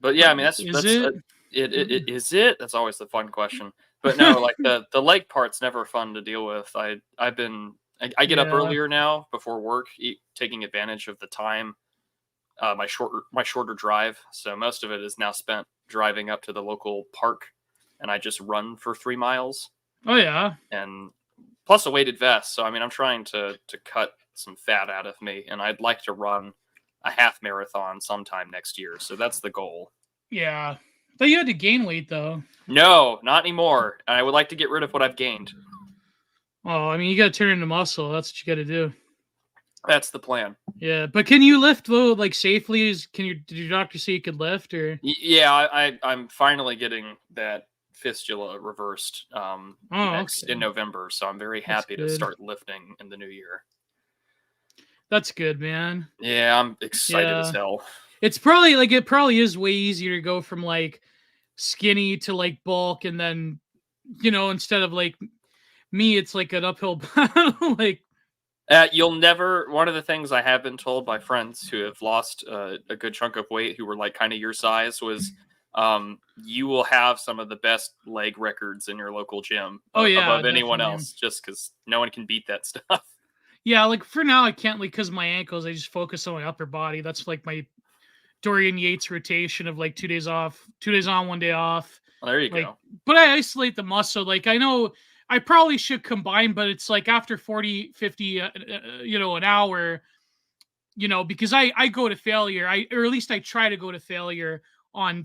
But yeah, I mean, Is it? Is it? That's always the fun question. But no, like the leg part's never fun to deal with. I get up earlier now before work, taking advantage of the time, my shorter drive. So most of it is now spent driving up to the local park, and I just run for 3 miles. Oh yeah, and plus a weighted vest. So I mean, I'm trying to cut some fat out of me, and I'd like to run a half marathon sometime next year. So that's the goal. Yeah. But you had to gain weight, though. No, not anymore. I would like to get rid of what I've gained. Oh, I mean, you got to turn into muscle. That's what you got to do. That's the plan. Yeah, but can you lift, though, like, safely? Did your doctor say you could lift, or? Yeah, I'm finally getting that fistula reversed in November. So I'm very happy to start lifting in the new year. That's good, man. Yeah, I'm excited as hell. It's probably like it probably is way easier to go from like skinny to like bulk, and then instead of like me, it's like an uphill battle. Like you'll never. One of the things I have been told by friends who have lost a good chunk of weight, who were like kind of your size, was you will have some of the best leg records in your local gym above anyone else, just because no one can beat that stuff. Yeah, like for now I can't, like, because of my ankles. I just focus on my upper body. That's like my Dorian Yates rotation of like 2 days off, 2 days on, 1 day off. Well, there you go. But I isolate the muscle. Like I know I probably should combine, but it's like after 40, 50, an hour, because I go to failure. Or at least I try to go to failure on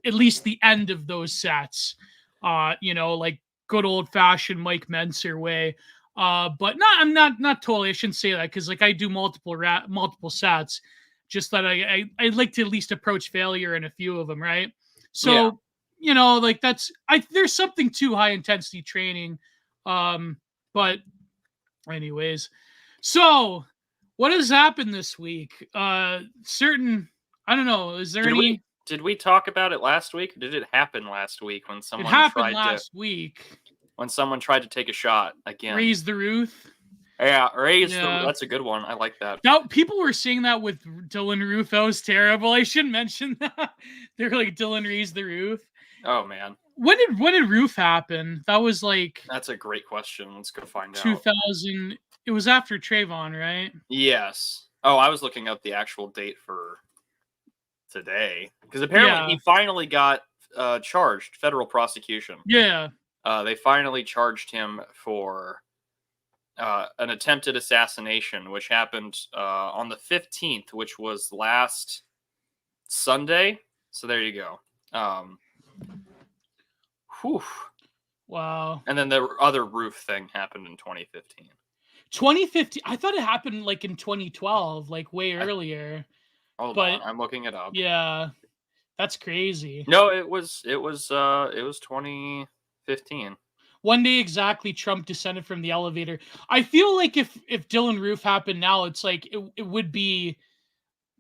at least the end of those sets. Like good old fashioned Mike Menser way. But I'm not totally. I shouldn't say that, because like I do multiple sets. Just that I'd like to at least approach failure in a few of them, right? So, like there's something to high intensity training. But anyways, so what has happened this week? I don't know. Is there any? Did we talk about it last week? Or did it happen last week when someone when someone tried to take a shot again? Raise the roof. Yeah, that's a good one. I like that. Now, people were saying that with Dylan Roof. That was terrible. I shouldn't mention that. They're like, Dylan raised the roof. Oh, man. When did Roof happen? That was like... That's a great question. Let's go find 2000. It was after Trayvon, right? Yes. Oh, I was looking up the actual date for today. Because apparently he finally got charged. Federal prosecution. Yeah. They finally charged him for... an attempted assassination, which happened on the 15th, which was last Sunday. So there you go. Whew. Wow. And then the other roof thing happened in 2015. 2015? I thought it happened like in 2012, like way earlier. Hold on, I'm looking it up. Yeah, that's crazy. No, it was 2015. One day exactly, Trump descended from the elevator. I feel like if Dylan Roof happened now, it's like it would be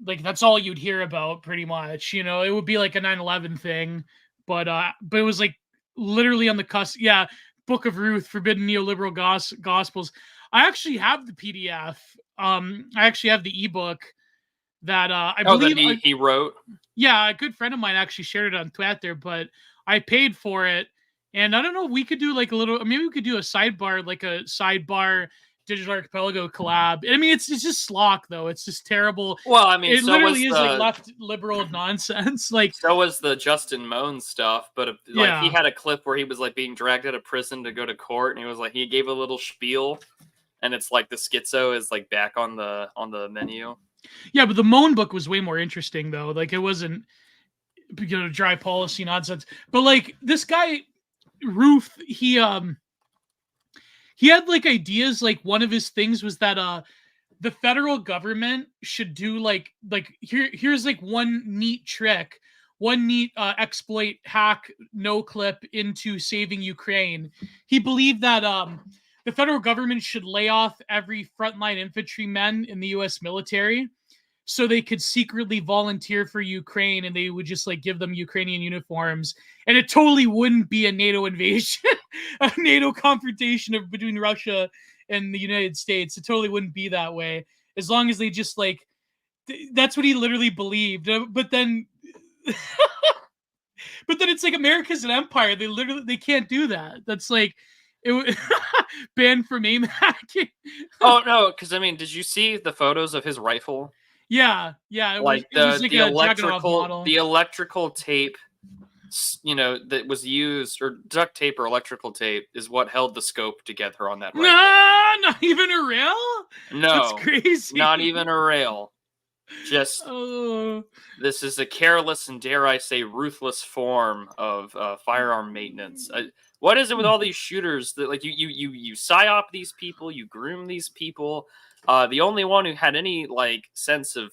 like that's all you'd hear about pretty much. It would be like a 9/11 thing, but it was like literally on the cusp. Yeah, Book of Ruth, Forbidden Neoliberal Gospels. I actually have the PDF. I actually have the ebook that I believe that he wrote. Yeah, a good friend of mine actually shared it on Twitter, but I paid for it. And I don't know, we could do like maybe we could do a sidebar Digital Archipelago collab. I mean, it's just slock though. It's just terrible. Well, I mean, it literally is like left liberal nonsense. Like so was the Justin Moan stuff, but he had a clip where he was like being dragged out of prison to go to court, and he gave a little spiel, and it's like the schizo is like back on the menu. Yeah, but the Moan book was way more interesting though. Like it wasn't dry policy nonsense. But like this guy Roof, he had like ideas. Like one of his things was that the federal government should do like here's like one neat trick, one neat exploit, hack, no clip into saving Ukraine. He believed that the federal government should lay off every frontline infantryman in the U.S. military so they could secretly volunteer for Ukraine, and they would just like give them Ukrainian uniforms, and it totally wouldn't be a NATO invasion, a NATO confrontation between Russia and the United States. It totally wouldn't be that way, as long as they just like, that's what he literally believed. But then But then it's like America's an empire. They can't do that. That's like it banned from aim hacking. Oh no, because I mean, did you see the photos of his rifle? Yeah, it was like a Dragunov model. The electrical tape, that was used, or duct tape or electrical tape, is what held the scope together on that rifle. Nah, not even a rail. No, that's crazy. Not even a rail. Just this is a careless and, dare I say, ruthless form of firearm maintenance. What is it with all these shooters that, like, you psyop these people, you groom these people? The only one who had any like sense of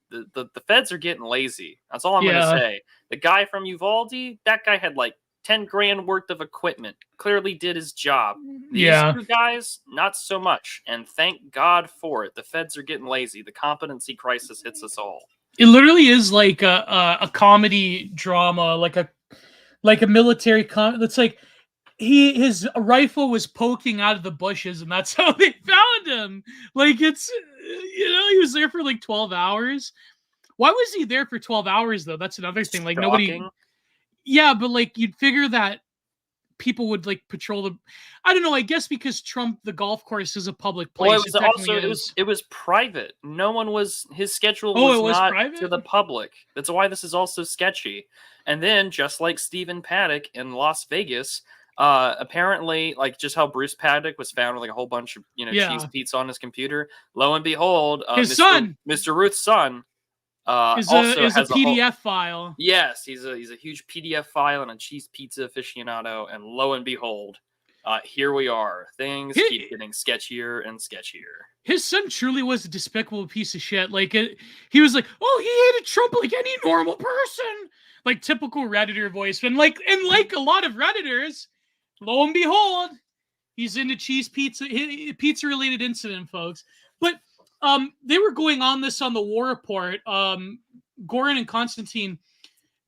the feds are getting lazy. That's all I'm gonna say. The guy from Uvalde, that guy had like 10 grand worth of equipment. Clearly did his job. These two guys, not so much. And thank God for it. The feds are getting lazy. The competency crisis hits us all. It literally is like a comedy drama, like a military It's like his rifle was poking out of the bushes, and that's how they found him. Like, it's, he was there for like 12 hours. Why was he there for 12 hours though? That's another thing. Like, nobody. Yeah, but like you'd figure that people would like patrol the. I don't know. I guess because the golf course is a public place. Well, it was private. No one was. His schedule was not private to the public. That's why this is also sketchy. And then, just like Stephen Paddock in Las Vegas, apparently, like just how Bruce Paddock was found with like a whole bunch of cheese pizza on his computer. Lo and behold, his son, Mr. Ruth's son. Is a PDF file. Yes, he's a huge PDF file and a cheese pizza aficionado, and lo and behold, here we are. Things keep getting sketchier and sketchier. His son truly was a despicable piece of shit. Like he was like, "Oh, he hated Trump like any normal person," like typical Redditor voice. And like a lot of Redditors, lo and behold, he's into cheese pizza related incident, folks. But they were going on this on the War Report. Goran and Konstantin,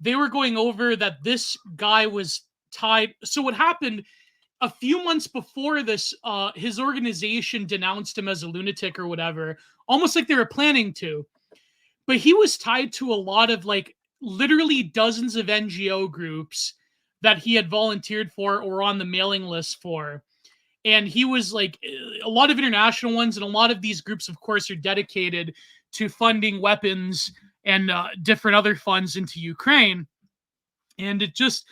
they were going over that this guy was tied. So what happened a few months before this, his organization denounced him as a lunatic or whatever, almost like they were planning to. But he was tied to a lot of like literally dozens of NGO groups that he had volunteered for or on the mailing list for. And he was like a lot of international ones, and a lot of these groups, of course, are dedicated to funding weapons and different other funds into Ukraine. And it just,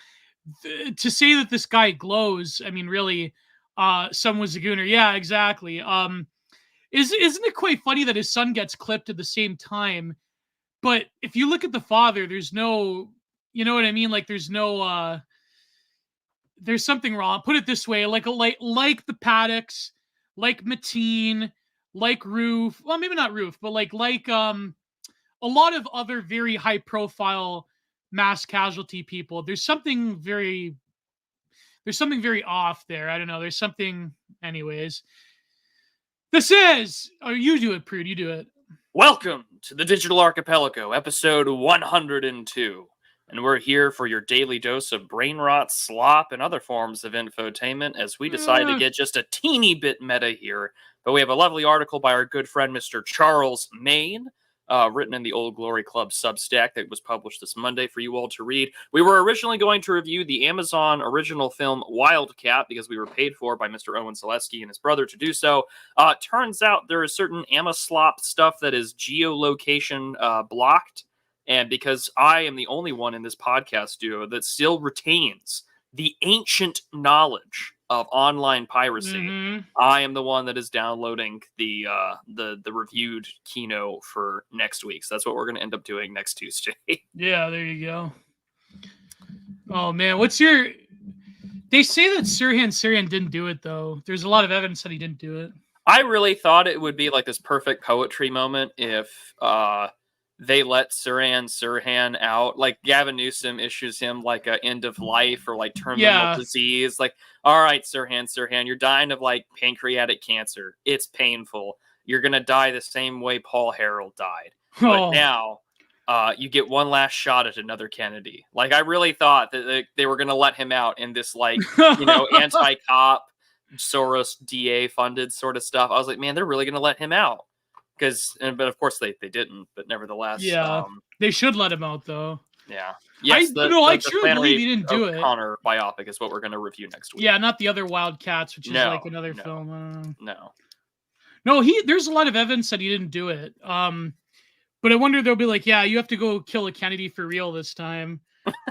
to say that this guy glows, I mean, really, son was a gooner. Yeah, exactly. Isn't it quite funny that his son gets clipped at the same time? But if you look at the father, there's no, you know what I mean? Like there's no, there's something wrong. Put it this way, like the Paddocks, like Mateen, like Roof. Well, maybe not Roof, but like a lot of other very high profile mass casualty people. There's something very off there. I don't know. There's something. Anyways, this is. Oh, you do it, Prude. You do it. Welcome to the Digital Archipelago, episode 102. And we're here for your daily dose of brain rot, slop, and other forms of infotainment as we decide to get just a teeny bit meta here. But we have a lovely article by our good friend, Mr. Charlemagne, written in the Old Glory Club Substack that was published this Monday for you all to read. We were originally going to review the Amazon original film Wildcat because we were paid for by Mr. Owen Selesky and his brother to do so. Turns out there is certain Amaslop stuff that is geolocation blocked. And because I am the only one in this podcast duo that still retains the ancient knowledge of online piracy, I am the one that is downloading the reviewed Kino for next week. So that's what we're going to end up doing next Tuesday. Yeah, there you go. Oh man, what's your? They say that Sirhan didn't do it though. There's a lot of evidence that he didn't do it. I really thought it would be like this perfect poetry moment if they let Sirhan out. Like Gavin Newsom issues him like a end of life or like terminal disease. Like, all right, Sirhan, you're dying of like pancreatic cancer. It's painful. You're going to die the same way Paul Harrell died. But now you get one last shot at another Kennedy. Like, I really thought that they were going to let him out in this like, anti-cop Soros DA funded sort of stuff. I was like, man, they're really going to let him out. But of course they didn't. But nevertheless, they should let him out though. Yeah. Yes, I the truly believe Flannery he didn't do it. O'Connor biopic is what we're going to review next week. Yeah, not the other Wildcats, which is No, like another no, film. no. No, there's a lot of evidence that he didn't do it. But I wonder they'll be like, yeah, you have to go kill a Kennedy for real this time,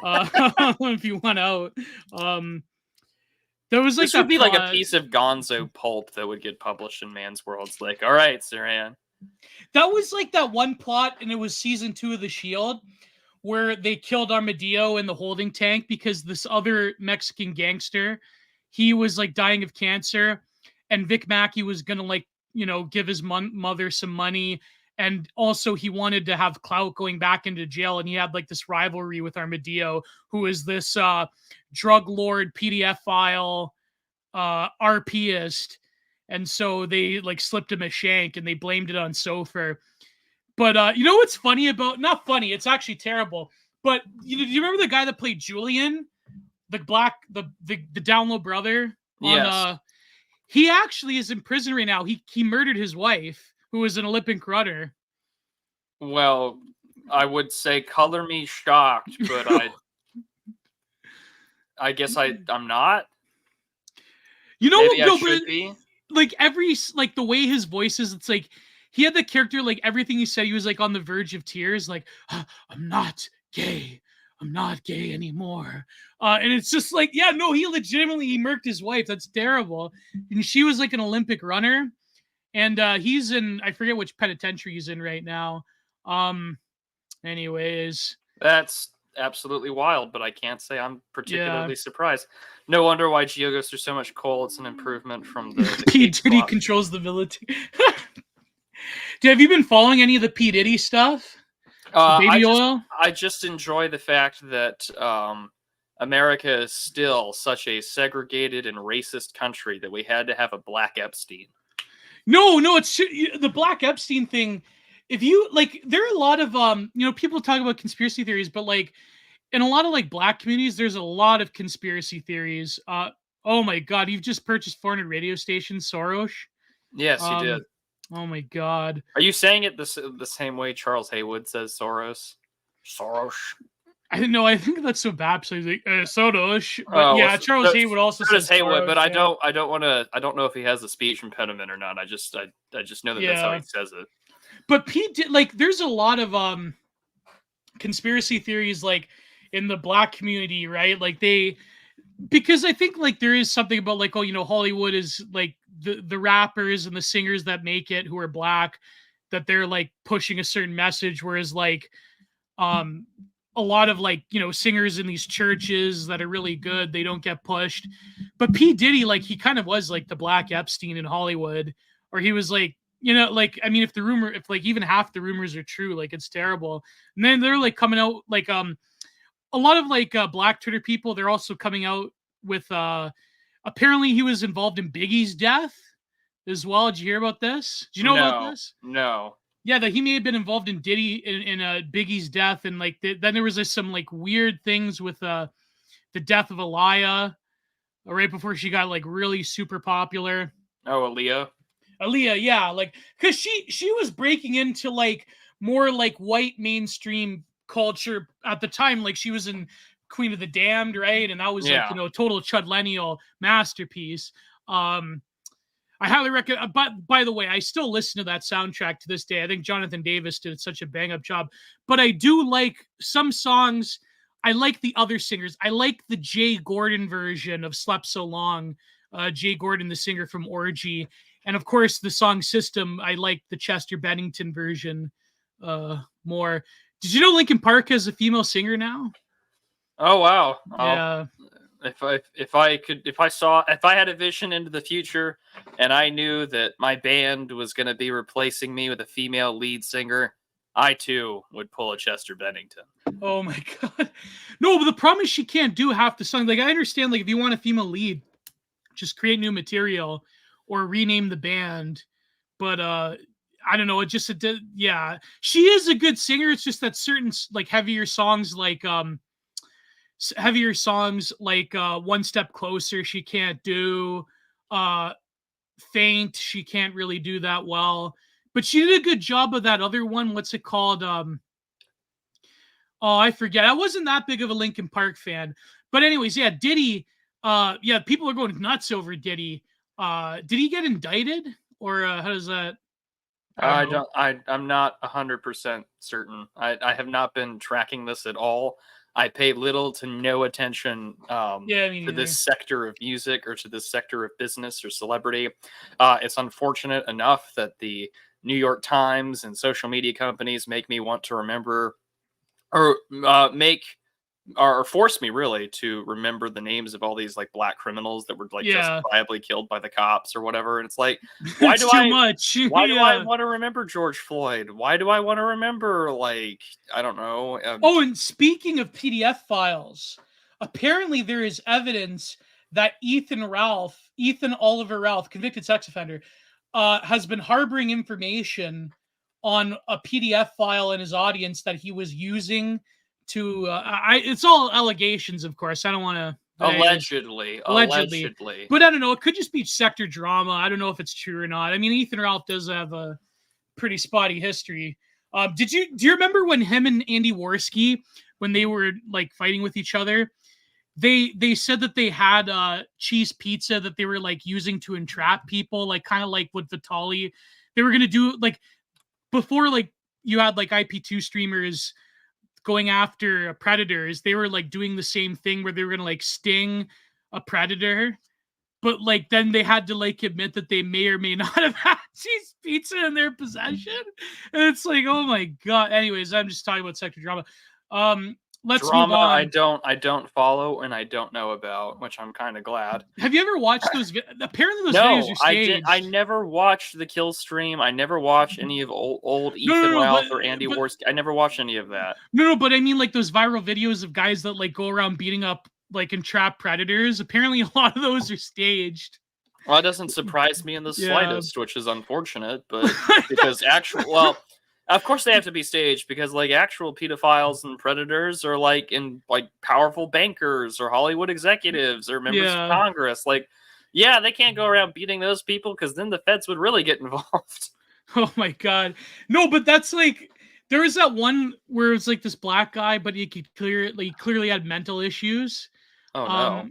if you want out. There was like This would that be like a plot. piece of gonzo pulp that would get published in Man's World. It's like, all right, Saran. That was like that one plot, and it was season 2 of The Shield, where they killed Armadillo in the holding tank because this other Mexican gangster, he was like dying of cancer, and Vic Mackey was gonna like, give his mother some money, and also he wanted to have clout going back into jail, and he had like this rivalry with Armadillo, who is this drug lord, PDF file, RPist, and so they like slipped him a shank and they blamed it on Sofer. But you know what's funny about, not funny, it's actually terrible. But do you remember the guy that played Julian, the down low brother? Yes. He actually is in prison right now. He murdered his wife, who was an Olympic runner. Well, I would say color me shocked, but I guess I'm not. You know Maybe what? No, I should but be. Like the way his voice is, it's like he had the character, like everything he said, he was like on the verge of tears, like, I'm not gay anymore. And it's just like, yeah, no, he murked his wife. That's terrible. And she was like an Olympic runner, and he's in, I forget which penitentiary he's in right now. Anyways, That's absolutely wild, but I can't say I'm particularly surprised. No wonder why Gio goes through so much coal. It's an improvement from the P. Diddy controls the military. Have you been following any of the P. Diddy stuff? Baby oil? I just enjoy the fact that America is still such a segregated and racist country that we had to have a Black Epstein. No, it's the Black Epstein thing. If you like, there are a lot of people talk about conspiracy theories, but like in a lot of like Black communities, there's a lot of conspiracy theories. Oh my God, you've just purchased 400 radio stations, Soros. Yes, you did. Oh my God. Are you saying it the same way Charles Haywood says Soros? Soros. I didn't know. I think that's so bad. So he's like Soros. But yeah, Charles Haywood also says Haywood. Soros, but I don't want to. I don't know if he has a speech impediment or not. I just know that that's how he says it. But Pete did, like, there's a lot of conspiracy theories like in the Black community, right? Like because I think like there is something about like, Hollywood is like the rappers and the singers that make it who are Black, that they're like pushing a certain message, whereas like a lot of like singers in these churches that are really good, they don't get pushed. But P. Diddy, like, he kind of was like the Black Epstein in Hollywood, or he was like, like, I mean, if like even half the rumors are true, like it's terrible. And then they're like coming out like a lot of like Black Twitter people, they're also coming out with apparently he was involved in Biggie's death as well. Did you hear about this? Did you know about this? No. Yeah, that he may have been involved in Diddy in Biggie's death, and like then there was some like weird things with the death of Aaliyah right before she got like really super popular. Oh, Aaliyah, yeah, like because she was breaking into like more like white mainstream culture at the time. Like she was in Queen of the Damned, right? And that was like total Chudlennial masterpiece. I highly recommend. But by the way, I still listen to that soundtrack to this day. I think Jonathan Davis did such a bang up job. But I do like some songs. I like the other singers. I like the Jay Gordon version of "Slept So Long." Jay Gordon, the singer from Orgy, and of course the song "System." I like the Chester Bennington version more. Did you know Linkin Park has a female singer now? Oh wow! Yeah. If I had a vision into the future and I knew that my band was going to be replacing me with a female lead singer, I too would pull a Chester Bennington. Oh my God. No, but the problem is she can't do half the song. Like, I understand, like, if you want a female lead, just create new material or rename the band. But I don't know. Yeah, she is a good singer. It's just that certain like heavier songs like One Step Closer she can't do. Faint she can't really do that well, but she did a good job of that other one. What's it called? Oh, I forget. I wasn't that big of a Linkin Park fan. But anyways, yeah, Diddy, yeah, people are going nuts over Diddy. Did he get indicted? Or how does that? I don't know. I'm not 100% certain. I have not been tracking this at all. I pay little to no attention Yeah, me to this neither. sector of music or to this sector of business or celebrity. It's unfortunate enough that the New York Times and social media companies make me want to remember or make or force me really to remember the names of all these like black criminals that were like Yeah. justifiably killed by the cops or whatever. And it's like, why It's do too I much. why do I Yeah. want to remember George Floyd? Why do I want to remember like I don't know? Oh, and speaking of PDF files, apparently there is evidence that Ethan Oliver Ralph, convicted sex offender, has been harboring information on a PDF file in his audience that he was using to. It's all allegations, of course. I don't want to. Allegedly, Allegedly. but I don't know. It could just be sector drama. I don't know if it's true or not. I mean, Ethan Ralph does have a pretty spotty history. Do you remember when him and Andy Worski, when they were like fighting with each other, they said that they had cheese pizza that they were like using to entrap people, like kind of like what Vitali, they were gonna do like before, like you had like IP2 streamers going after predators, they were like doing the same thing where they were gonna like sting a predator, but like then they had to like admit that they may or may not have had cheese pizza in their possession. And it's like, oh my god. Anyways, I'm just talking about sector drama. Let's Drama move on. I don't follow and I don't know about, which I'm kind of glad. Have you ever watched those? Apparently, those videos are staged. I never watched the kill stream. I never watched any of old Ethan Ralph or Andy Worski. I never watched any of that. No, but I mean like those viral videos of guys that like go around beating up like entrap predators. Apparently, a lot of those are staged. Well, that doesn't surprise me in the slightest, which is unfortunate. But because of course they have to be staged because like actual pedophiles and predators are like in like powerful bankers or Hollywood executives or members of Congress. Like, yeah, they can't go around beating those people because then the feds would really get involved. Oh my god, no! But that's like there was that one where it's like this black guy, but he clearly had mental issues. Oh no.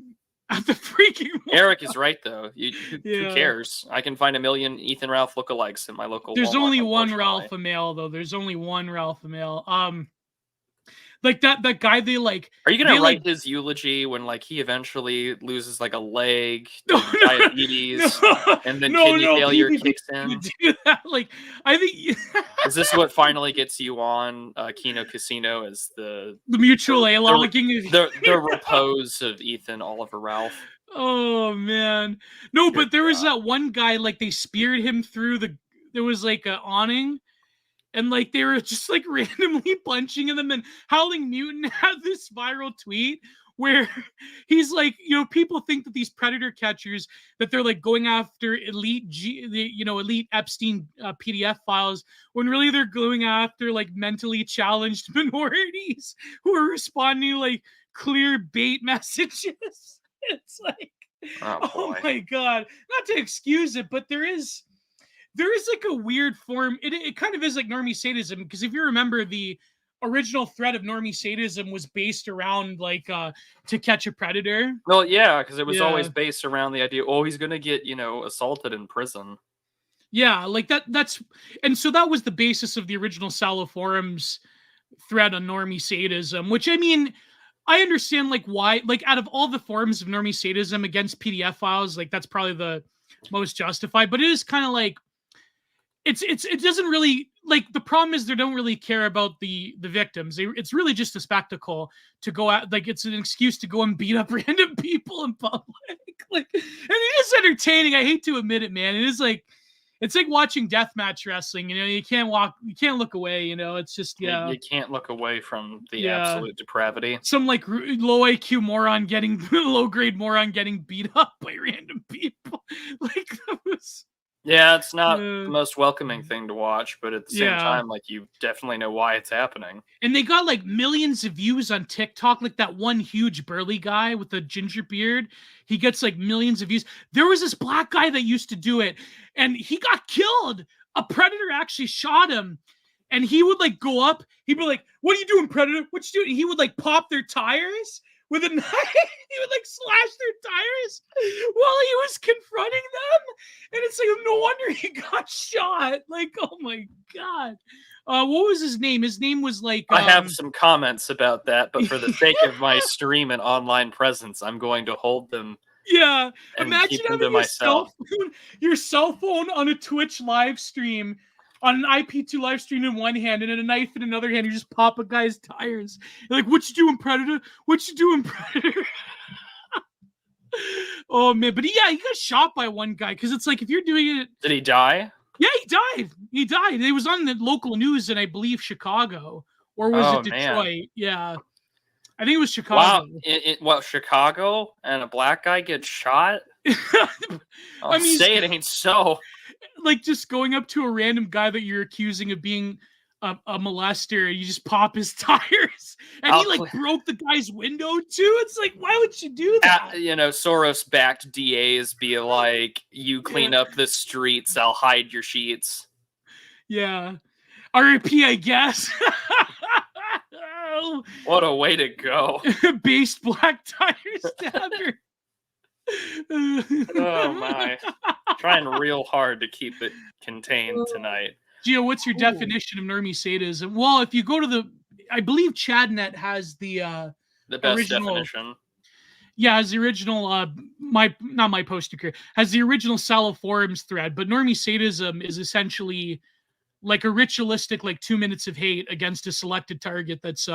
At the freaking Eric is right though. Who cares? I can find a million Ethan Ralph lookalikes in my local. There's Walmart, only one Ralph Amel though. There's only one Ralph Amel. Like that guy they like. Are you gonna write his eulogy when like he eventually loses like a leg, diabetes, and then kidney failure kicks in? Like I think is this what finally gets you on Kino Casino as the mutual aid logging? The repose of Ethan Oliver Ralph. Oh man, no, but there was that one guy like they speared him through there was like an awning. And like they were just like randomly punching him, and Howling Mutant had this viral tweet where he's like, people think that these predator catchers that they're like going after elite Epstein PDF files when really they're going after like mentally challenged minorities who are responding to like clear bait messages. It's like, oh my god, not to excuse it, but there is like a weird form. It kind of is like Normy Sadism, because if you remember, the original threat of Normy Sadism was based around like To Catch a Predator. Well, yeah, because it was always based around the idea, he's gonna get assaulted in prison. Yeah, like and so that was the basis of the original Salo Forums threat on Normy Sadism, which I mean, I understand like why, like out of all the forms of Normy Sadism against PDF files, like that's probably the most justified, but it is kind of like it doesn't really, like, the problem is they don't really care about the victims. It's really just a spectacle to go out, like it's an excuse to go and beat up random people in public. Like, and it is entertaining. I hate to admit it, man. It's like watching deathmatch wrestling. You can't look away. It's just you can't look away from the absolute depravity. Some like low IQ moron low grade moron getting beat up by random people. Like that was. Yeah, it's not the most welcoming thing to watch, but at the same time, like, you definitely know why it's happening. And they got like millions of views on TikTok. Like that one huge burly guy with the ginger beard, he gets like millions of views. There was this black guy that used to do it, and he got killed. A predator actually shot him, and he would like go up. He'd be like, "What are you doing, Predator? What you doing?" And he would like pop their tires with a knife. He would like slash their tires while he was confronting them, and it's like no wonder he got shot. Like, oh my god. What was his name? His name was like. I have some comments about that, but for the sake of my stream and online presence, I'm going to hold them. Yeah, and imagine keep them having to myself. your cell phone on a Twitch live stream, on an IP2 live stream in one hand, and a knife in another hand. You just pop a guy's tires. You're like, what you doing, Predator? What you doing, Predator? Oh man, but yeah, he got shot by one guy because it's like if you're doing it. Did he die? Yeah, he died. He died. It was on the local news in, I believe, Chicago, or was it Detroit? Man. Yeah. I think it was Chicago. Wow, Chicago and a black guy gets shot? I mean, say it ain't so. Like just going up to a random guy that you're accusing of being a molester, you just pop his tires, and he like broke the guy's window too. It's like, why would you do that? Soros-backed DAs be like, "You clean up the streets, I'll hide your sheets." Yeah, RIP, I guess. What a way to go. Based black tire stabber. Oh my. Trying real hard to keep it contained tonight. Gio, what's your definition of Normy Sadism? Well, if you go to I believe ChadNet has the best original, definition. Yeah, has the original not my post career, has the original Salo forums thread, but Normy Sadism is essentially like a ritualistic, like 2 minutes of hate against a selected target that's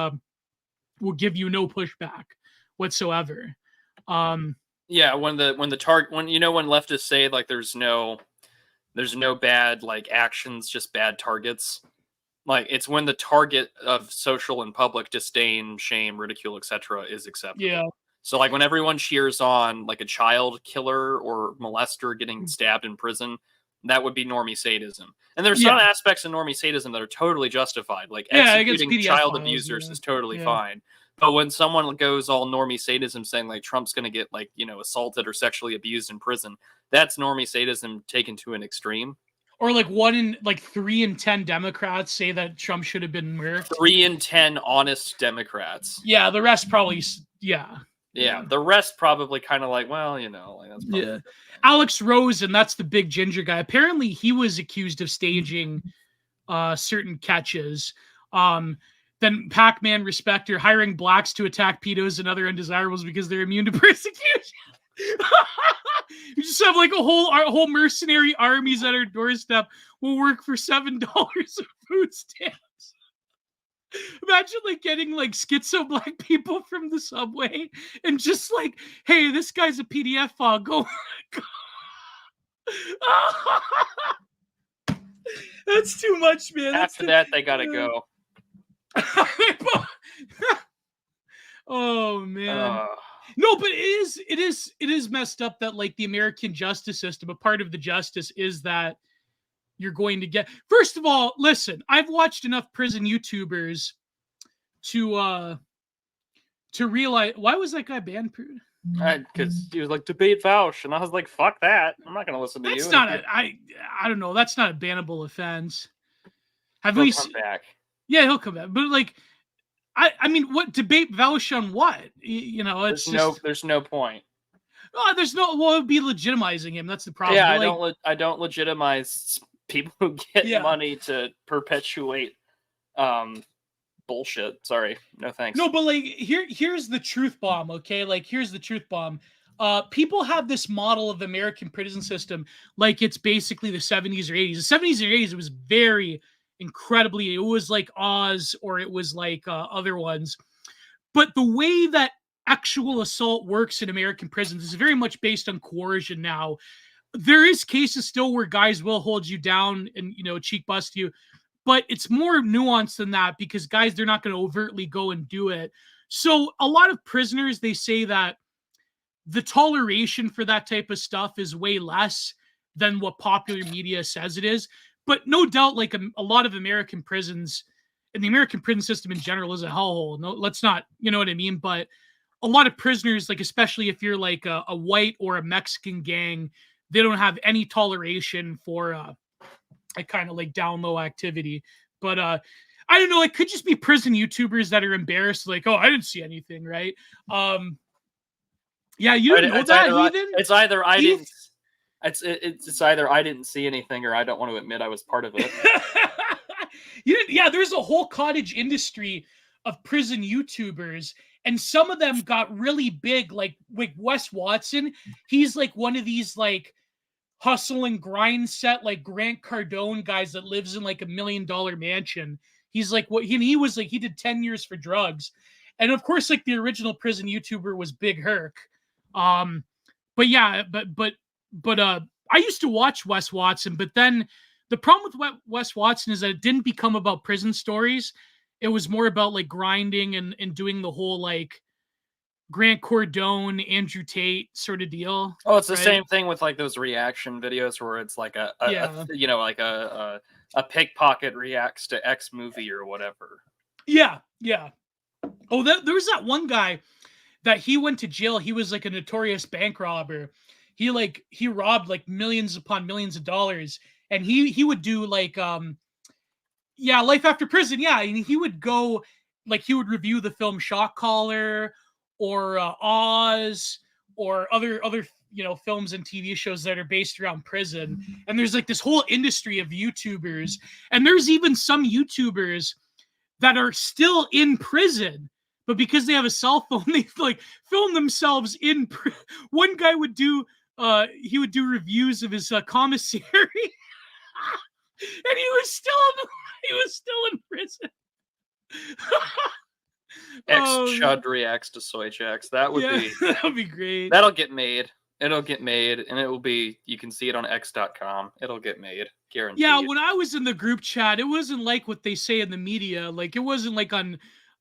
will give you no pushback whatsoever. Yeah, when leftists say like there's no bad like actions, just bad targets. Like it's when the target of social and public disdain, shame, ridicule, etc. is acceptable. Yeah. So like when everyone cheers on like a child killer or molester getting stabbed in prison, that would be Normie sadism. And there's some aspects of Normie sadism that are totally justified. Like executing child abusers is totally fine. But when someone goes all Normie sadism saying like Trump's going to get like, assaulted or sexually abused in prison, that's Normie sadism taken to an extreme. Or like 3 in 10 Democrats say that Trump should have been murdered. 3 in 10 honest Democrats. Yeah, the rest probably, Yeah, the rest probably kind of like, well, like that's probably Alex Rosen, that's the big ginger guy. Apparently, he was accused of staging certain catches. Then Pac-Man Respecter hiring blacks to attack pedos and other undesirables because they're immune to persecution. You just have like a whole mercenary armies at our doorstep will work for $7 of food stamps. Imagine like getting like schizo black people from the subway and just like, hey, this guy's a PDF file. Go. That's too much, man. After that, they gotta go. Oh man. No, but it is messed up that like the American justice system, a part of the justice is that you're going to get. First of all, listen, I've watched enough prison YouTubers to realize, why was that guy banned? Because he was like, debate Vouch, and I was like, fuck that. I'm not gonna listen to you. That's not I don't know. That's not a bannable offense. He'll come back. Yeah, he'll come back. But like, I mean, what debate Vouch on what? It's there's no point. Oh, there's no. Well, it would be legitimizing him. That's the problem. Yeah, I don't legitimize people who get money to perpetuate bullshit. Sorry, no thanks. No, but like here's the truth bomb. Okay, like here's the truth bomb. People have this model of the American prison system like it's basically the 70s or 80s. The 70s or 80s, it was very incredibly. It was like Oz, or it was like other ones. But the way that actual assault works in American prisons is very much based on coercion now. There is cases still where guys will hold you down and, cheek bust you, but it's more nuanced than that because guys, they're not going to overtly go and do it. So a lot of prisoners, they say that the toleration for that type of stuff is way less than what popular media says it is. But no doubt, like a lot of American prisons and the American prison system in general is a hellhole. No, let's not, you know what I mean? But a lot of prisoners, like especially if you're like a white or a Mexican gang, they don't have any toleration for a kind of like down low activity. But I don't know. It could just be prison YouTubers that are embarrassed, like, oh, I didn't see anything, right? Yeah, you didn't know that, Heathen? It's either I didn't. It's either I didn't see anything or I don't want to admit I was part of it. Yeah, there's a whole cottage industry of prison YouTubers, and some of them got really big, like Wes Watson. He's like one of these like hustle and grind set like Grant Cardone guys that lives in like $1 million mansion. He's like he was like he did 10 years for drugs. And of course, like the original prison YouTuber was Big Herc. But yeah, but I used to watch Wes Watson, but then the problem with Wes Watson is that it didn't become about prison stories. It was more about like grinding and doing the whole like Grant Cardone, Andrew Tate sort of deal. Oh, it's the same thing with like those reaction videos where it's like a pickpocket reacts to X movie or whatever. Yeah. Oh, there was that one guy that he went to jail. He was like a notorious bank robber. He robbed like millions upon millions of dollars, and he would do like life after prison. Yeah, and he would go like he would review the film Shock Collar or Oz or other films and TV shows that are based around prison. And there's like this whole industry of YouTubers, and there's even some YouTubers that are still in prison, but because they have a cell phone, they like film themselves in. One guy would do he would do reviews of his commissary, and he was still in prison. Chud reacts to Soy Jacks. That would be great. That'll get made. It'll get made, and it will be. You can see it on X.com. It'll get made, guaranteed. Yeah, when I was in the group chat, it wasn't like what they say in the media. Like it wasn't like on.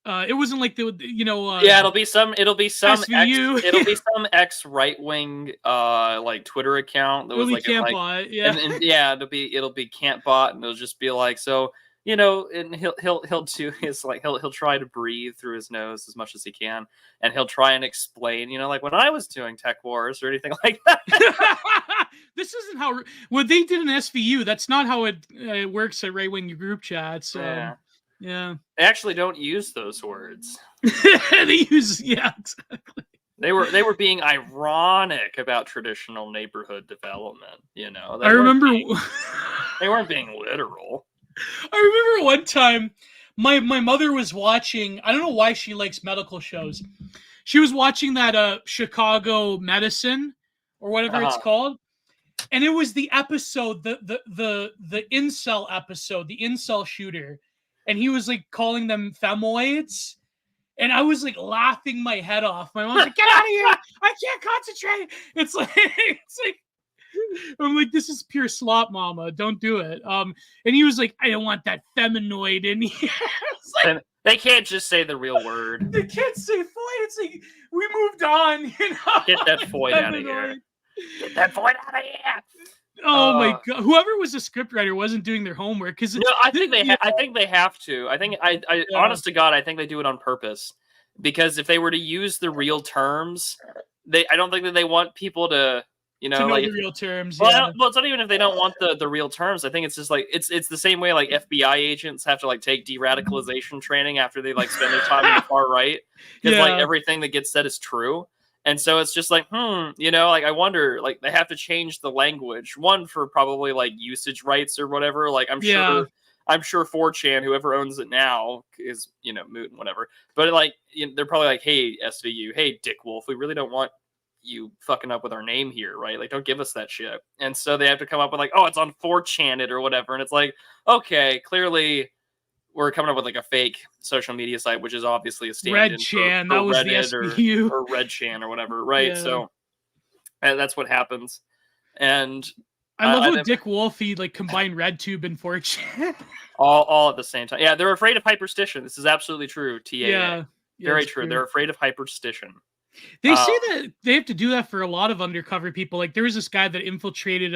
It wasn't like the it'll be some SVU. It'll be some X right wing like Twitter account that was like Cantbot, yeah. And it'll be Cantbot, and it'll just be like, so and he'll do his like he'll try to breathe through his nose as much as he can, and he'll try and explain, like when I was doing Tech Wars or anything like that. This isn't how what they did in SVU. That's not how it works at right wing group chats. Yeah. They actually don't use those words. They use exactly. They were being ironic about traditional neighborhood development, I remember they weren't being literal. I remember one time my mother was watching, I don't know why she likes medical shows. She was watching that Chicago Medicine or whatever it's called. And it was the episode, the incel episode, the incel shooter. And he was like calling them femoids. And I was like laughing my head off. My mom's like, get out of here. I can't concentrate. It's like I'm like, this is pure slop, mama. Don't do it. And he was like, I don't want that feminoid in here. Like, they can't just say the real word. They can't say foid. It's like, we moved on. Get that foid out of here. Get that foid out of here. Oh my god! Whoever was a scriptwriter wasn't doing their homework because I think they have to. I think honest to God, I think they do it on purpose, because if they were to use the real terms, I don't think that they want people to know like the real terms. Well, it's not even if they don't want the real terms. I think it's just like it's the same way like FBI agents have to like take de-radicalization training after they like spend their time on the far right, because like everything that gets said is true. And so it's just like, like I wonder, like they have to change the language. One, for probably like usage rights or whatever. Like I'm sure 4chan, whoever owns it now, is moot and whatever. But like they're probably like, hey SVU, hey Dick Wolf, we really don't want you fucking up with our name here, right? Like don't give us that shit. And so they have to come up with like, oh, it's on 4chan it or whatever. And it's like, okay, clearly we're coming up with like a fake social media site, which is obviously a stand-in Redchan. for that was Reddit the SVU. or Redchan or whatever, right? Yeah. So and that's what happens. And I love how Dick Wolf he like combined RedTube and 4chan all at the same time. Yeah, they're afraid of hyperstition. This is absolutely true. TA. Yeah, very true. They're afraid of hyperstition. They say that they have to do that for a lot of undercover people. Like there was this guy that infiltrated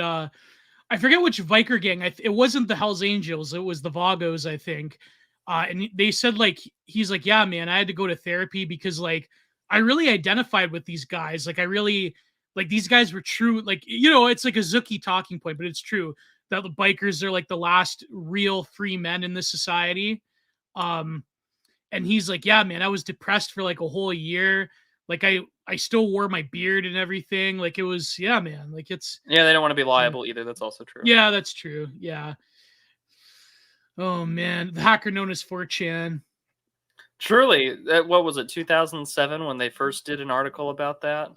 I forget which Viker gang. It wasn't the Hells Angels. It was the Vagos, I think. And they said, like, he's like, yeah, man, I had to go to therapy because, like, I really identified with these guys. Like, I really, like, these guys were true. Like, it's like a Zuki talking point, but it's true. that the bikers are like the last real free men in this society. And he's like, yeah, man, I was depressed for like a whole year. Like I still wore my beard and everything. Like it was, yeah, man. Like it's they don't want to be liable either. That's also true. Yeah, that's true. Yeah. Oh man, the hacker known as 4chan. Truly, what was it? 2007 when they first did an article about that,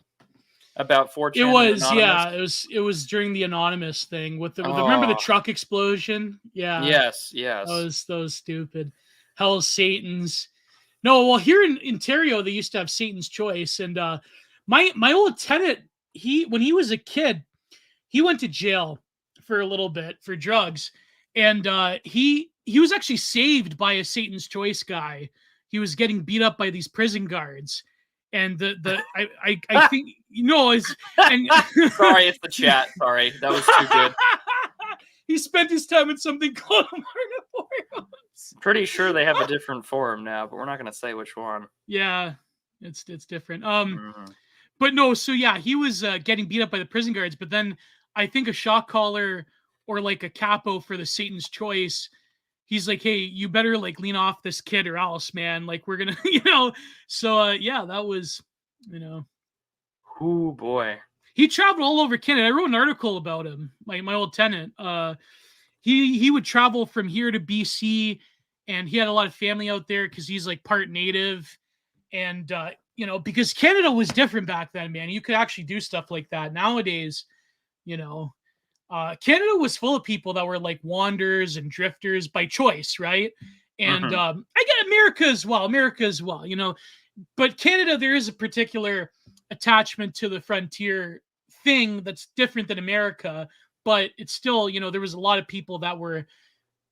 about 4chan. It was, yeah. It was during the anonymous thing with the remember the truck explosion? Yeah. Yes. That was stupid. Hell's Satan's. No, well, here in Ontario, they used to have Satan's Choice, and my old tenant, when he was a kid, he went to jail for a little bit for drugs, and he was actually saved by a Satan's Choice guy. He was getting beat up by these prison guards, and I think it's and sorry, it's the chat. Sorry, that was too good. He spent his time in something called Marnatoriums. Pretty sure they have a different forum now, but we're not going to say which one. Yeah, it's different. But no, so yeah, he was getting beat up by the prison guards, but then I think a shock collar or like a capo for the Satan's Choice, he's like, hey, you better like lean off this kid or else, man. Like we're gonna, So yeah, that was, Oh boy. He traveled all over Canada. I wrote an article about him, my old tenant. He would travel from here to BC, and he had a lot of family out there because he's like part native, and because Canada was different back then, man. You could actually do stuff like that. Nowadays, Canada was full of people that were like wanderers and drifters by choice, right? And I get America as well, but Canada, there is a particular attachment to the frontier thing that's different than America, but it's still, there was a lot of people that were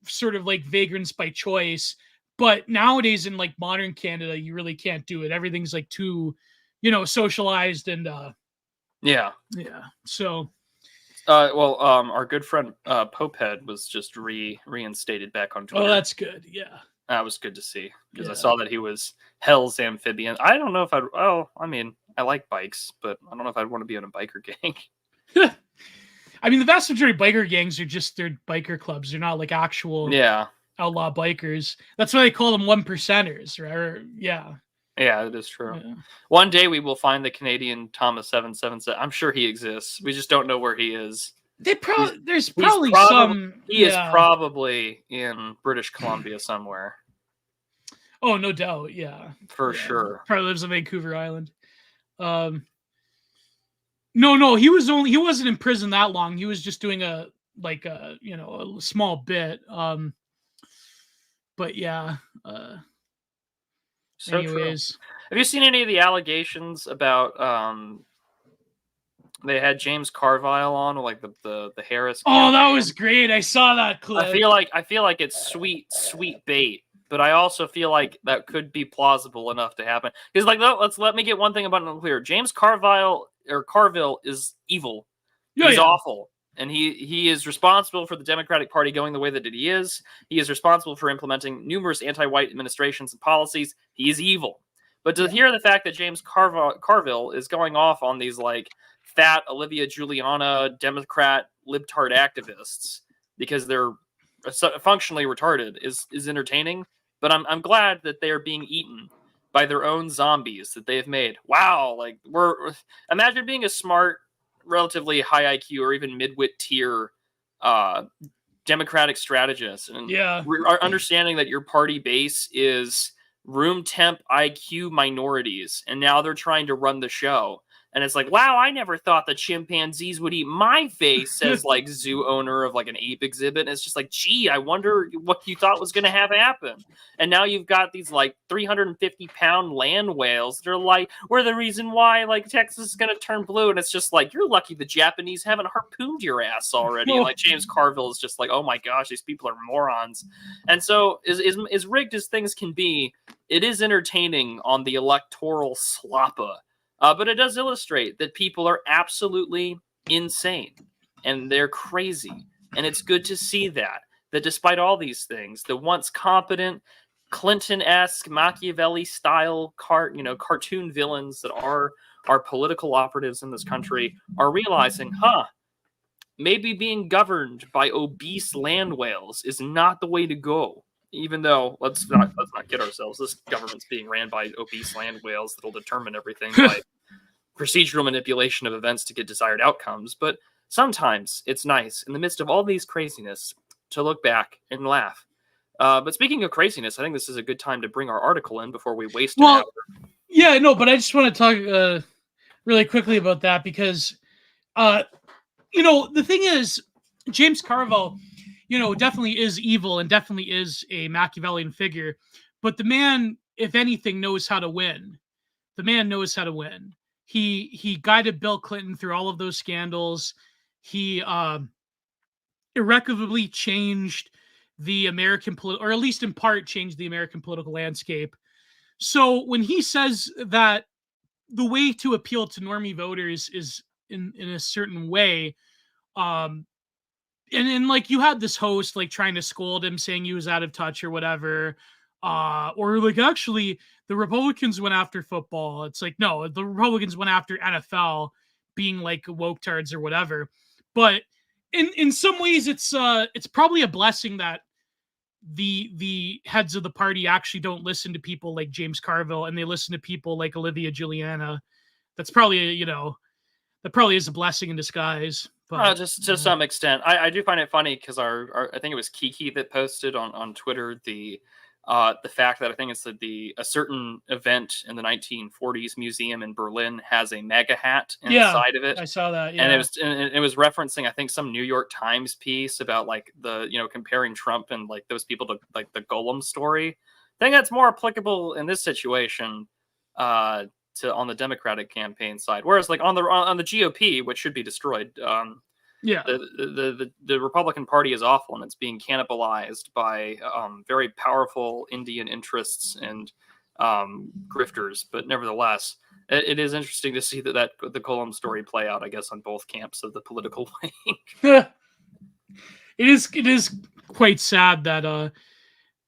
sort of like vagrants by choice. But nowadays in like modern Canada, you really can't do it. Everything's like too, socialized and yeah. So our good friend Popehead was just reinstated back on Twitter. Oh, that's good. Yeah. That was good to see because I saw that he was Hell's Amphibian. I don't know if I like bikes, but I don't know if I'd want to be in a biker gang. I mean, the vast majority of biker gangs are just they're biker clubs. They're not like actual outlaw bikers. That's why they call them 1%ers, right? Yeah, it is true. Yeah. One day we will find the Canadian Thomas 777. I'm sure he exists. We just don't know where he is. There's probably some. He is probably in British Columbia somewhere. Oh, no doubt. Yeah, for sure. Probably lives on Vancouver Island. No, he wasn't in prison that long. He was just doing a small bit. But yeah. So anyways, true. Have you seen any of the allegations about they had James Carville on, like the Harris campaign? Oh, that was great. I saw that clip. I feel like it's sweet bait, but I also feel like that could be plausible enough to happen. Because let me get one thing about it clear. James Carville is evil. He's awful. And he is responsible for the Democratic Party going the way that it is. He is responsible for implementing numerous anti-white administrations and policies. He is evil. But to hear the fact that James Carville is going off on these like fat Olivia Juliana Democrat libtard activists because they're functionally retarded is entertaining. But I'm glad that they are being eaten by their own zombies that they have made. Wow, like imagine being a smart, relatively high IQ or even midwit tier Democratic strategist and understanding that your party base is room temp IQ minorities, and now they're trying to run the show. And it's like, wow, I never thought that chimpanzees would eat my face as like zoo owner of like an ape exhibit. And it's just like, gee, I wonder what you thought was going to have happen. And now you've got these like 350-pound land whales that are like, we're the reason why like Texas is going to turn blue. And it's just like, you're lucky the Japanese haven't harpooned your ass already. And like James Carville is just like, oh my gosh, these people are morons. And so as rigged as things can be, it is entertaining on the electoral sloppa. But it does illustrate that people are absolutely insane and they're crazy. And it's good to see that despite all these things, the once competent Clinton-esque Machiavelli-style cartoon villains that are political operatives in this country are realizing, maybe being governed by obese land whales is not the way to go. Even though let's not kid ourselves, this government's being ran by obese land whales that'll determine everything by procedural manipulation of events to get desired outcomes. But sometimes it's nice in the midst of all these craziness to look back and laugh. But speaking of craziness, I think this is a good time to bring our article in before we waste an hour. Yeah, no, but I just want to talk really quickly about that because, the thing is, James Carville, definitely is evil and definitely is a Machiavellian figure. But the man, if anything, knows how to win. The man knows how to win. He guided Bill Clinton through all of those scandals. He irrecoverably changed the American or at least in part changed the American political landscape. So when he says that the way to appeal to normie voters is in a certain way, and like you had this host like trying to scold him, saying he was out of touch or whatever, or like actually the Republicans went after football. It's like, no, the Republicans went after NFL being like woke tards or whatever. But in some ways, it's probably a blessing that the heads of the party actually don't listen to people like James Carville and they listen to people like Olivia Juliana. That's probably that probably is a blessing in disguise. But just to some extent, I do find it funny because our I think it was Kiki that posted on Twitter the fact that I think it's a certain event in the 1940s museum in Berlin has a MAGA hat inside of it. I saw that, yeah. And it was referencing, I think, some New York Times piece about like the comparing Trump and like those people to like the Golem story. I think that's more applicable in this situation to on the Democratic campaign side, whereas like on the GOP, which should be destroyed. The Republican Party is awful, and it's being cannibalized by very powerful Indian interests and grifters. But nevertheless, it is interesting to see that the Golem story play out, I guess, on both camps of the political wing. It is quite sad that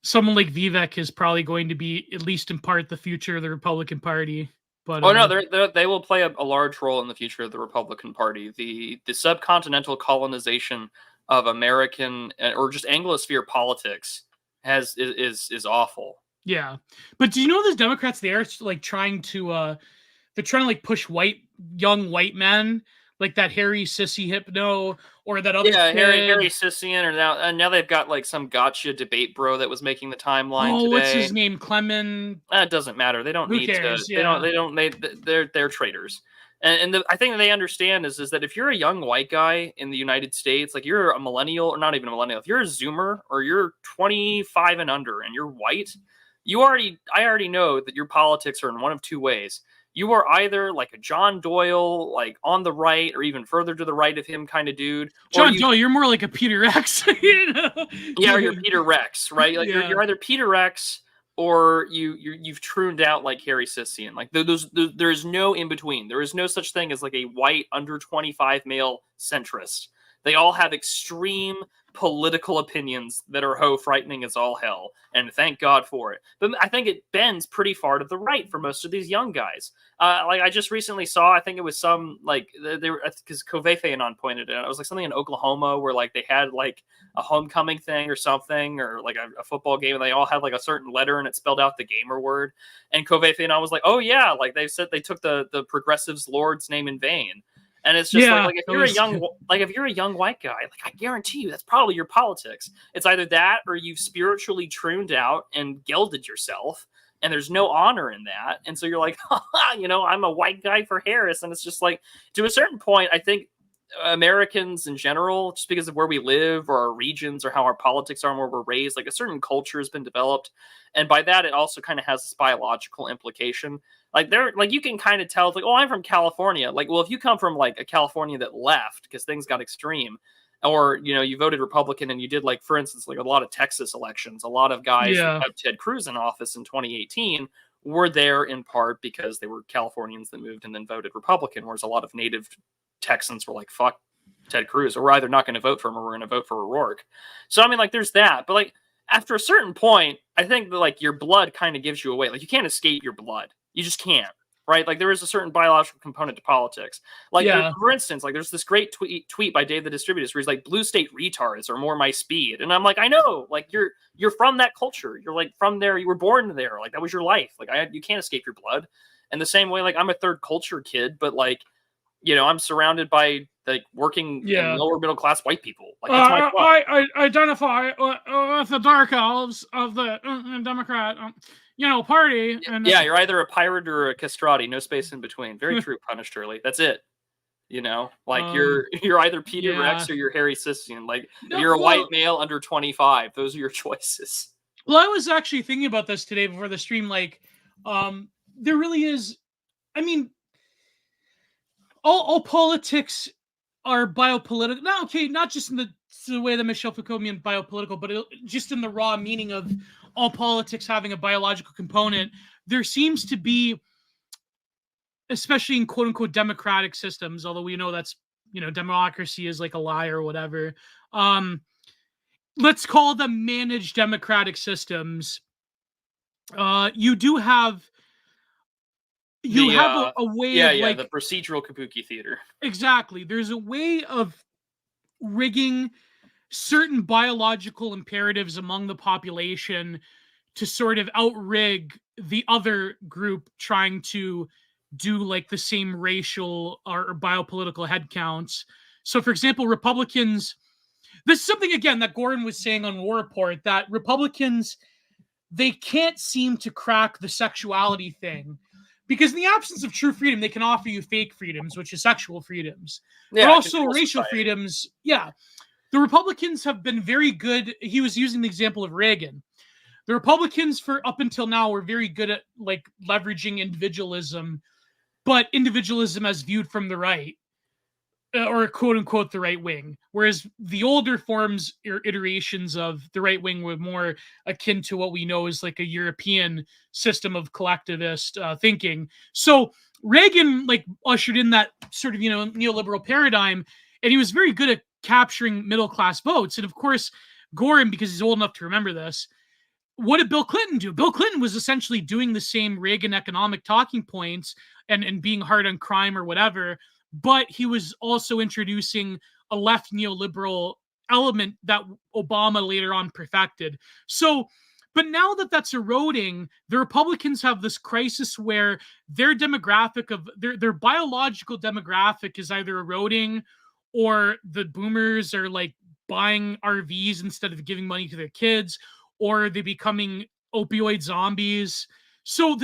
someone like Vivek is probably going to be, at least in part, the future of the Republican Party. But no, they will play a large role in the future of the Republican Party. The subcontinental colonization of American or just Anglosphere politics is awful. Yeah, but do you know those Democrats? They are like trying to like push young white men, like that Harry Sissy Hypno or that other kid. Harry Sissian, or now they've got like some gotcha debate bro that was making the timeline today. What's his name? Clement. That doesn't matter. They don't Who need cares? to. Yeah. They're traitors. And I think that they understand is that if you're a young white guy in the United States, like you're a millennial or not even a millennial, if you're a Zoomer or you're 25 and under and you're white, I already know that your politics are in one of two ways. You are either like a John Doyle, like on the right or even further to the right of him kind of dude. John Doyle, you're more like a Peter X. Yeah, or you're Peter Rex, right? Like you're either Peter Rex or you've tuned out like Harry Sissian. Like there is no in between. There is no such thing as like a white under 25 male centrist. They all have extreme political opinions that are frightening as all hell, and thank God for it. But I think it bends pretty far to the right for most of these young guys. Like I just recently saw, I think it was some like they were because Kovefe pointed it out. It was like something in Oklahoma where like they had like a homecoming thing or something, or like a football game, and they all had like a certain letter and it spelled out the gamer word. And Kovefe was like, "Oh yeah, like they said they took the progressives' Lord's name in vain." And it's just like if you're a young white guy, like I guarantee you that's probably your politics. It's either that or you've spiritually tuned out and gelded yourself, and there's no honor in that. And so you're like, I'm a white guy for Harris. And it's just like, to a certain point, I think Americans in general, just because of where we live or our regions or how our politics are and where we're raised, like a certain culture has been developed. And by that, it also kind of has this biological implication. Like you can kind of tell, like, oh, I'm from California. Like, well, if you come from like a California that left because things got extreme, or you voted Republican and you did, like, for instance, like a lot of Texas elections, a lot of guys who had Ted Cruz in office in 2018 were there in part because they were Californians that moved and then voted Republican, whereas a lot of native Texans were like, fuck Ted Cruz, or we're either not going to vote for him or we're going to vote for O'Rourke. So I mean, like, there's that, but like after a certain point, I think that like your blood kind of gives you away. Like you can't escape your blood. You just can't. right? Like there is a certain biological component to politics. Like for instance, like there's this great tweet by Dave the Distributist where he's like, blue state retards are more my speed. And I'm like, I know, like you're from that culture. You're like from there. You were born there. Like that was your life. Like you can't escape your blood. And the same way, like I'm a third culture kid, but like, you know, I'm surrounded by like working and lower middle class white people. Like that's my I identify with the dark elves of the Democrat, party. And you're either a pirate or a castrati, no space in between. Very true, Punished Early. That's it. You know, like you're either Peter Rex or you're Harry Sistian. Like if you're a white male under 25, those are your choices. Well, I was actually thinking about this today before the stream. Like, there really is. I mean, all politics are biopolitical. No, okay, not just in the way that Michel Foucault meant biopolitical, but just in the raw meaning of all politics having a biological component. There seems to be, especially in quote unquote democratic systems, although we know that's, democracy is like a lie or whatever. Let's call them managed democratic systems. You do have a way of like the procedural kabuki theater. Exactly. There's a way of rigging certain biological imperatives among the population to sort of outrig the other group trying to do like the same racial or biopolitical headcounts. So, for example, Republicans, this is something, again, that Gordon was saying on War Report, that Republicans, they can't seem to crack the sexuality thing. Because in the absence of true freedom, they can offer you fake freedoms, which is sexual freedoms. But also racial freedoms. Yeah. The Republicans have been very good. He was using the example of Reagan. The Republicans, for up until now, were very good at like leveraging individualism, but individualism as viewed from the right, or quote unquote the right wing. Whereas the older forms or iterations of the right wing were more akin to what we know as like a European system of collectivist thinking. So Reagan like ushered in that sort of, neoliberal paradigm, and he was very good at capturing middle-class votes. And of course, Gordon, because he's old enough to remember this, what did Bill Clinton do? Bill Clinton was essentially doing the same Reagan economic talking points and being hard on crime or whatever, but he was also introducing a left neoliberal element that Obama later on perfected. So, but now that that's eroding, the Republicans have this crisis where their demographic of their biological demographic is either eroding, or the boomers are like buying RVs instead of giving money to their kids, or they're becoming opioid zombies. So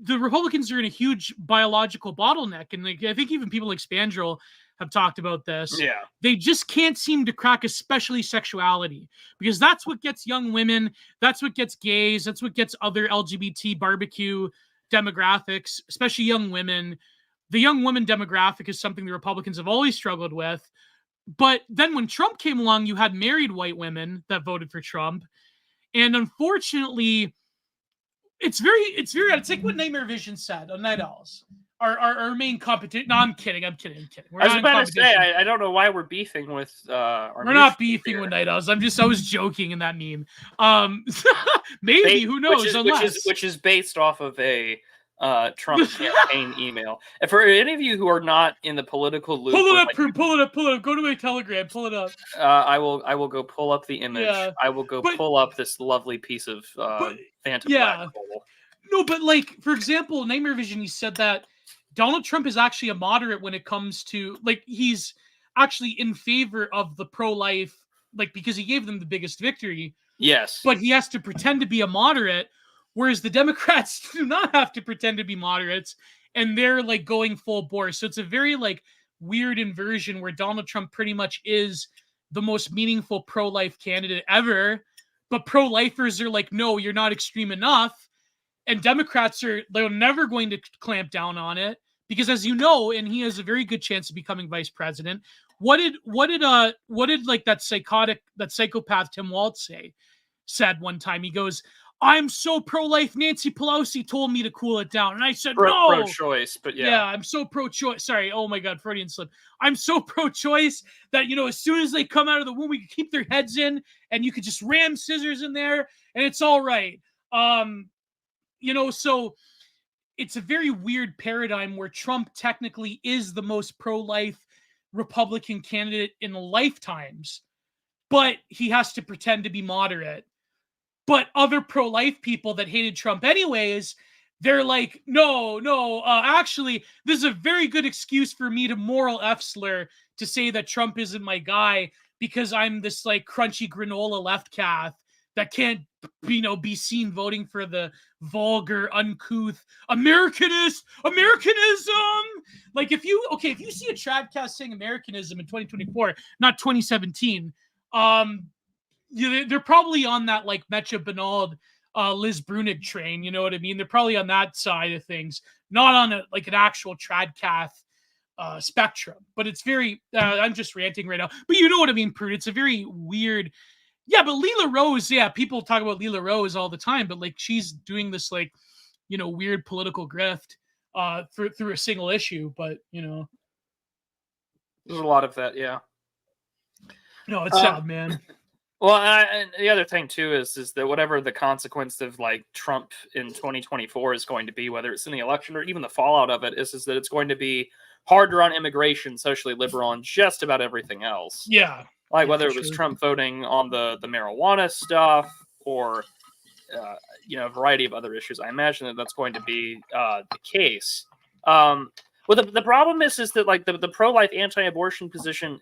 the Republicans are in a huge biological bottleneck. And like I think even people like Spandrel have talked about this. Yeah. They just can't seem to crack, especially sexuality, because that's what gets young women, that's what gets gays, that's what gets other LGBT barbecue demographics, especially young women. The young woman demographic is something the Republicans have always struggled with. But then when Trump came along, you had married white women that voted for Trump. And unfortunately, it's like what Nightmare Vision said on Night Owls. Our main competition. No, I'm kidding. I was about to say, I don't know why we're beefing with. We're not beefing with Night Owls. I was joking in that meme. Maybe, who knows? Which is based off of a Trump campaign email. And for any of you who are not in the political loop, pull it up. Go to my Telegram. Pull it up. I will go pull up the image. Yeah, I will go pull up this lovely piece of Phantom Black Hole. No, but like, for example, Nightmare Vision, he said that Donald Trump is actually a moderate when it comes to, like, he's actually in favor of the pro-life, like, because he gave them the biggest victory. Yes. But he has to pretend to be a moderate, whereas the Democrats do not have to pretend to be moderates, and they're, like, going full bore. So it's a very, like, weird inversion where Donald Trump pretty much is the most meaningful pro-life candidate ever, but pro-lifers are like, no, you're not extreme enough. And Democrats they're never going to clamp down on it because, as you know, and he has a very good chance of becoming vice president. What did like that psychopath Tim Walz said one time? He goes, "I'm so pro-life. Nancy Pelosi told me to cool it down," and I said, "No, pro-choice." But yeah, I'm so pro-choice. Sorry, oh my God, Freudian slip. I'm so pro-choice that as soon as they come out of the womb, we can keep their heads in, and you could just ram scissors in there, and it's all right. So it's a very weird paradigm where Trump technically is the most pro-life Republican candidate in lifetimes, but he has to pretend to be moderate. But other pro-life people that hated Trump anyways, they're like, no, actually, this is a very good excuse for me to moral F-slur to say that Trump isn't my guy because I'm this like crunchy granola left calf that can't, be seen voting for the vulgar, uncouth Americanism. Like if you see a tradcast saying Americanism in 2024, not 2017, they're probably on that like Mecha Bernard, Liz Brunig train. You know what I mean? They're probably on that side of things, not on an actual tradcath spectrum. But it's very. I'm just ranting right now, but you know what I mean, Prude. It's a very weird. Yeah, but Leela Rose. Yeah, people talk about Leela Rose all the time, but like she's doing this like, weird political grift through a single issue. But there's a lot of that. Yeah. No, it's sad, man. Well, and the other thing too is that whatever the consequence of like Trump in 2024 is going to be, whether it's in the election or even the fallout of it, is that it's going to be harder on immigration, socially liberal, and just about everything else. Yeah, like whether it was Trump voting on the marijuana stuff or a variety of other issues. I imagine that's going to be the case. Well, the problem is that like the pro-life, anti-abortion position,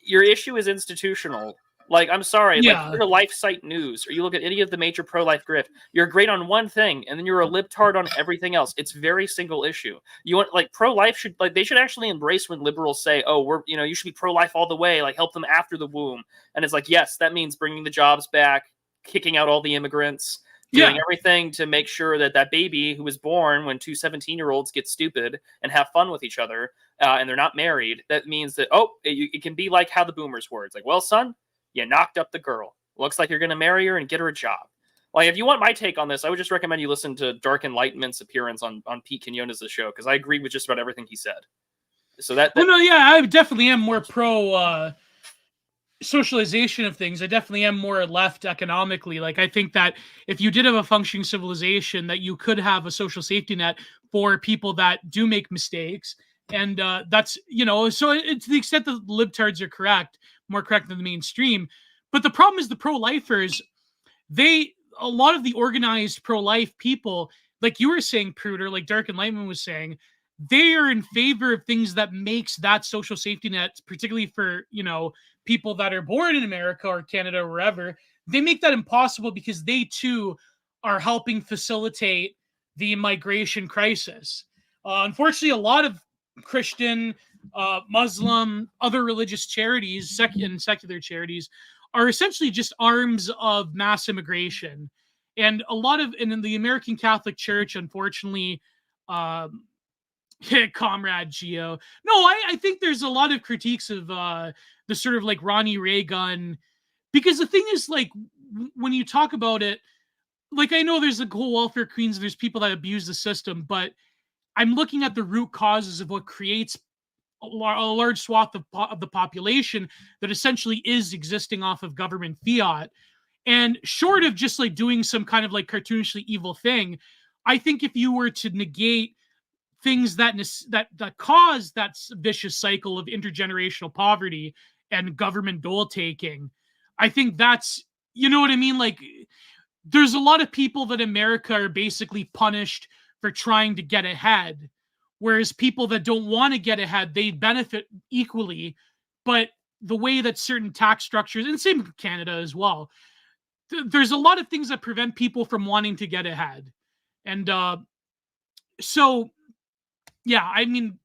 your issue is institutional. Like, I'm sorry, like you go to Life Site News or you look at any of the major pro-life grift, you're great on one thing and then you're a libtard on everything else. It's very single issue. You want like pro-life they should actually embrace when liberals say, oh, you should be pro-life all the way, like help them after the womb. And it's like, yes, that means bringing the jobs back, kicking out all the immigrants, doing everything to make sure that baby who was born when two 17-year-olds get stupid and have fun with each other and they're not married, that means that, it can be like how the boomers were. It's like, well, son, you knocked up the girl. Looks like you're going to marry her and get her a job. Like, if you want my take on this, I would just recommend you listen to Dark Enlightenment's appearance on Pete Quinones' show, because I agree with just about everything he said. So I definitely am more pro socialization of things. I definitely am more left economically. Like, I think that if you did have a functioning civilization, that you could have a social safety net for people that do make mistakes. And that's, so it's the extent that libtards are more correct than the mainstream. But the problem is the pro-lifers, a lot of the organized pro-life people, like you were saying, Pruder, like Dark Enlightenment was saying, they are in favor of things that makes that social safety net, particularly for, people that are born in America or Canada or wherever, they make that impossible because they too are helping facilitate the migration crisis. Unfortunately, a lot of Christian, Muslim, other religious charities, and secular charities are essentially just arms of mass immigration. And in the American Catholic Church, unfortunately, Comrade Gio. No, I think there's a lot of critiques of the sort of like Ronnie Reagan, because the thing is, like, when you talk about it, like, I know there's the whole welfare queens, there's people that abuse the system, but I'm looking at the root causes of what creates a large swath of the population that essentially is existing off of government fiat. And short of just like doing some kind of like cartoonishly evil thing, I think if you were to negate things that cause that vicious cycle of intergenerational poverty and government dole taking, I think that's, you know what I mean? Like, there's a lot of people that America are basically punished for trying to get ahead, whereas people that don't want to get ahead, they benefit equally. But the way that certain tax structures, and same in Canada as well, there's a lot of things that prevent people from wanting to get ahead. And so, yeah, I mean,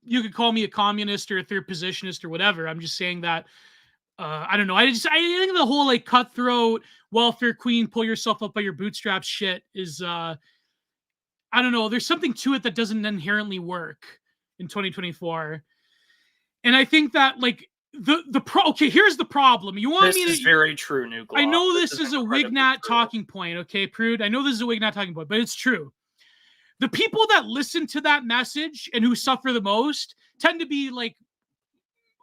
you could call me a communist or a third positionist or whatever. I'm just saying that, I don't know. I think the whole like cutthroat welfare queen, pull yourself up by your bootstraps shit is, I don't know. There's something to it that doesn't inherently work in 2024. And I think that like here's the problem. You want this is very true, New Glob. I know this is a Wignat talking point, okay, Prude? I know this is a Wignat talking point, but it's true. The people that listen to that message and who suffer the most tend to be like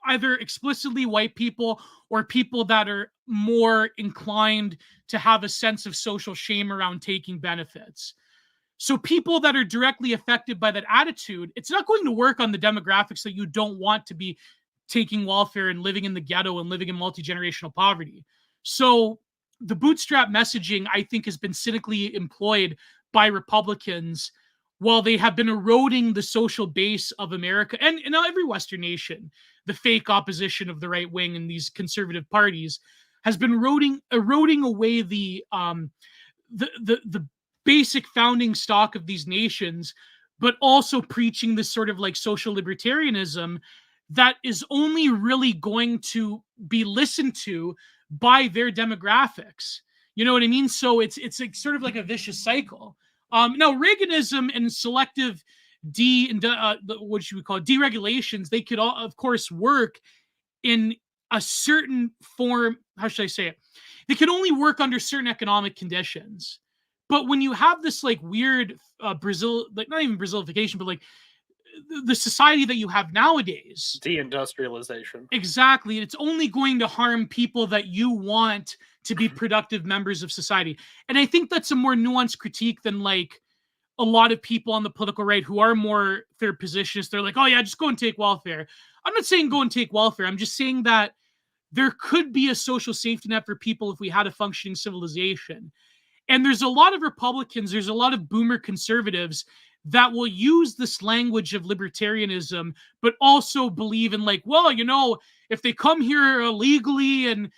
either explicitly white people or people that are more inclined to have a sense of social shame around taking benefits. So people that are directly affected by that attitude, it's not going to work on the demographics that you don't want to be taking welfare and living in the ghetto and living in multi-generational poverty. So the bootstrap messaging, I think, has been cynically employed by Republicans while they have been eroding the social base of America and in every Western nation. The fake opposition of the right wing and these conservative parties has been eroding away the basic founding stock of these nations, but also preaching this sort of like social libertarianism that is only really going to be listened to by their demographics. You know what I mean? So it's like sort of like a vicious cycle. Now, Reaganism and selective what should we call it, deregulations, they could all, of course, work in a certain form. How should I say it? They can only work under certain economic conditions. But when you have this like weird Brazil, like not even Brazilification, but like the society that you have nowadays, deindustrialization, exactly, it's only going to harm people that you want to be productive members of society. And I think that's a more nuanced critique than like a lot of people on the political right who are more third positionists. They're like, oh yeah, just go and take welfare. I'm not saying go and take welfare. I'm just saying that there could be a social safety net for people if we had a functioning civilization. And there's a lot of Republicans, there's a lot of boomer conservatives that will use this language of libertarianism, but also believe in like, well, you know, if they come here illegally and,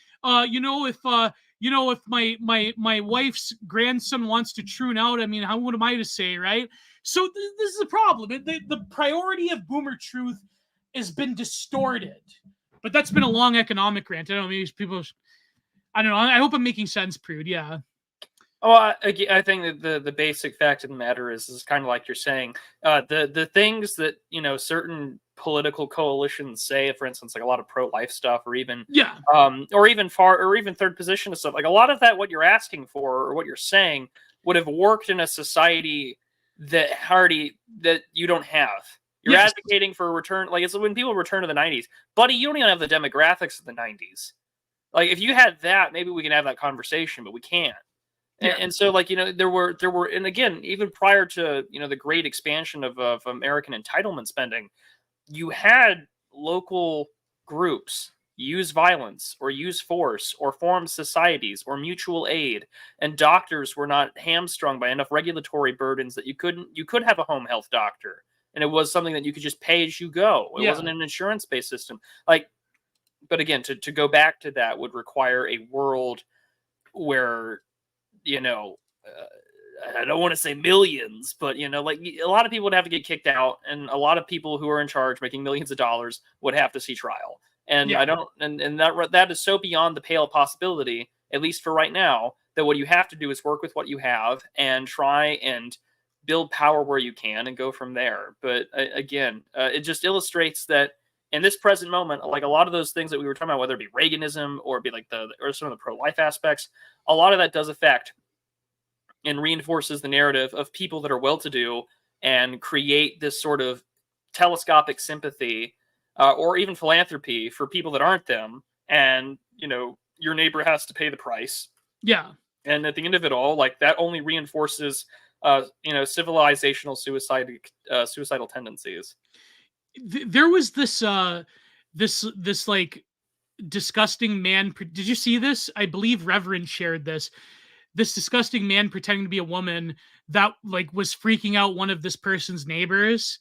you know, if my wife's grandson wants to troon out, I mean, what am I to say, right? So this is a problem. The priority of boomer truth has been distorted. But that's been a long economic rant. I don't know, maybe people, I don't know. I hope I'm making sense, Prude. Yeah. Oh, I think that the basic fact of the matter is kind of like you're saying. The things that, you know, certain political coalitions say, for instance, like a lot of pro-life stuff, or even or even third position stuff, like a lot of that, what you're asking for or what you're saying would have worked in a society that you don't have. You're advocating for a return, like it's when people return to the 90s, buddy. You don't even have the demographics of the 90s. Like if you had that, maybe we can have that conversation, but we can't. Yeah. And so, like, you know, there were, and again, even prior to, you know, the great expansion of American entitlement spending, you had local groups use violence or use force or form societies or mutual aid, and doctors were not hamstrung by enough regulatory burdens that you could have a home health doctor, and it was something that you could just pay as you go. It wasn't an insurance-based system. Like, but again, to go back to that would require a world where, you know, I don't want to say millions, but, you know, like a lot of people would have to get kicked out, and a lot of people who are in charge making millions of dollars would have to see trial. And I don't, and that is so beyond the pale of possibility, at least for right now, that what you have to do is work with what you have and try and build power where you can and go from there. But again, it just illustrates that in this present moment, like a lot of those things that we were talking about, whether it be Reaganism or be like or some of the pro-life aspects, a lot of that does affect and reinforces the narrative of people that are well-to-do and create this sort of telescopic sympathy or even philanthropy for people that aren't them. And, you know, your neighbor has to pay the price. Yeah. And at the end of it all, like that only reinforces, you know, civilizational suicidal tendencies. There was this like disgusting man. Did you see this? I believe Reverend shared this. This disgusting man pretending to be a woman that like was freaking out one of this person's neighbors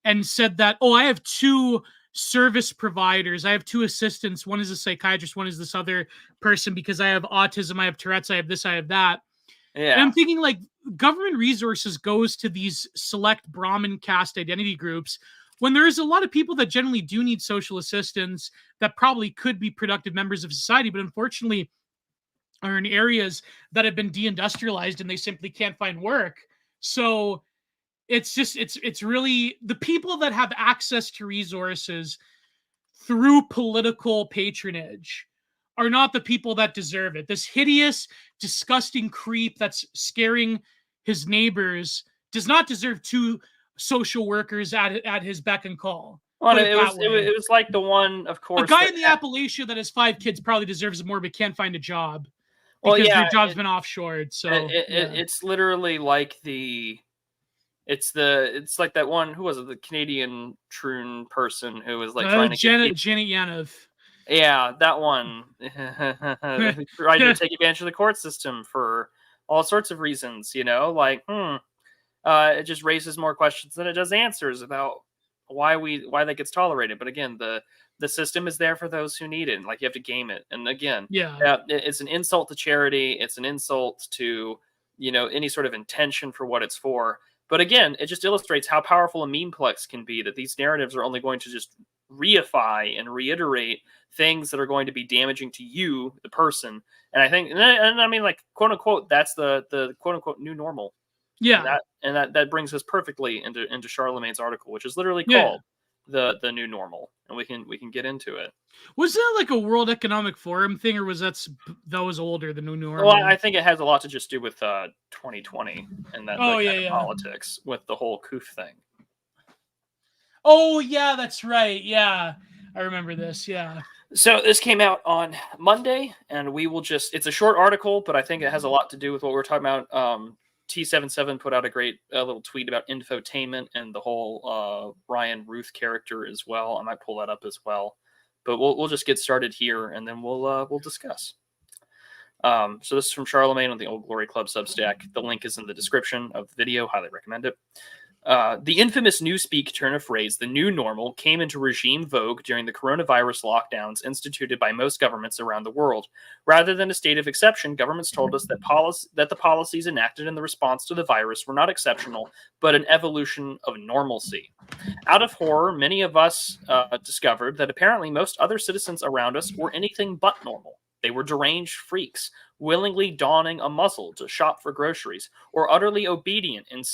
and said that, oh, I have two service providers. I have two assistants. One is a psychiatrist. One is this other person because I have autism. I have Tourette's. I have this. I have that. Yeah. And I'm thinking like government resources goes to these select Brahmin caste identity groups when there is a lot of people that generally do need social assistance that probably could be productive members of society, but unfortunately are in areas that have been deindustrialized and they simply can't find work. So it's just, it's really the people that have access to resources through political patronage are not the people that deserve it. This hideous, disgusting creep that's scaring his neighbors does not deserve two social workers at his beck and call. Well, it was like the one, of course. A guy in the Appalachia that has 5 kids probably deserves more, but can't find a job because their job's been offshored. So it's literally like the It's like that one, who was it, the Canadian troon person who was like trying to Janet Yanov. Yeah, that one. Trying to take advantage of the court system for all sorts of reasons, like, it just raises more questions than it does answers about why that gets tolerated. But again, the system is there for those who need it. And, like, you have to game it. And again, it's an insult to charity. It's an insult to, any sort of intention for what it's for. But again, it just illustrates how powerful a memeplex can be, that these narratives are only going to just reify and reiterate things that are going to be damaging to you, the person. And I think, and I mean, like, quote unquote, that's the quote unquote new normal. Yeah. And that brings us perfectly into Charlemagne's article, which is literally called the new normal. And we can get into it. Was that like a World Economic Forum thing, or was that was older, the new normal? Well, I think it has a lot to just do with 2020 and that politics with the whole COOF thing. Oh yeah, that's right. Yeah, I remember this. Yeah. So this came out on Monday, and we will it's a short article, but I think it has a lot to do with what we're talking about. T77 put out a great little tweet about Infotainment and the whole Ryan Ruth character as well. I might pull that up as well, but we'll just get started here, and then we'll discuss. So this is from Charlemagne on the Old Glory Club Substack. The link is in the description of the video. Highly recommend it. The infamous newspeak turn of phrase, the new normal, came into regime vogue during the coronavirus lockdowns instituted by most governments around the world. Rather than a state of exception, governments told us that the policies enacted in the response to the virus were not exceptional, but an evolution of normalcy. Out of horror, many of us discovered that apparently most other citizens around us were anything but normal. They were deranged freaks, willingly donning a muzzle to shop for groceries, or utterly obedient and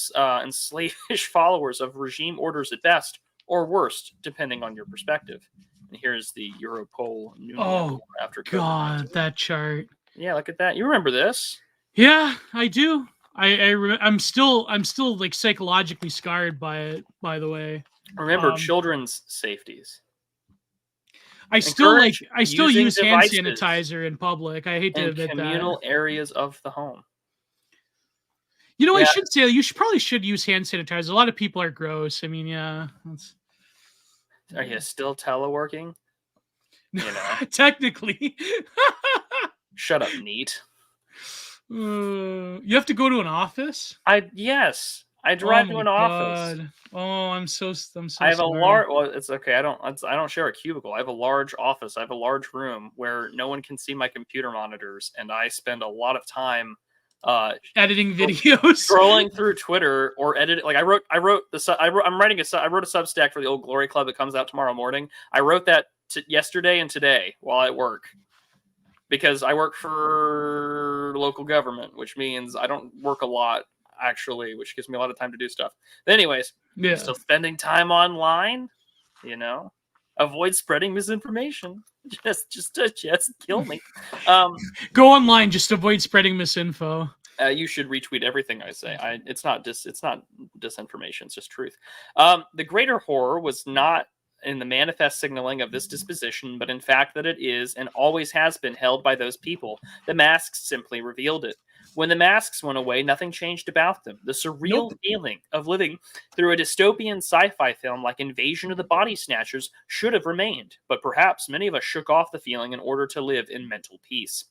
slavish followers of regime orders at best, or worst, depending on your perspective. And here's the Europol new normal after COVID-19. God, that chart. Yeah, look at that. You remember this? Yeah, I do. I'm still like psychologically scarred by it. By the way, remember children's safeties. I still use hand sanitizer in public. I hate to admit that. Communal areas of the home. I should say you probably should use hand sanitizer. A lot of people are gross. I mean, yeah. Are you still teleworking? Technically. Shut up, neat. You have to go to an office? Yes. I drive to an office. Oh, I'm so I have sorry. A large. Well, it's okay. I don't share a cubicle. I have a large office. I have a large room where no one can see my computer monitors, and I spend a lot of time editing videos, scrolling through Twitter, or editing. Like I wrote a Substack for the Old Glory Club that comes out tomorrow morning. I wrote that yesterday and today while at work, because I work for local government, which means I don't work a lot, actually, which gives me a lot of time to do stuff. But anyways, still spending time online, avoid spreading misinformation. Just kill me. Go online, just avoid spreading misinfo. You should retweet everything I say. It's not disinformation, it's just truth. The greater horror was not in the manifest signaling of this disposition, but in fact that it is and always has been held by those people. The masks simply revealed it. When the masks went away, nothing changed about them. The surreal feeling of living through a dystopian sci-fi film like Invasion of the Body Snatchers should have remained, but perhaps many of us shook off the feeling in order to live in mental peace.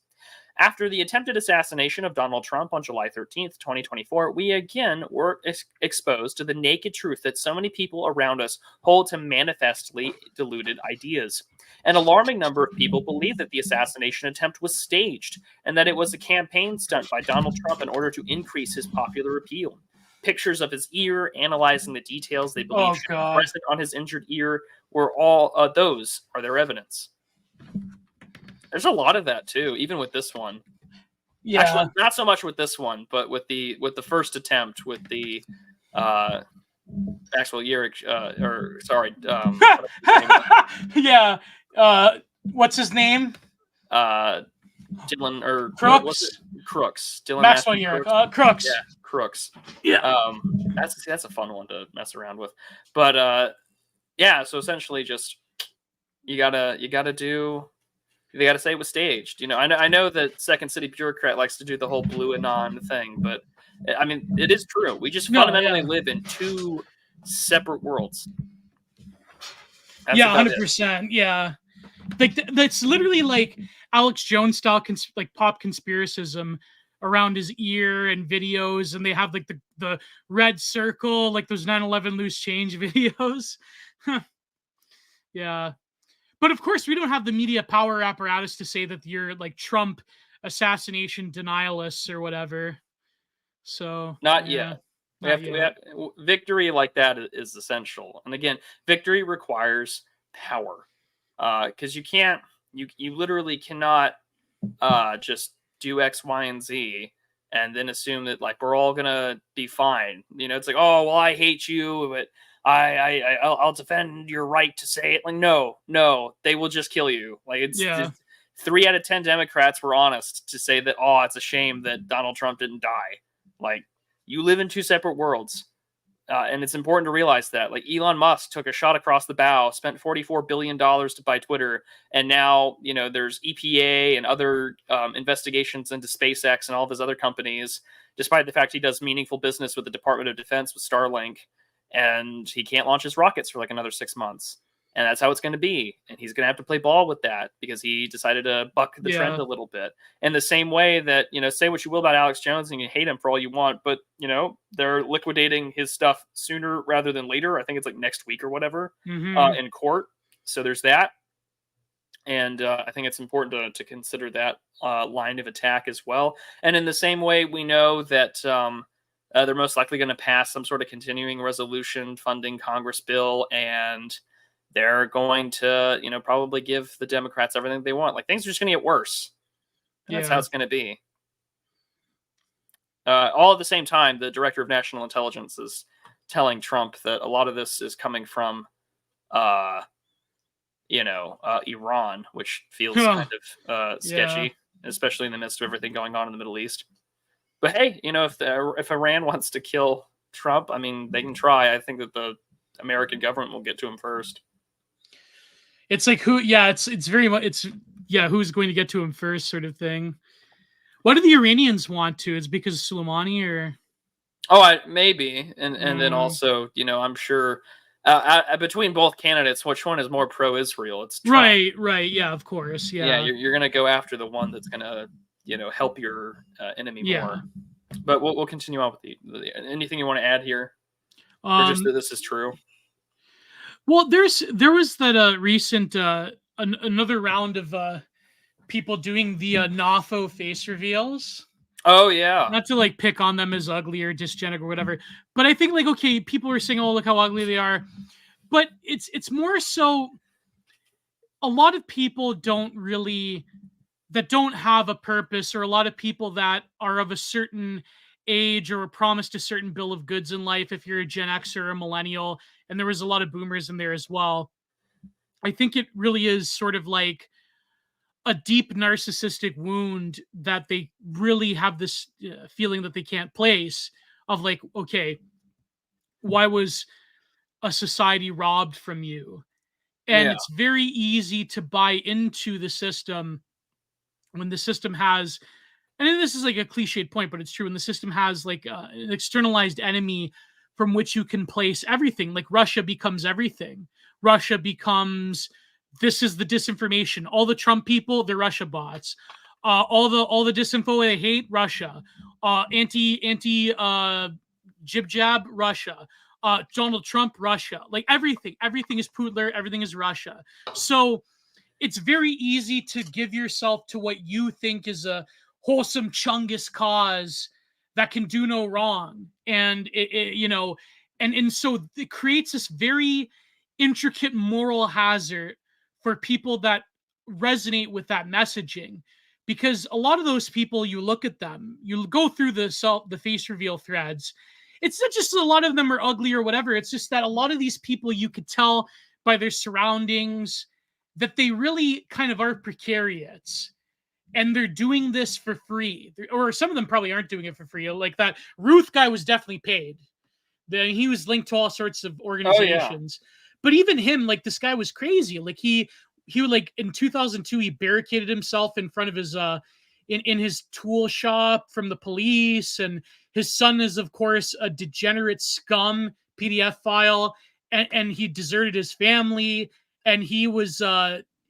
After the attempted assassination of Donald Trump on July 13th, 2024, we again were exposed to the naked truth that so many people around us hold to manifestly deluded ideas. An alarming number of people believe that the assassination attempt was staged and that it was a campaign stunt by Donald Trump in order to increase his popular appeal. Pictures of his ear, analyzing the details they believe should be present on his injured ear, were all those are their evidence. There's a lot of that too, even with this one. Yeah, actually, not so much with this one, but with the first attempt, with the actual year, yeah. What's his name? Dylan or Crooks. Crooks. Dylan Maxwell Yerrick. Crooks. Yeah, Crooks. Yeah. That's a fun one to mess around with, but yeah. So essentially, just you gotta they gotta say it was staged. I know that Second City bureaucrat likes to do the whole blue anon thing, but I mean, it is true. We just fundamentally live in two separate worlds. That's 100%. Yeah. Like that's literally like Alex Jones style like pop conspiracism around his ear and videos, and they have like the red circle, like those 9/11 loose change videos. Yeah. But of course we don't have the media power apparatus to say that you're like Trump assassination denialists or whatever. So not yet. We have victory like that is essential. And again, victory requires power. Because you can't, you literally cannot just do X, Y, and Z and then assume that like we're all gonna be fine. You know, it's like, oh well, I hate you, but I'll defend your right to say it. Like, no, they will just kill you. Like it's 3 out of 10 Democrats were honest to say that, oh, it's a shame that Donald Trump didn't die. Like, you live in two separate worlds. And it's important to realize that. Like, Elon Musk took a shot across the bow, spent $44 billion to buy Twitter, and now, you know, there's EPA and other investigations into SpaceX and all of his other companies, despite the fact he does meaningful business with the Department of Defense with Starlink, and he can't launch his rockets for like another 6 months. And that's how it's going to be. And he's going to have to play ball with that because he decided to buck the trend a little bit. In the same way that, you know, say what you will about Alex Jones and you hate him for all you want, but, you know, they're liquidating his stuff sooner rather than later. I think it's like next week or whatever in court. So there's that. And I think it's important to consider that line of attack as well. And in the same way, we know that they're most likely going to pass some sort of continuing resolution funding Congress bill, and they're going to, you know, probably give the Democrats everything they want. Like, things are just going to get worse. And that's how it's going to be. All at the same time, the director of national intelligence is telling Trump that a lot of this is coming from, Iran, which feels kind of sketchy, especially in the midst of everything going on in the Middle East. But hey, you know, if Iran wants to kill Trump, I mean, they can try. I think that the American government will get to him first. It's like it's very much who's going to get to him first sort of thing. What do the Iranians want to? It's because of Soleimani or maybe, and then also, you know, I'm sure between both candidates, which one is more pro-Israel? It's Trump. Right, yeah, of course, yeah. You're gonna go after the one that's gonna, you know, help your enemy more. But we'll continue on with anything you want to add here, or just that this is true. Well, there was that recent another round of people doing the NAFO face reveals. Oh yeah. Not to like pick on them as ugly or dysgenic or whatever, but I think like, okay, people are saying, oh, look how ugly they are, but it's more so a lot of people don't have a purpose, or a lot of people that are of a certain age or are promised a certain bill of goods in life. If you're a Gen X or a millennial, and there was a lot of boomers in there as well, I think it really is sort of like a deep narcissistic wound that they really have this feeling that they can't place of like, okay, why was a society robbed from you? And it's very easy to buy into the system when the system has, and this is like a cliched point, but it's true, when the system has like an externalized enemy from which you can place everything. Like Russia becomes everything. Russia becomes, this is the disinformation. All the Trump people, they're Russia bots. All the disinfo they hate, Russia. Anti jib jab, Russia. Donald Trump, Russia. Like everything is Putler, everything is Russia. So it's very easy to give yourself to what you think is a wholesome Chungus cause that can do no wrong. And and so it creates this very intricate moral hazard for people that resonate with that messaging, because a lot of those people, you look at them, you go through the face reveal threads, it's not just a lot of them are ugly or whatever, it's just that a lot of these people, you could tell by their surroundings that they really kind of are precarious. And they're doing this for free. Or some of them probably aren't doing it for free. Like that Ruth guy was definitely paid. He was linked to all sorts of organizations. But even him, like, this guy was crazy. Like he like in 2002, he barricaded himself in front of his in his tool shop from the police, and his son is, of course, a degenerate scum PDF file, and he deserted his family, and he was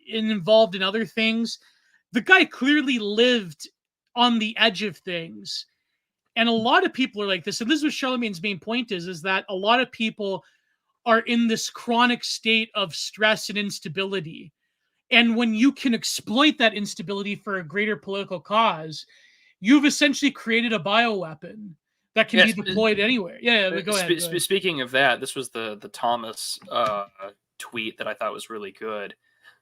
involved in other things. The guy clearly lived on the edge of things. And a lot of people are like this. And this is what Charlemagne's main point is that a lot of people are in this chronic state of stress and instability. And when you can exploit that instability for a greater political cause, you've essentially created a bioweapon that can be deployed anywhere. Go ahead. Speaking of that, this was the Thomas tweet that I thought was really good.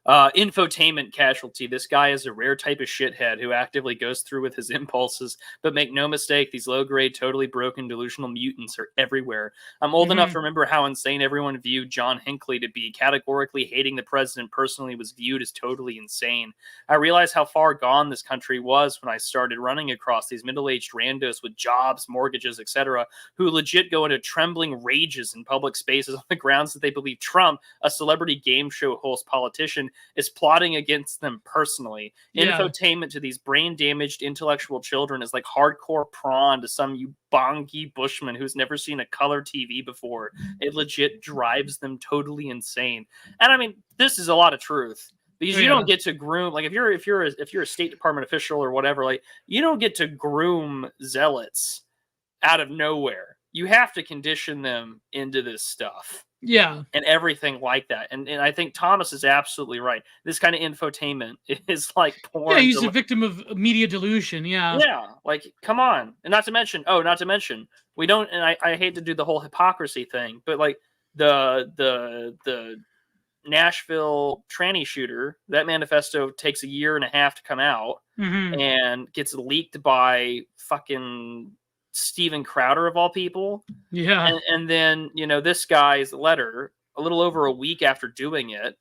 Infotainment casualty. This guy is a rare type of shithead who actively goes through with his impulses, but make no mistake, these low-grade, totally broken, delusional mutants are everywhere. I'm old enough to remember how insane everyone viewed John Hinckley to be. Categorically hating the president personally was viewed as totally insane. I realized how far gone this country was when I started running across these middle-aged randos with jobs, mortgages, etc., who legit go into trembling rages in public spaces on the grounds that they believe Trump, a celebrity game show host politician, is plotting against them personally. Infotainment to these brain-damaged intellectual children is like hardcore prawn to some bongy bushman who's never seen a color TV before. It legit drives them totally insane. And I mean, this is a lot of truth. Because you don't get to groom, like if you're a State Department official or whatever, like you don't get to groom zealots out of nowhere. You have to condition them into this stuff. Yeah. And everything like that. And I think Thomas is absolutely right. This kind of infotainment is like porn. Yeah, he's a victim of media delusion. Yeah. Yeah. Like, come on. And not to mention, we don't, and I hate to do the whole hypocrisy thing, but like the Nashville tranny shooter, that manifesto takes 1.5 years to come out and gets leaked by fucking Steven Crowder of all people. Yeah. And then, this guy's letter, a little over a week after doing it,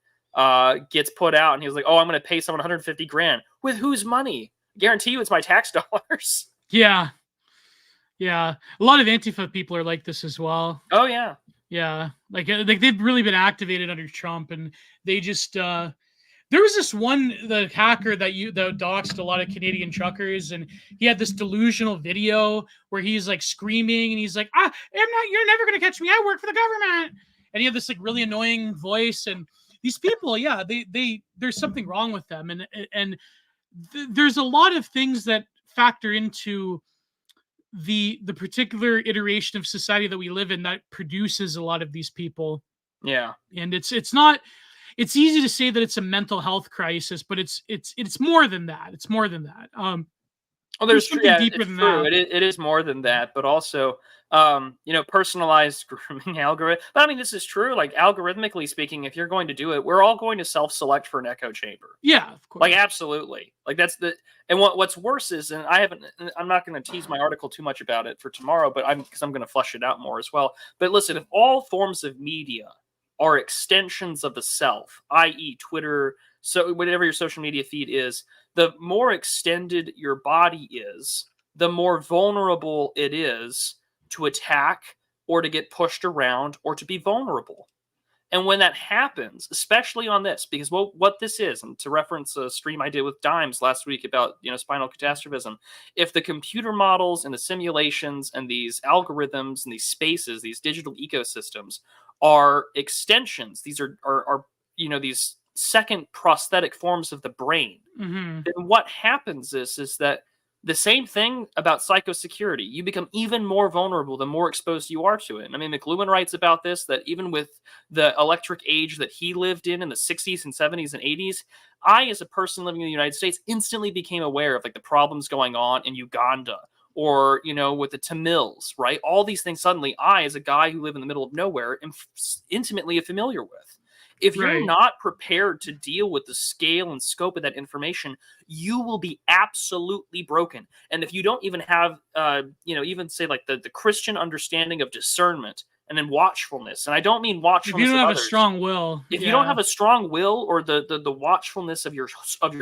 gets put out, and he was like, oh, I'm going to pay someone $150,000. With whose money? Guarantee you it's my tax dollars. Yeah. Yeah. A lot of Antifa people are like this as well. Oh, yeah. Yeah. Like they've really been activated under Trump, and they just, there was this the hacker that doxed a lot of Canadian truckers, and he had this delusional video where he's like screaming, and he's like, you're never going to catch me. I work for the government. And he had this like really annoying voice, and these people, there's something wrong with them. And there's a lot of things that factor into the particular iteration of society that we live in that produces a lot of these people. Yeah. And it's easy to say that it's a mental health crisis, but it's more than that. It's more than that. There's something deeper than that. It is more than that, but also, personalized grooming algorithm. But I mean, this is true. Like algorithmically speaking, if you're going to do it, we're all going to self-select for an echo chamber. Yeah, of course. Like absolutely. Like and what's worse is, and I'm not going to tease my article too much about it for tomorrow, but because I'm going to flesh it out more as well. But listen, if all forms of media are extensions of the self, i.e. Twitter, so whatever your social media feed is, the more extended your body is, the more vulnerable it is to attack or to get pushed around or to be vulnerable. And when that happens, especially on this, because what this is, and to reference a stream I did with Dimes last week about spinal catastrophism, if the computer models and the simulations and these algorithms and these spaces, these digital ecosystems are extensions, these are these second prosthetic forms of the brain, then what happens is that the same thing about psychosecurity. You become even more vulnerable the more exposed you are to it. I mean, McLuhan writes about this, that even with the electric age that he lived in the 60s and 70s and 80s, I, as a person living in the United States, instantly became aware of like the problems going on in Uganda or, with the Tamils, right? All these things suddenly I, as a guy who live in the middle of nowhere, am intimately familiar with. If you're not prepared to deal with the scale and scope of that information, you will be absolutely broken. And if you don't even have, even say like the Christian understanding of discernment and then watchfulness, and I don't mean watchfulness. If you don't have others. A strong will, if you don't have a strong will or the watchfulness of your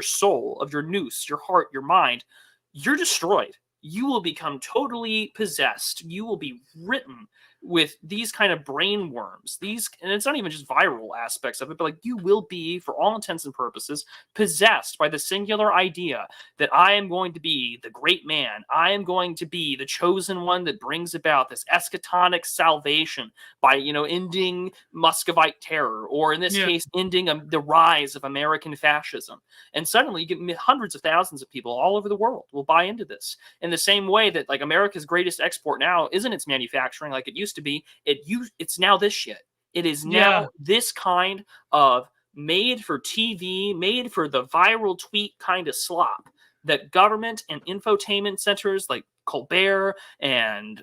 soul, of your nous, your heart, your mind, you're destroyed. You will become totally possessed. You will be written with these kind of brain worms. And it's not even just viral aspects of it, but like you will be, for all intents and purposes, possessed by the singular idea that I am going to be the great man. I am going to be the chosen one that brings about this eschatonic salvation by, ending Muscovite terror, or in this case, ending the rise of American fascism. And suddenly you get hundreds of thousands of people all over the world will buy into this. In the same way that like America's greatest export now isn't its manufacturing like it used to be. It's now this shit. It is now this kind of made for TV, made for the viral tweet kind of slop that government and infotainment centers like Colbert and,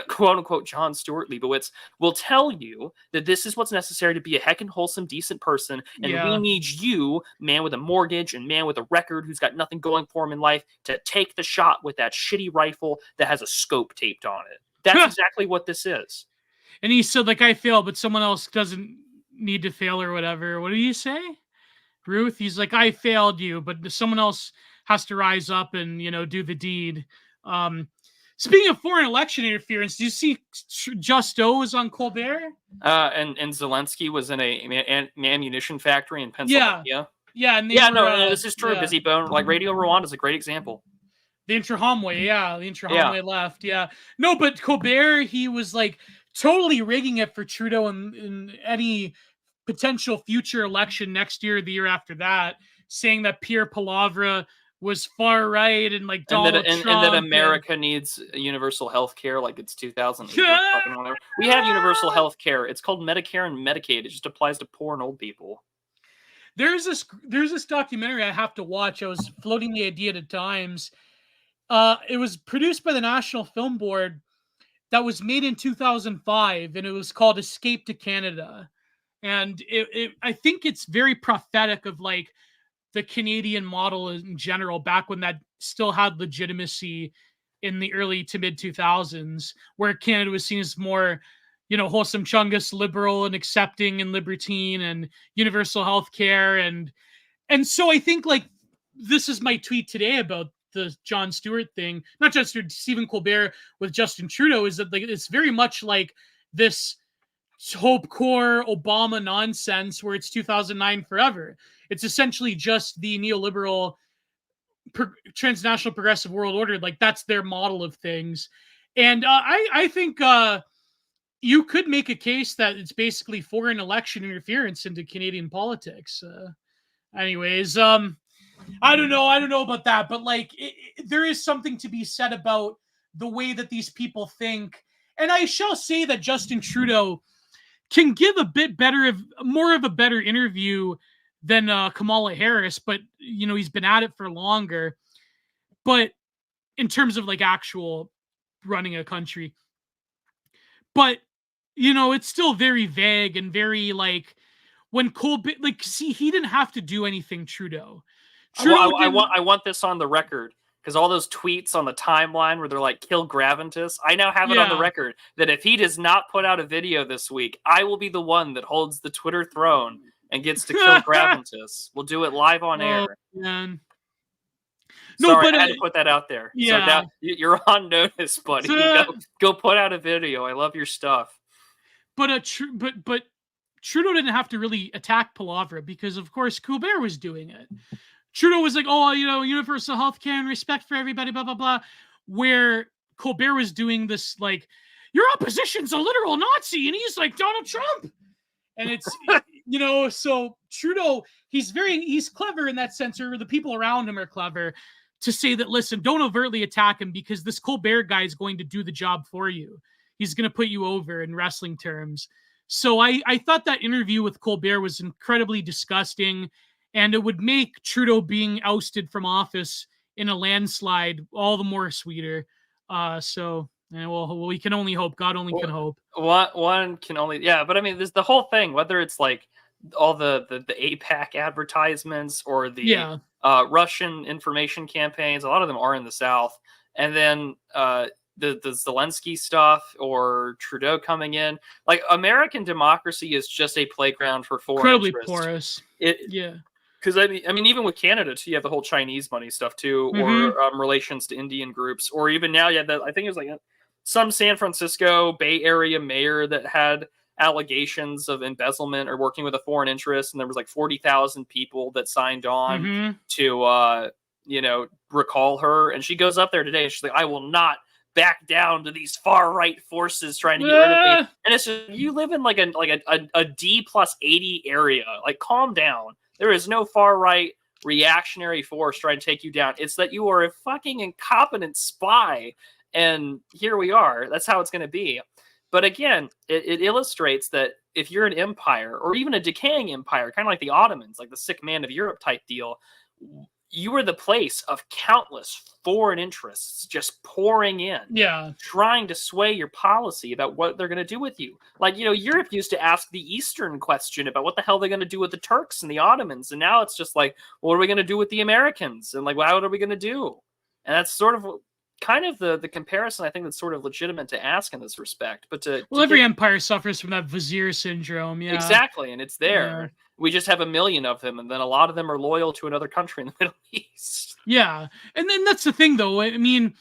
quote unquote, Jon Stewart Leibowitz will tell you that this is what's necessary to be a heckin' wholesome, decent person. And we need you, man with a mortgage and man with a record who's got nothing going for him in life, to take the shot with that shitty rifle that has a scope taped on it. That's exactly what this is. And he said, like, I failed, but someone else doesn't need to fail or whatever. What did he say? Ruth, he's like, I failed you, but someone else has to rise up and, do the deed. Speaking of foreign election interference, do you see Justo was on Colbert? And Zelensky was in an ammunition factory in Pennsylvania. Yeah. And this is true. Busy Bone, like Radio Rwanda is a great example. The Intrahamwe left. Yeah. No, but Colbert, he was like totally rigging it for Trudeau in any potential future election next year, the year after that, saying that Pierre Palavra was far right and like Donald Trump. And that America needs universal health care like it's 2008. We have universal health care. It's called Medicare and Medicaid. It just applies to poor and old people. There's this documentary I have to watch. I was floating the idea to Times. It was produced by the National Film Board that was made in 2005, and it was called Escape to Canada. And I think it's very prophetic of like the Canadian model in general, back when that still had legitimacy in the early to mid 2000s, where Canada was seen as more, wholesome chungus, liberal and accepting and libertine and universal health care. And so I think like this is my tweet today about the Jon Stewart thing, not just Stephen Colbert with Justin Trudeau, is that like it's very much like this Hope Corps Obama nonsense where it's 2009 forever. It's essentially just the neoliberal transnational progressive world order. Like that's their model of things. And I think you could make a case that it's basically foreign election interference into Canadian politics. Anyways, I don't know about that, but like there is something to be said about the way that these people think. And I shall say that Justin Trudeau can give more of a better interview than Kamala Harris, but he's been at it for longer. But in terms of like actual running a country, but it's still very vague and very like when Colbert, like, see, he didn't have to do anything. Trudeau I want this on the record. Because all those tweets on the timeline where they're like, kill Graventus, I now have it on the record that if he does not put out a video this week, I will be the one that holds the Twitter throne and gets to kill Graventus. We'll do it live on air. Man. Sorry, I had to put that out there. Yeah. So now you're on notice, buddy. Go put out a video. I love your stuff. But Trudeau didn't have to really attack Palavra because, of course, Colbert was doing it. Trudeau was like, universal health care and respect for everybody, blah, blah, blah. Where Colbert was doing this, like, your opposition's a literal Nazi. And he's like, Donald Trump. And it's, so Trudeau, he's clever in that sense, or the people around him are clever to say that, listen, don't overtly attack him because this Colbert guy is going to do the job for you. He's going to put you over in wrestling terms. So I thought that interview with Colbert was incredibly disgusting. And it would make Trudeau being ousted from office in a landslide all the more sweeter. We can only hope. God only can hope. One can only, but I mean, there's the whole thing, whether it's like all the APAC advertisements or the Russian information campaigns, a lot of them are in the South. And then the Zelensky stuff or Trudeau coming in, like American democracy is just a playground for foreign incredibly interests. porous. Because I mean, even with Canada too, you have the whole Chinese money stuff too, or relations to Indian groups, or even now, I think it was like some San Francisco Bay Area mayor that had allegations of embezzlement or working with a foreign interest, and there was like 40,000 people that signed on to recall her. And she goes up there today and she's like, I will not back down to these far right forces trying to get rid of me. And it's just, you live in like a D+80 area. Like, calm down. There is no far right reactionary force trying to take you down. It's that you are a fucking incompetent spy. And here we are. That's how it's going to be. But again, it illustrates that if you're an empire, or even a decaying empire, kind of like the Ottomans, like the sick man of Europe type deal, you are the place of countless foreign interests just pouring in, trying to sway your policy about what they're going to do with you. Like, Europe used to ask the Eastern question about what the hell they're going to do with the Turks and the Ottomans. And now it's just like, well, what are we going to do with the Americans? And like, what are we going to do? And that's sort of kind of the comparison I think that's sort of legitimate to ask in this respect. But every empire suffers from that vizier syndrome. Yeah, exactly. And it's there. Yeah. We just have a million of them, and then a lot of them are loyal to another country in the Middle East. Yeah. And then that's the thing, though. I mean,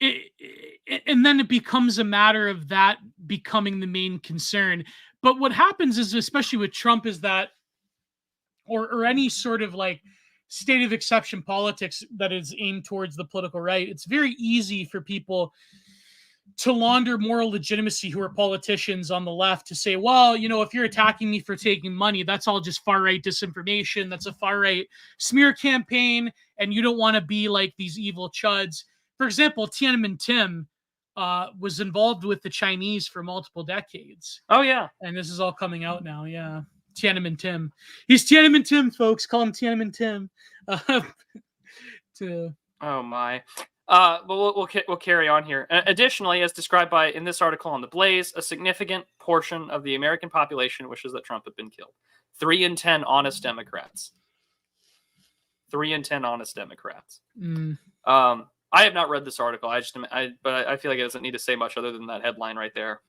and then it becomes a matter of that becoming the main concern. But what happens is, especially with Trump, is that, or any sort of like state of exception politics that is aimed towards the political right, it's very easy for people to launder moral legitimacy who are politicians on the left to say, well, if you're attacking me for taking money, that's all just far-right disinformation. That's a far-right smear campaign, and you don't want to be like these evil chuds. For example, Tiananmen Tim was involved with the Chinese for multiple decades. Oh, yeah. And this is all coming out now, yeah. Tiananmen Tim. He's Tiananmen Tim, folks. Call him Tiananmen Tim. Oh, my. But we'll carry on here. Additionally, as described in this article on The Blaze, a significant portion of the American population wishes that Trump had been killed. 3 in 10 honest Democrats. 3 in 10 honest Democrats. I have not read this article. But I feel like it doesn't need to say much other than that headline right there.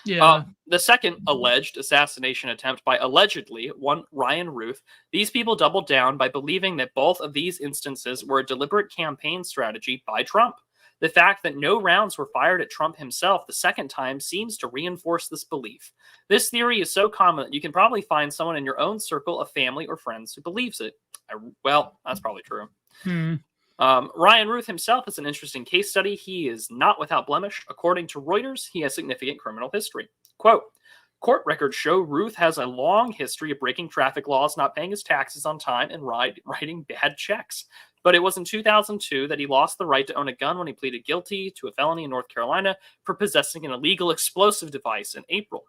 Yeah. The second alleged assassination attempt by allegedly one Ryan Ruth, these people doubled down by believing that both of these instances were a deliberate campaign strategy by Trump. The fact that no rounds were fired at Trump himself the second time seems to reinforce this belief. This theory is so common that you can probably find someone in your own circle of family or friends who believes it. Well, that's probably true. Ryan Ruth himself is an interesting case study. He is not without blemish. According to Reuters, he has significant criminal history. Quote, court records show Ruth has a long history of breaking traffic laws, not paying his taxes on time, and writing bad checks. But it was in 2002 that he lost the right to own a gun when he pleaded guilty to a felony in North Carolina for possessing an illegal explosive device in April.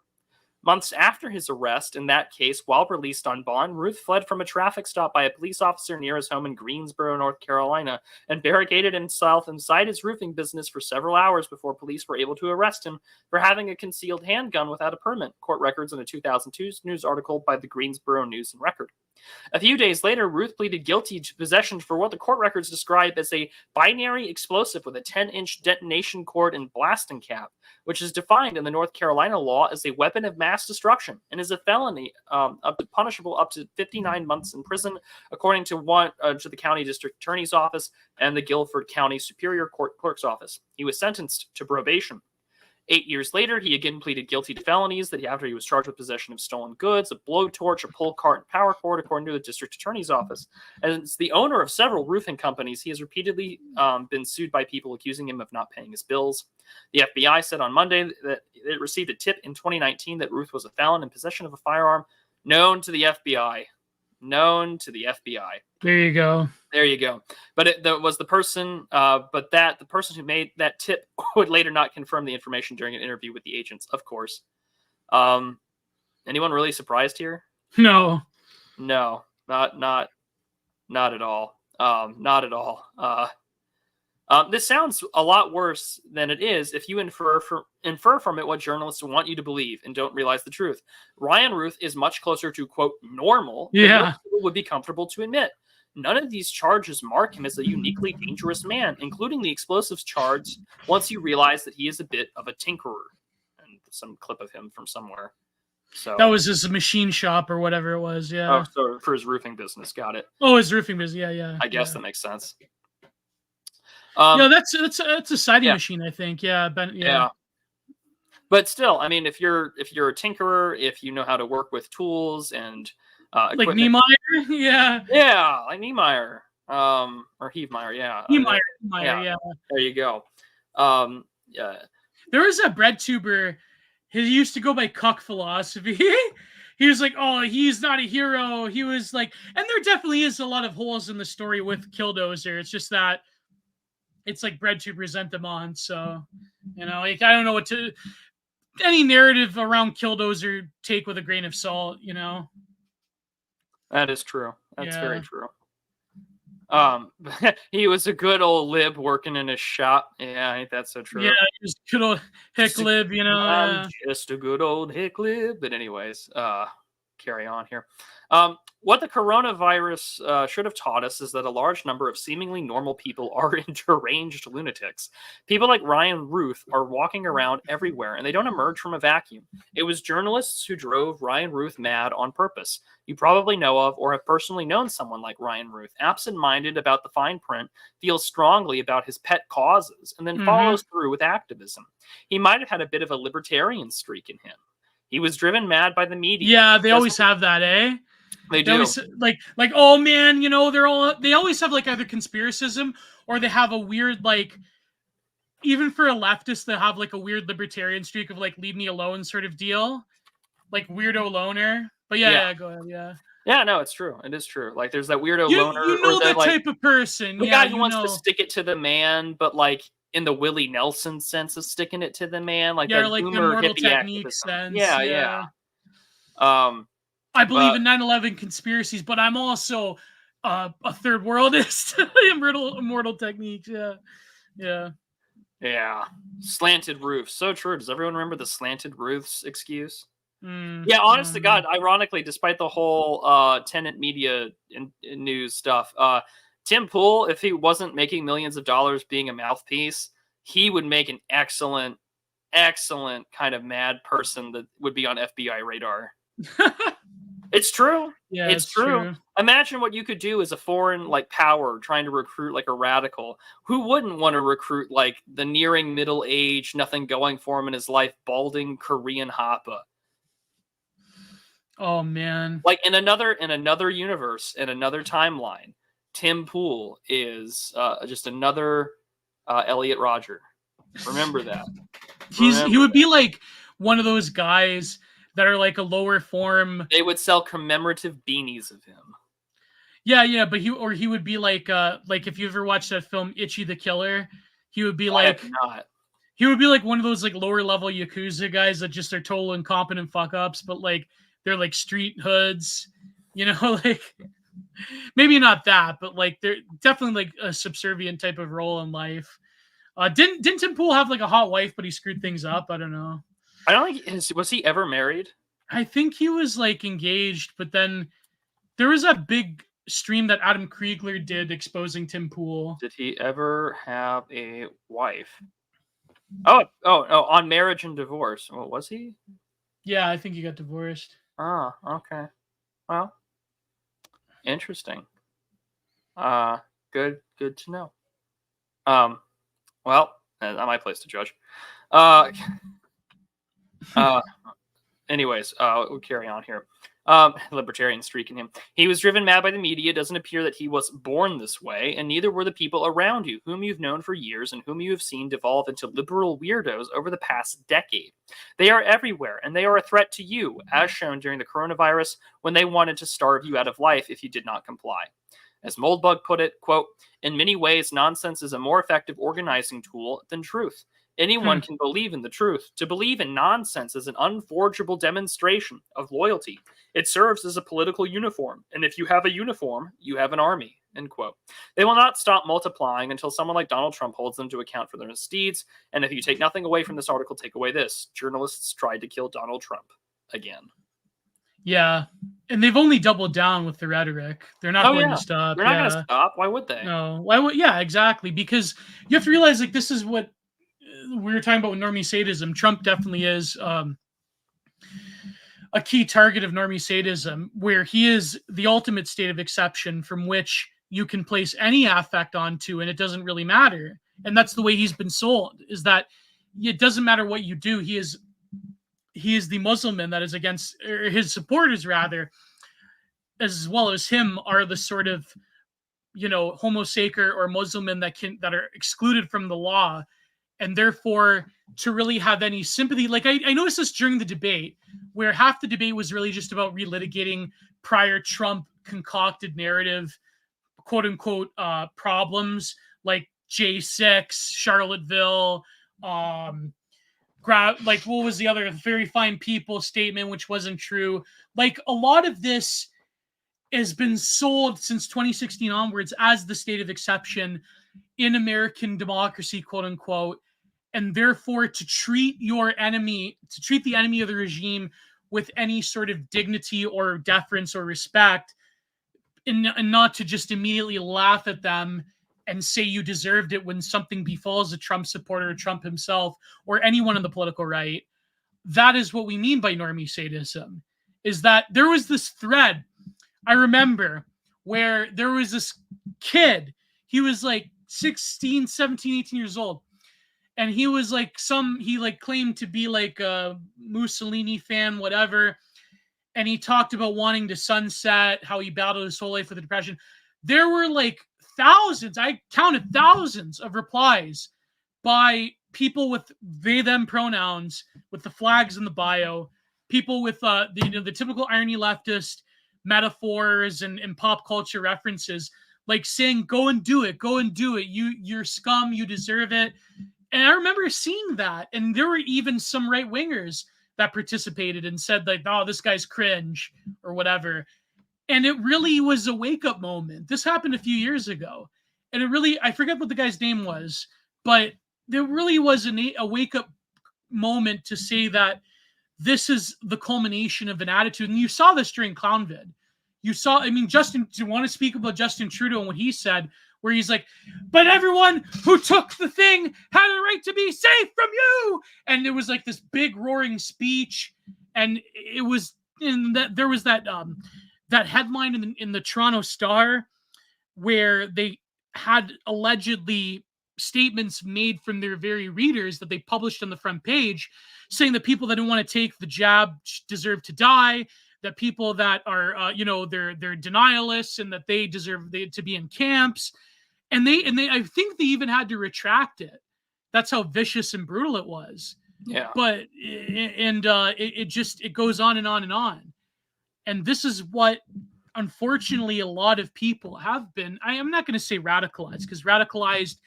Months after his arrest in that case, while released on bond, Ruth fled from a traffic stop by a police officer near his home in Greensboro, North Carolina, and barricaded himself inside his roofing business for several hours before police were able to arrest him for having a concealed handgun without a permit, court records in a 2002 news article by the Greensboro News and Record. A few days later, Ruth pleaded guilty to possession for what the court records describe as a binary explosive with a 10-inch detonation cord and blasting cap, which is defined in the North Carolina law as a weapon of mass destruction and is a felony punishable up to 59 months in prison, according to the county district attorney's office and the Guilford County Superior Court clerk's office. He was sentenced to probation. 8 years later, he again pleaded guilty to felonies after he was charged with possession of stolen goods, a blowtorch, a pull cart, and power cord, according to the district attorney's office. As the owner of several roofing companies, he has repeatedly been sued by people accusing him of not paying his bills. The FBI said on Monday that it received a tip in 2019 that Ruth was a felon in possession of a firearm known to the FBI. Known to the FBI. There you go. There you go. But the person who made that tip would later not confirm the information during an interview with the agents, of course. Anyone really surprised here? No, not at all. Not at all. This sounds a lot worse than it is if you infer from it what journalists want you to believe and don't realize the truth. Ryan Ruth is much closer to, quote, normal than most people would be comfortable to admit. None of these charges mark him as a uniquely dangerous man, including the explosives charge, once you realize that he is a bit of a tinkerer. And some clip of him from somewhere. So that was his machine shop or whatever it was, yeah. Oh, so for his roofing business, got it. Oh, his roofing business, yeah. I guess that makes sense. Yeah, that's a siding yeah. machine, I think. Yeah, Yeah. But still, I mean, if you're a tinkerer, if you know how to work with tools and like equipment, Niemeyer. Yeah, yeah, like Niemeyer, or Heavemeyer, yeah, Niemeyer. Yeah, there you go. Yeah, there was a bread tuber. He used to go by Cuck Philosophy. He was like, oh, he's not a hero. He was like, and there definitely is a lot of holes in the story with Killdozer. It's just that it's like bread to present them on. So, like I don't know what to any narrative around Killdozer take with a grain of salt. that is true. That's very Yeah. true. He was a good old lib working in his shop. Yeah, ain't that so true? Yeah, just good old hick lib, I'm just a good old hick lib. But anyways, carry on here. What the coronavirus should have taught us is that a large number of seemingly normal people are deranged lunatics. People like Ryan Ruth are walking around everywhere, and they don't emerge from a vacuum. It was journalists who drove Ryan Ruth mad on purpose. You probably know of or have personally known someone like Ryan Ruth, absent-minded about the fine print, feels strongly about his pet causes, and then follows through with activism. He might have had a bit of a libertarian streak in him. He was driven mad by the media. Yeah, they always have that, eh? They do. Always, like, oh man, they always have like either conspiracism or they have a weird like, even for a leftist, they have like a weird libertarian streak of like leave me alone sort of deal, like weirdo loner. But yeah, go ahead, yeah. Yeah, no, it's true. It is true. Like, there's that weirdo loner, or that type of person, the guy who wants to stick it to the man, but like in the Willie Nelson sense of sticking it to the man, like that like the boomer Immortal hippie Technique activism. sense. Yeah. I believe in 9/11 conspiracies, but I'm also a third worldist. Immortal Techniques. Yeah. Slanted roofs. So true. Does everyone remember the slanted roofs excuse? Yeah, honest to God, ironically, despite the whole tenant media and news stuff, Tim Pool, if he wasn't making millions of dollars being a mouthpiece, he would make an excellent kind of mad person that would be on FBI radar. It's true. Yeah, it's true. Imagine what you could do as a foreign power trying to recruit like a radical. Who wouldn't want to recruit like the nearing middle age, nothing going for him in his life, balding Korean Hapa? Oh man! Like in another universe, in another timeline, Tim Pool is just another Elliot Rodger. Remember that. He would be like one of those guys that are like a lower form. They would sell commemorative beanies of him. Yeah, but he would be like if you ever watched that film Itchy the Killer, he would be like he would be like one of those like lower level Yakuza guys that just are total incompetent fuck ups, but like they're like street hoods, like maybe not that, but like they're definitely like a subservient type of role in life. Didn't Tim Pool have like a hot wife, but he screwed things up? I don't know. I don't think was he ever married? I think he was like engaged, but then there was that big stream that Adam Kriegler did exposing Tim Pool. Did he ever have a wife? Oh, on Marriage and Divorce. What was he? Yeah, I think he got divorced. Oh, okay. Well, interesting. Good to know. Well, not my place to judge. Anyways, we'll carry on here. Libertarian streak in him. He was driven mad by the media. It doesn't appear that he was born this way, and neither were the people around you, whom you've known for years and whom you have seen devolve into liberal weirdos over the past decade. They are everywhere, and they are a threat to you, as shown during the coronavirus when they wanted to starve you out of life if you did not comply. As Moldbug put it, quote, "In many ways, nonsense is a more effective organizing tool than truth. Anyone can believe in the truth. To believe in nonsense is an unforgeable demonstration of loyalty. It serves as a political uniform, and if you have a uniform, you have an army," end quote. They will not stop multiplying until someone like Donald Trump holds them to account for their misdeeds, and if you take nothing away from this article, take away this. Journalists tried to kill Donald Trump again. Yeah, and they've only doubled down with the rhetoric. They're not going to stop. They're not going to stop. Why would they? No. Why would? Yeah, exactly. Because you have to realize, like, this is what we were talking about with Normy Sadism. Trump definitely is a key target of Normy Sadism, where he is the ultimate state of exception from which you can place any affect onto, and it doesn't really matter. And that's the way he's been sold, is that it doesn't matter what you do. He is the Muslim that is against, or his supporters rather, as well as him, are the sort of, homo sacer or Muslim that are excluded from the law. And therefore, to really have any sympathy, like I noticed this during the debate, where half the debate was really just about relitigating prior Trump concocted narrative, quote unquote, problems like J6, Charlottesville, like what was the other, very fine people statement, which wasn't true. Like a lot of this has been sold since 2016 onwards as the state of exception in American democracy, quote unquote. And therefore, to treat the enemy of the regime with any sort of dignity or deference or respect, and not to just immediately laugh at them and say you deserved it when something befalls a Trump supporter or Trump himself or anyone on the political right. That is what we mean by Normy Sadism, is that there was this thread, I remember, where there was this kid, he was like 16, 17, 18 years old. And he was like he claimed to be like a Mussolini fan, whatever. And he talked about wanting to sunset, how he battled his whole life with the depression. There were like thousands, I counted thousands of replies by people with they, them pronouns, with the flags in the bio, people with the typical irony leftist metaphors and pop culture references, like saying, go and do it, you're scum, you deserve it. And I remember seeing that, and there were even some right-wingers that participated and said, like, oh, this guy's cringe or whatever. And it really was a wake-up moment. This happened a few years ago. And it really, I forget what the guy's name was, but there really was a wake-up moment to say that this is the culmination of an attitude. And you saw this during Clownvid. You saw, Justin, do you want to speak about Justin Trudeau and what he said, where he's like, but everyone who took the thing had a right to be safe from you. And there was like this big roaring speech. And it was there was that headline in the Toronto Star where they had allegedly statements made from their very readers that they published on the front page saying that people that didn't want to take the jab deserve to die, that people that are, they're denialists and that they deserve to be in camps. And they, I think they even had to retract it. That's how vicious and brutal it was. Yeah. But, it goes on and on and on. And this is what, unfortunately, a lot of people have been, I am not going to say radicalized, because radicalized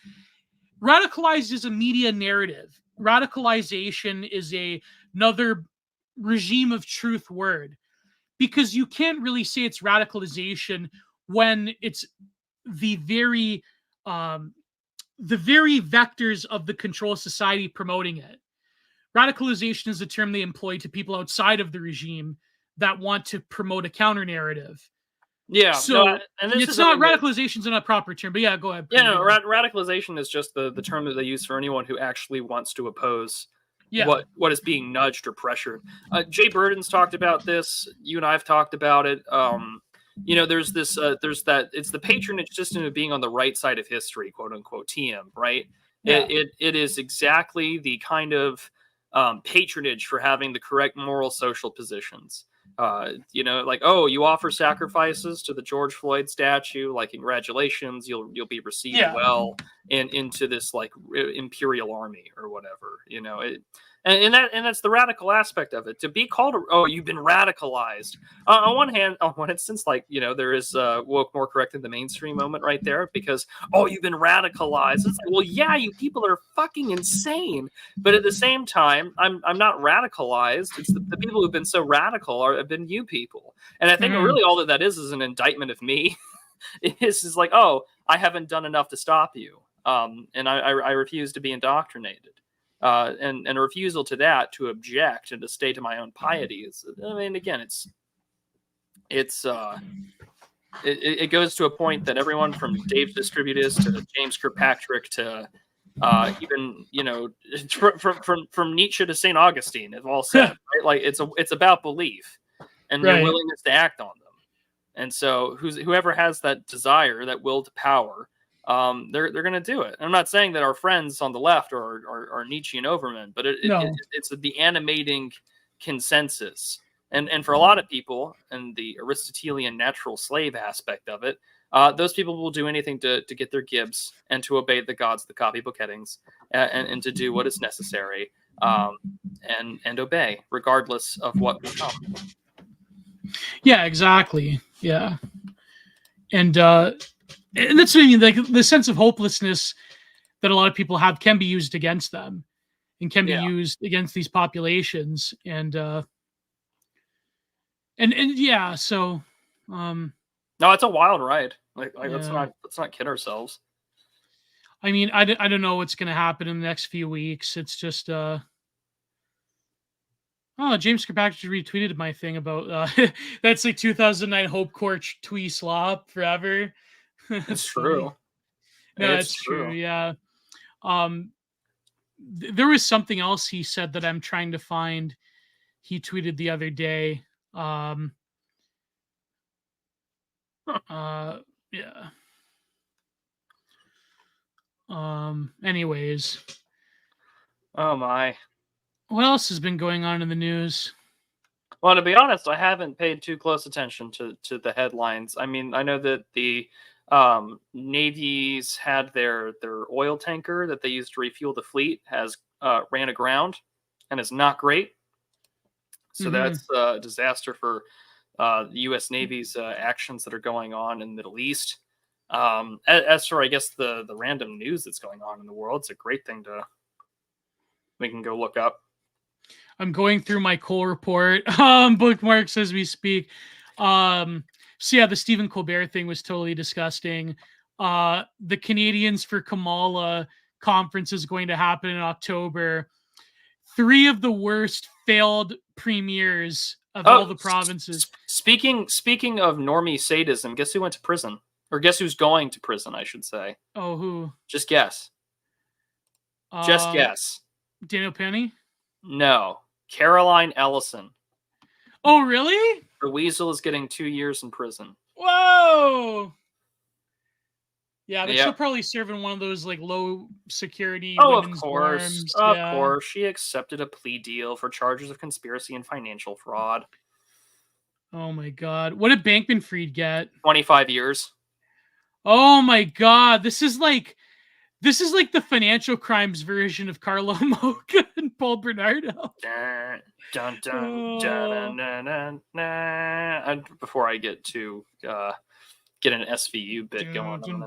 is a media narrative. Radicalization is another regime of truth word, because you can't really say it's radicalization when it's the very vectors of the control society promoting it. Radicalization is a term they employ to people outside of the regime that want to promote a counter narrative. Yeah. So and it's not, radicalization is not a proper term, but yeah, go ahead. Yeah, no, radicalization is just the term that they use for anyone who actually wants to oppose what is being nudged or pressured. Jay Burden's talked about this. You and I have talked about it. There's it's the patronage system of being on the right side of history, quote unquote, TM, right? Yeah. It is exactly the kind of patronage for having the correct moral social positions. Like, oh, you offer sacrifices to the George Floyd statue, like, congratulations, you'll be received well and into this like imperial army or whatever, and that's the radical aspect of it. To be called, you've been radicalized. On one instance, like, there is woke more correct in the mainstream moment right there, because, you've been radicalized. It's like, well, yeah, you people are fucking insane. But at the same time, I'm not radicalized. It's the people who've been so radical have been you people. And I think really all that is an indictment of me. It's like, I haven't done enough to stop you. And I refuse to be indoctrinated. And a refusal to that, to object and to stay to my own piety is, again, it goes to a point that everyone from Dave Distributist to James Kirkpatrick to even from Nietzsche to St. Augustine have all said, right? Like, it's about belief and your willingness to act on them. And so whoever has that desire, that will to power, they're going to do it. I'm not saying that our friends on the left are Nietzschean overmen, but it's the animating consensus. And for a lot of people, and the Aristotelian natural slave aspect of it, those people will do anything to get their gibs and to obey the gods of the copybook headings, and to do what is necessary, and obey regardless of what will come. Yeah, exactly. Yeah, and that's what I mean. Like, the sense of hopelessness that a lot of people have can be used against them, and can be used against these populations, and yeah. So, no, it's a wild ride. Like let's not kid ourselves. I mean, I don't know what's going to happen in the next few weeks. It's just oh, James Kirkpatrick retweeted my thing about that's like 2009 Hope Court twee slop forever. It's true. No, it's true. Yeah. There was something else he said that I'm trying to find. He tweeted the other day. Yeah. Anyways. Oh my. What else has been going on in the news? Well, to be honest, I haven't paid too close attention to the headlines. I mean, I know that the navies had their oil tanker that they used to refuel the fleet has ran aground and is not great. So that's a disaster for the U.S. Navy's actions that are going on in the Middle East. As for, I guess, the random news that's going on in the world, it's a great thing we can go look up. I'm going through my Cole report bookmarks as we speak. So yeah, the Stephen Colbert thing was totally disgusting. The Canadians for Kamala conference is going to happen in October. 3 of the worst failed premiers of all the provinces. Speaking of Normy Sadism, guess who went to prison? Or guess who's going to prison, I should say. Oh, who? Just guess. Just guess. Daniel Penny? No. Caroline Ellison. Oh, really? The Weasel is getting 2 years in prison. Whoa! Yeah, but she'll probably serve in one of those like low security. Oh, of course. Of course. She accepted a plea deal for charges of conspiracy and financial fraud. Oh my God. What did Bankman-Fried get? 25 years. Oh my God. This is like the financial crimes version of Carlo Mocha and Paul Bernardo. Dun, dun, dun, dun, dun, dun, dun. Before I get to get an SVU bit going on.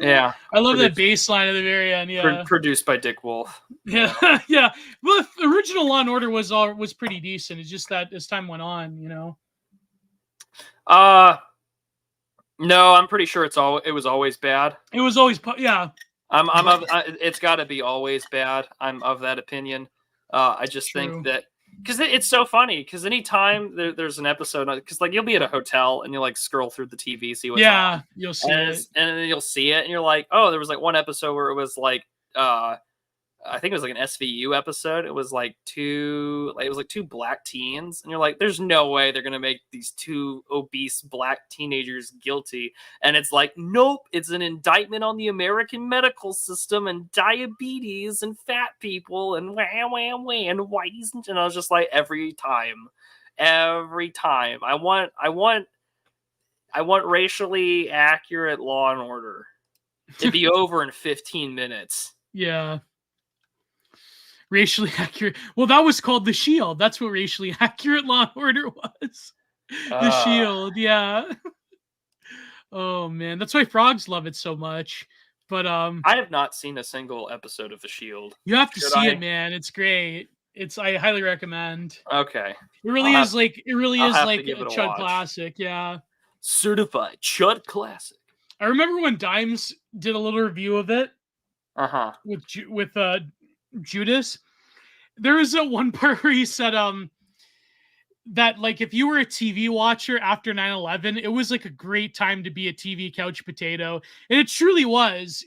Yeah. I love that bass line at the very end. Yeah. Produced by Dick Wolf. Yeah. Yeah. Well, the original Law and Order was pretty decent. It's just that as time went on, you know. No, I'm pretty sure it was always bad. It was always, yeah. It's got to be always bad. I'm of that opinion. I just think that because it's so funny. Because anytime there's an episode, because like you'll be at a hotel and you'll like scroll through the TV, see what's on. You'll see it, and then you'll see it, and you're like, oh, there was like one episode where it was like, I think it was like an SVU episode. It was like two black teens, and you're like, there's no way they're gonna make these 2 obese black teenagers guilty. And it's like, nope, it's an indictment on the American medical system and diabetes and fat people and and whiteys. And I was just like, every time, I want racially accurate Law and Order. It'd be over in 15 minutes. Yeah. Racially accurate. Well, that was called The Shield. That's what racially accurate Law and Order was. The Shield, yeah. Oh man, that's why frogs love it so much. But I have not seen a single episode of The Shield. You have to see it, man. It's great. I highly recommend. Okay. It really is like a Chud classic, yeah. Certified Chud classic. I remember when Dimes did a little review of it. With Judas, there was one part where he said that like if you were a TV watcher after 9/11, it was like a great time to be a TV couch potato, and it truly was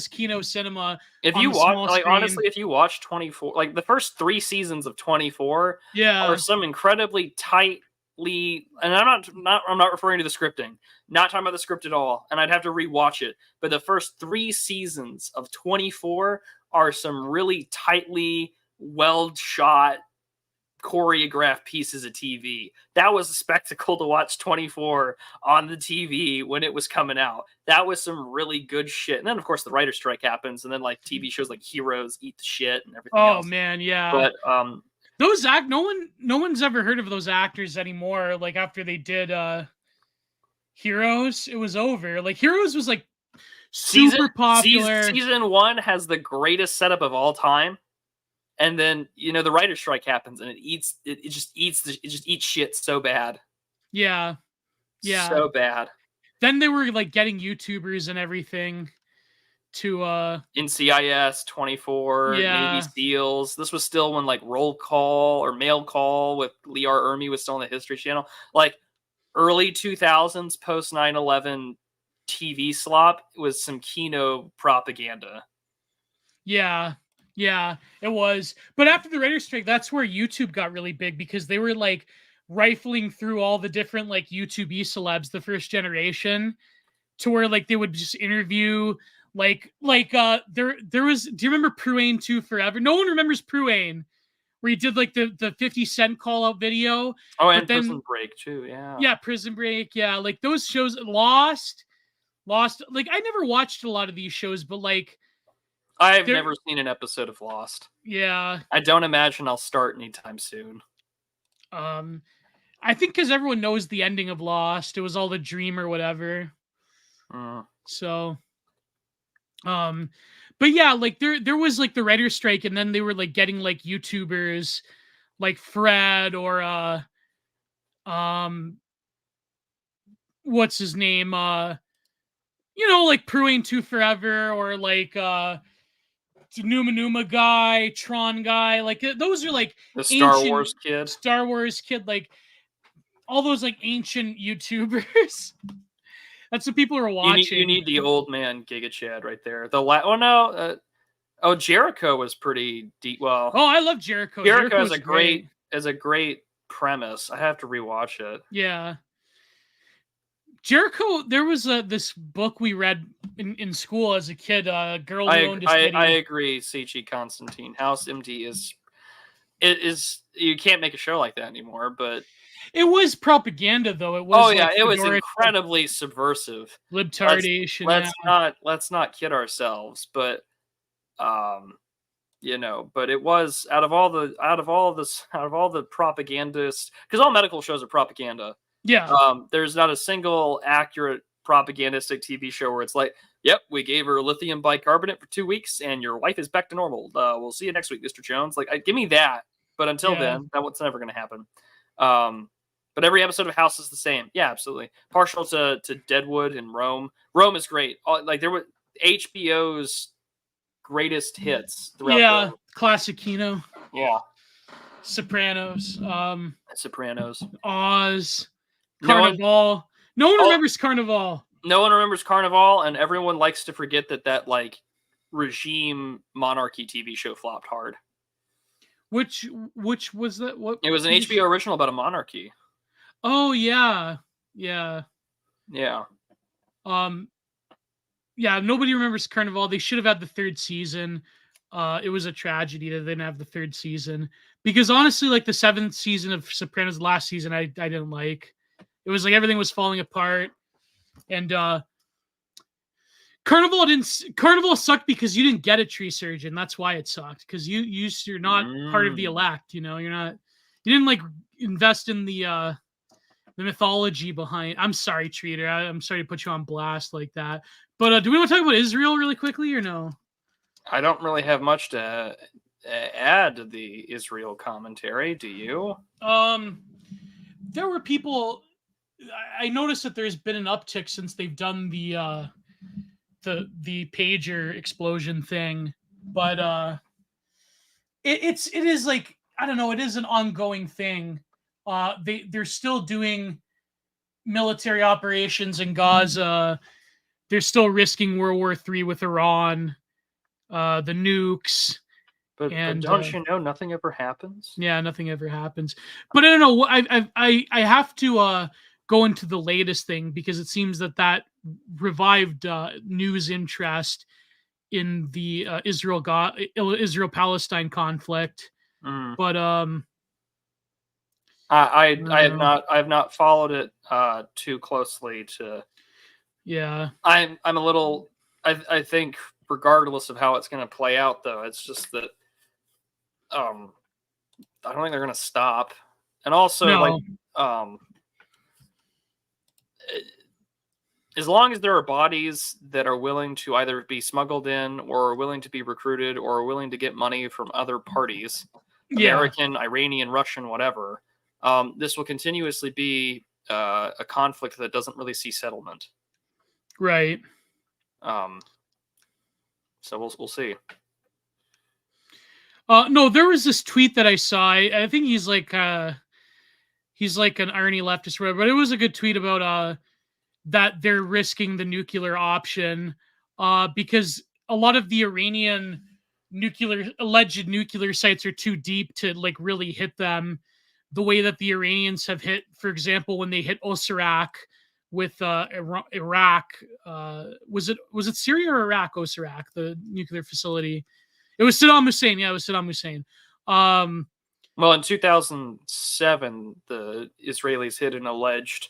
Kino cinema. If you watch, like honestly, if you watch 24, like the first 3 seasons of 24, are some incredibly tight tightly, and I'm not referring to the scripting, not talking about the script at all, and I'd have to rewatch it. But the first 3 seasons of 24 are some really tightly well shot, choreographed pieces of TV. That was a spectacle to watch 24 on the TV when it was coming out. That was some really good shit. And then of course the writer's strike happens, and then like TV shows like Heroes eat the shit and everything else. Oh man, yeah. But those no one's ever heard of those actors anymore. Like after they did Heroes, it was over. Like Heroes was like super popular. Season 1 has the greatest setup of all time. And then, you know, the writer's strike happens and it just eats shit so bad. Yeah. Yeah. So bad. Then they were like getting YouTubers and everything to NCIS 24, yeah. Navy SEALs. This was still when like Roll Call or Mail Call with Lee R. Ermey was still on the History Channel. Like early 2000s, post 9/11 TV slop was some Kino propaganda. Yeah. Yeah, it was. But after the writer's strike, that's where YouTube got really big, because they were like rifling through all the different like YouTube celebs, the first generation, to where like they would just interview there was, do you remember Pruane 2 Forever? No one remembers Pruane, where he did like the 50 Cent call out video. Oh, and then, Prison Break too, yeah. Yeah, Prison Break, yeah. Like those shows, Lost. Like I never watched a lot of these shows, but like I've never seen an episode of Lost. Yeah. I don't imagine I'll start anytime soon. I think because everyone knows the ending of Lost. It was all the dream or whatever. So, but yeah, like there was like the writer's strike, and then they were like getting like YouTubers like Fred or what's his name? You know, like Pruane 2 Forever, or like Numa guy, Tron guy, like those are like the Star Wars kid, like all those like ancient YouTubers. That's what people are watching. You need the old man Giga Chad right there. Jericho was pretty deep. Well, I love Jericho. Jericho is a great premise. I have to rewatch it. Yeah. Jericho, there was this book we read in school as a kid, Girl Who Owned a City. I agree, Seichi Constantine. House MD is you can't make a show like that anymore, but it was propaganda though. It was it was incredibly subversive. Libtardation. Let's not kid ourselves, but you know, but it was out of all the propagandists, because all medical shows are propaganda. Yeah. There's not a single accurate propagandistic TV show where it's like, yep, we gave her lithium bicarbonate for 2 weeks and your wife is back to normal. We'll see you next week, Mr. Jones. Like, give me that. But until then, that's never going to happen. But every episode of House is the same. Yeah, absolutely. Partial to Deadwood and Rome. Rome is great. Like, there were HBO's greatest hits throughout. Classic Kino. Yeah. Sopranos. Sopranos. Oz. Carnival. No one remembers Carnival. No one remembers Carnival, and everyone likes to forget that like regime monarchy TV show flopped hard. Which was that? What? It was an HBO original about a monarchy. Oh yeah. Yeah. Yeah. Yeah, nobody remembers Carnival. They should have had the 3rd season. It was a tragedy that they didn't have the 3rd season, because honestly, like the 7th season of Sopranos last season, I didn't like. It was like everything was falling apart, and Carnival sucked because you didn't get a tree surgeon. That's why it sucked, because you're not part of the elect. You know, you didn't like invest in the mythology behind. I'm sorry, Treater. I'm sorry to put you on blast like that. But do we want to talk about Israel really quickly or no? I don't really have much to add to the Israel commentary. Do you? There were people. I noticed that there's been an uptick since they've done the pager explosion thing, but it is like, I don't know. It is an ongoing thing. They're still doing military operations in Gaza. They're still risking World War III with Iran, the nukes, But And don't you know nothing ever happens? yeah, nothing ever happens. But I don't know. I have to go into the latest thing because it seems that revived news interest in the Israel Palestine conflict. Mm. But I I I don't have know. not followed it too closely to. Yeah. I'm a little. I think regardless of how it's going to play out, though, it's just that I don't think they're going to stop. And also, like, No. um, as long as there are bodies that are willing to either be smuggled in or willing to be recruited or willing to get money from other parties, Yeah. American, Iranian, Russian, whatever, this will continuously be a conflict that doesn't really see settlement. Right. Um, so we'll see. No, there was this tweet that I saw. I think he's like an irony leftist, or whatever, but it was a good tweet about that they're risking the nuclear option because a lot of the Iranian alleged nuclear sites are too deep to like really hit them the way that the Iranians have hit, for example, when they hit Osirak with Iraq. Was it Syria or Iraq? Osirak, the nuclear facility. It was Saddam Hussein. Yeah, it was Saddam Hussein. Well, in 2007, the Israelis hit an alleged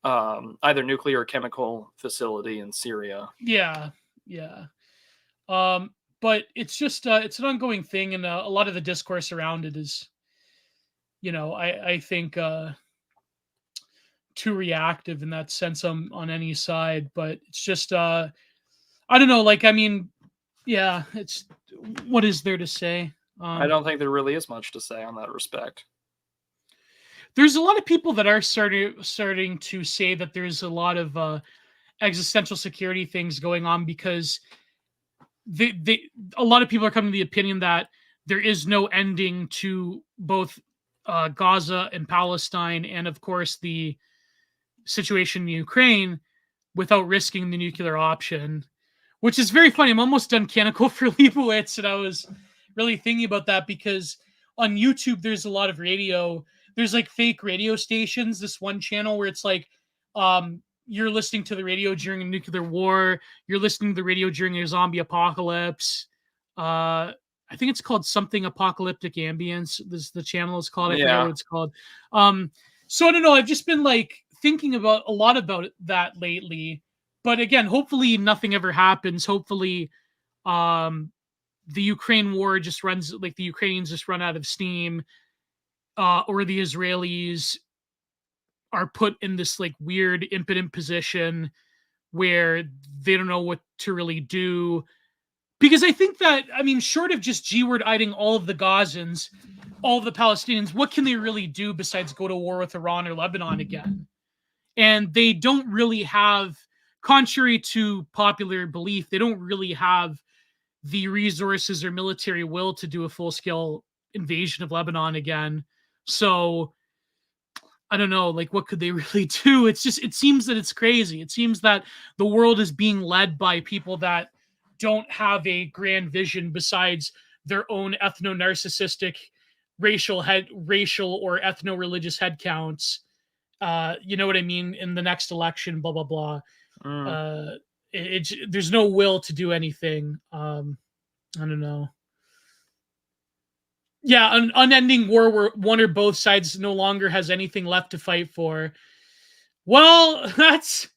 either nuclear or chemical facility in Syria. Yeah, yeah. But it's just it's an ongoing thing, and a lot of the discourse around it is, I think too reactive in that sense on any side. But it's just I don't know. Like, I mean, yeah, it's what is there to say? I don't think there really is much to say on that respect. There's a lot of people that are starting to say that there's a lot of existential security things going on because a lot of people are coming to the opinion that there is no ending to both Gaza and Palestine, and of course the situation in Ukraine, without risking the nuclear option, which is very funny. I'm almost done Canonical for Leibowitz, and I was really thinking about that because on YouTube there's a lot of radio. There's like fake radio stations. This one channel where it's like, you're listening to the radio during a nuclear war. You're listening to the radio during a zombie apocalypse. I think it's called something apocalyptic ambience. This the channel is called. I forget Yeah. what it's called. So I don't know. I've just been like thinking about a lot about that lately. But again, hopefully nothing ever happens. Hopefully, the Ukraine war just runs like the Ukrainians just run out of steam, or the Israelis are put in this like weird impotent position where they don't know what to really do. Because I think that, I mean, short of just G-word-iding all of the Gazans, all of the Palestinians, what can they really do besides go to war with Iran or Lebanon again? And they don't really have, contrary to popular belief, they don't really have the resources or military will to do a full-scale invasion of Lebanon again. So I don't know, like what could they really do? It's just, it seems that it's crazy. It seems that the world is being led by people that don't have a grand vision besides their own ethno-narcissistic racial or ethno-religious head counts. You know what I mean? In the next election, blah blah blah. There's no will to do anything. I don't know. Yeah, an unending war where one or both sides no longer has anything left to fight for. Well, that's,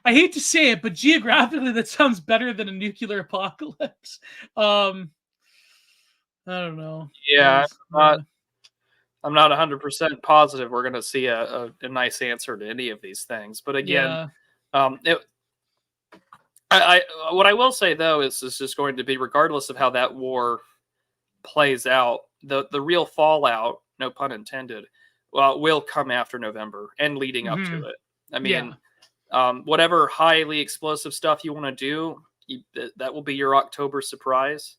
I hate to say it, but geographically that sounds better than a nuclear apocalypse. I don't know. Yeah, I'm not 100% positive we're going to see a nice answer to any of these things. But again, yeah. What I will say though is just going to be, regardless of how that war plays out, the real fallout, no pun intended, will come after November and leading up to it. I mean, whatever highly explosive stuff you want to do, that will be your October surprise.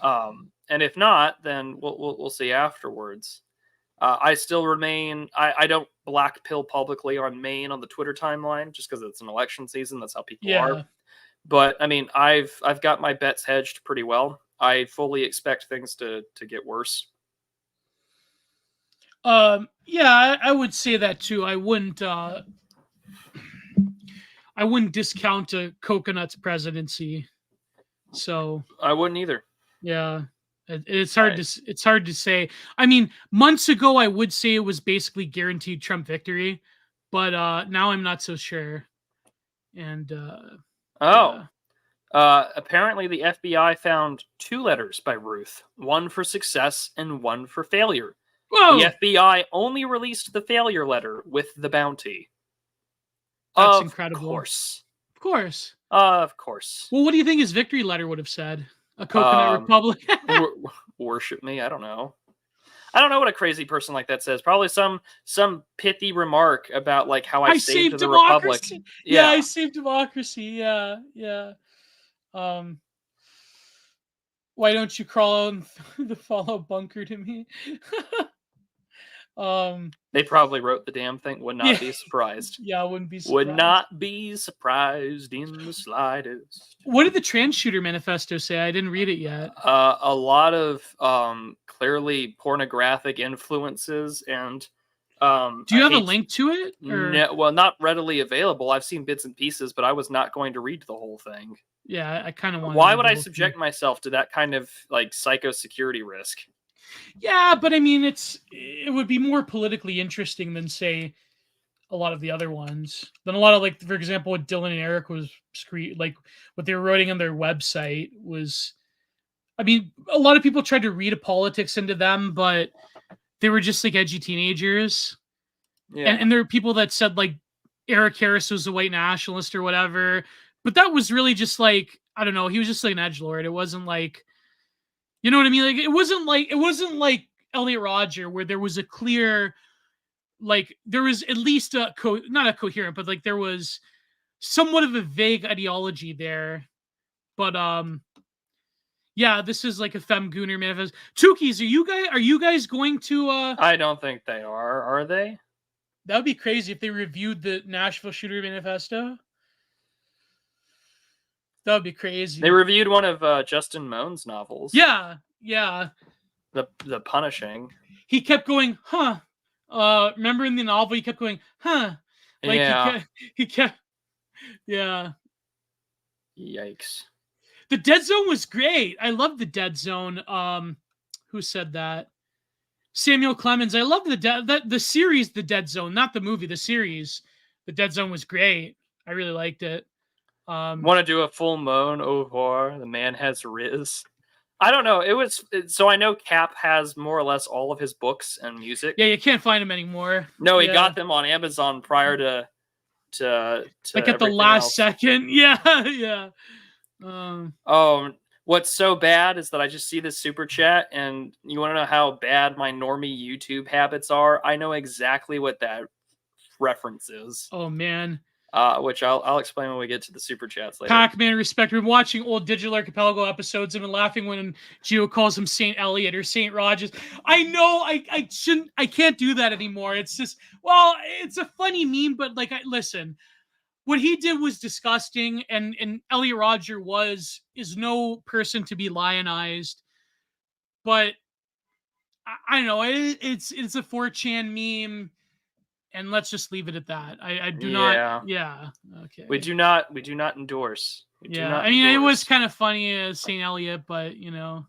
And if not, then we'll see afterwards. I still remain. I don't black pill publicly on Maine on the Twitter timeline just because it's an election season. That's how people are. But I mean, I've got my bets hedged pretty well. I fully expect things to get worse. Yeah, I would say that too. I wouldn't discount a Coconut's presidency. So I wouldn't either. yeah, it's hard to say. I mean, months ago I would say it was basically guaranteed Trump victory, but now I'm not so sure. And apparently the FBI found 2 letters by Ruth, one for success and one for failure. whoa, The FBI only released the failure letter with the bounty. that's of incredible. Course. Of course. Of course. Well, what do you think his victory letter would have said? A coconut republic? Worship me? I don't know. I don't know what a crazy person like that says. Probably some pithy remark about like how I saved the republic. Yeah, I saved democracy. Yeah. Why don't you crawl on the follow bunker to me? They probably wrote the damn thing. Would not be surprised. Yeah, I wouldn't be surprised. Would not be surprised in the slightest. What did the trans shooter manifesto say? I didn't read it yet. A lot of clearly pornographic influences and do you have a link to it? No, well, not readily available. I've seen bits and pieces, but I was not going to read the whole thing. Yeah, I kind of want. Why would I subject myself to that kind of like psychosecurity risk? Yeah, but I mean, it would be more politically interesting than say a lot of the other ones. Than a lot of like, for example, what Dylan and Eric was like what they were writing on their website was. I mean, a lot of people tried to read a politics into them, but they were just like edgy teenagers. Yeah. And there were people that said like Eric Harris was a white nationalist or whatever. But that was really just like, I don't know, he was just like an edgelord. It wasn't like, you know what I mean? Like it wasn't like Elliot Rodger where there was a clear, like there was at least not a coherent, but like there was somewhat of a vague ideology there. But yeah, this is like a Femgooner manifest. Tukis, are you guys going to I don't think they are they? That would be crazy if they reviewed the Nashville Shooter Manifesto. That would be crazy. They reviewed one of Justin Moan's novels. Yeah. The Punishing. He kept going, huh? Remember in the novel, he kept going, huh? Like yeah. He kept. Yeah. Yikes. The Dead Zone was great. I love the Dead Zone. Who said that? Samuel Clemens. I love the series, The Dead Zone, not the movie. The series, The Dead Zone was great. I really liked it. Want to do a full moan over The Man Has Riz? I don't know. So I know Cap has more or less all of his books and music. Yeah, you can't find them anymore. No, he got them on Amazon prior to like at the last second. Yeah. What's so bad is that I just see this super chat, and you want to know how bad my normie YouTube habits are? I know exactly what that reference is. Oh man. Which I'll explain when we get to the super chats later. Pac-Man respect. We've been watching old Digital Archipelago episodes and been laughing when Gio calls him Saint Elliot or Saint Rogers. I know I can't do that anymore. It's just, well, it's a funny meme, but like, listen, what he did was disgusting, and Elliot Rodger is no person to be lionized. But I don't know, it's a 4chan meme. And let's just leave it at that. I do not. Yeah. Okay. We do not endorse. I mean, it was kind of funny as St. Elliot, but you know.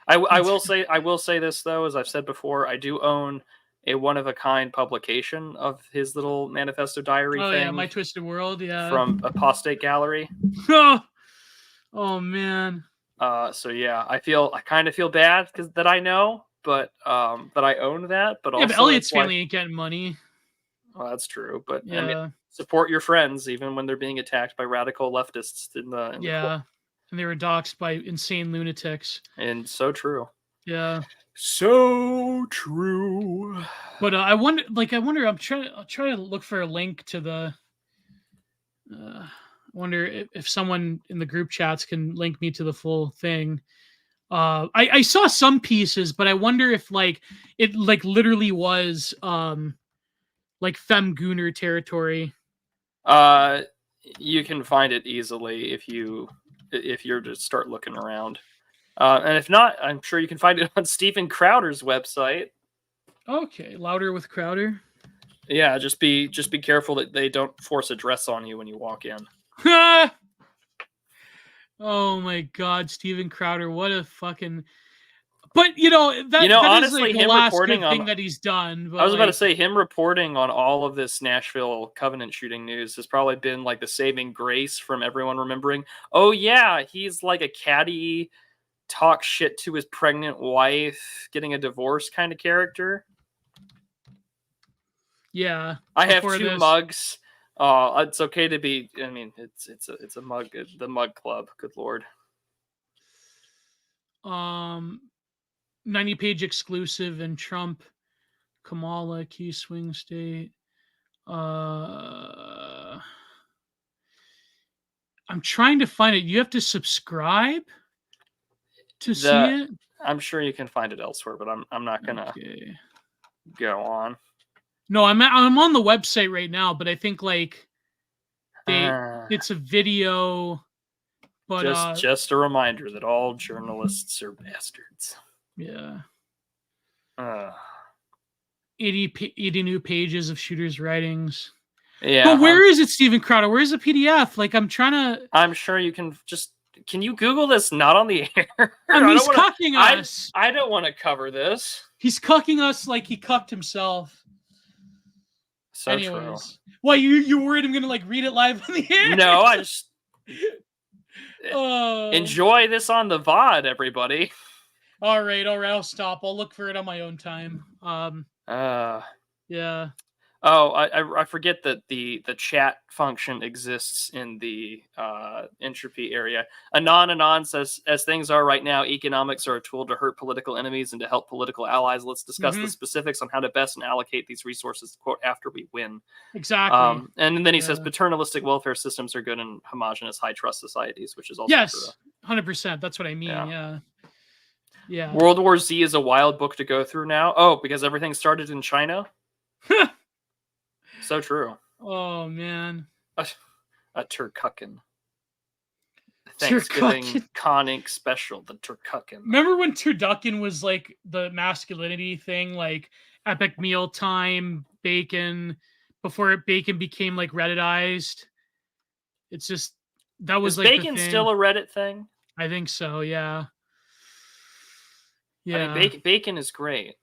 I will say this though, as I've said before, I do own a one-of-a-kind publication of his little manifesto diary thing. Yeah, My Twisted World, yeah. From Apostate Gallery. Oh man. So yeah, I kind of feel bad that I know, but that I own that. But also, but Elliot's family ain't getting money. Well, that's true, but yeah. I mean, support your friends even when they're being attacked by radical leftists in the and they were doxxed by insane lunatics. And so true. Yeah. So true. But I wonder. I'll try to look for a link to the. I wonder if someone in the group chats can link me to the full thing. I saw some pieces, but I wonder if it literally was like Femgooner territory. You can find it easily if you're to start looking around. And if not, I'm sure you can find it on Stephen Crowder's website. Okay, louder with Crowder. Yeah, just be careful that they don't force a dress on you when you walk in. Oh my God, Stephen Crowder! What a fucking. But that honestly, is like the last good thing that he's done. But I was about to say him reporting on all of this Nashville Covenant shooting news has probably been like the saving grace from everyone remembering. Oh yeah, he's like a catty, talk shit to his pregnant wife, getting a divorce kind of character. Yeah, I have two mugs. It's okay to be. I mean, it's a mug. The mug club. Good lord. 90-page exclusive and Trump, Kamala, key swing state. I'm trying to find it. You have to subscribe to see it. I'm sure you can find it elsewhere, but I'm not gonna go on. No, I'm on the website right now, but I think like it's a video. But just a reminder that all journalists are bastards. Yeah. 80 new pages of Shooter's writings. Yeah. But where is it, Stephen Crowder? Where's the PDF? Like, I'm trying to. I'm sure you can just. Can you Google this? Not on the air. I mean, he's cucking us. I don't want to cover this. He's cucking us like he cucked himself. So anyways. True. What, you worried I'm gonna like read it live on the air? No, I just enjoy this on the VOD, everybody. All right, I'll stop. I'll look for it on my own time. Yeah. Oh, I forget that the chat function exists in the entropy area. Anon says, as things are right now, economics are a tool to hurt political enemies and to help political allies. Let's discuss the specifics on how to best allocate these resources, quote, after we win. Exactly. And then he says paternalistic welfare systems are good in homogenous high trust societies, which is also true. 100%. That's what I mean. Yeah. World War Z is a wild book to go through now. Oh, because everything started in China? So true. Oh, man. A turkucken. Thanksgiving Conning special, the turkucken. Remember when turducken was like the masculinity thing, like epic mealtime, bacon, before bacon became like Redditized? It's just, that was like bacon still a Reddit thing? I think so, yeah. Yeah. I mean, bacon is great.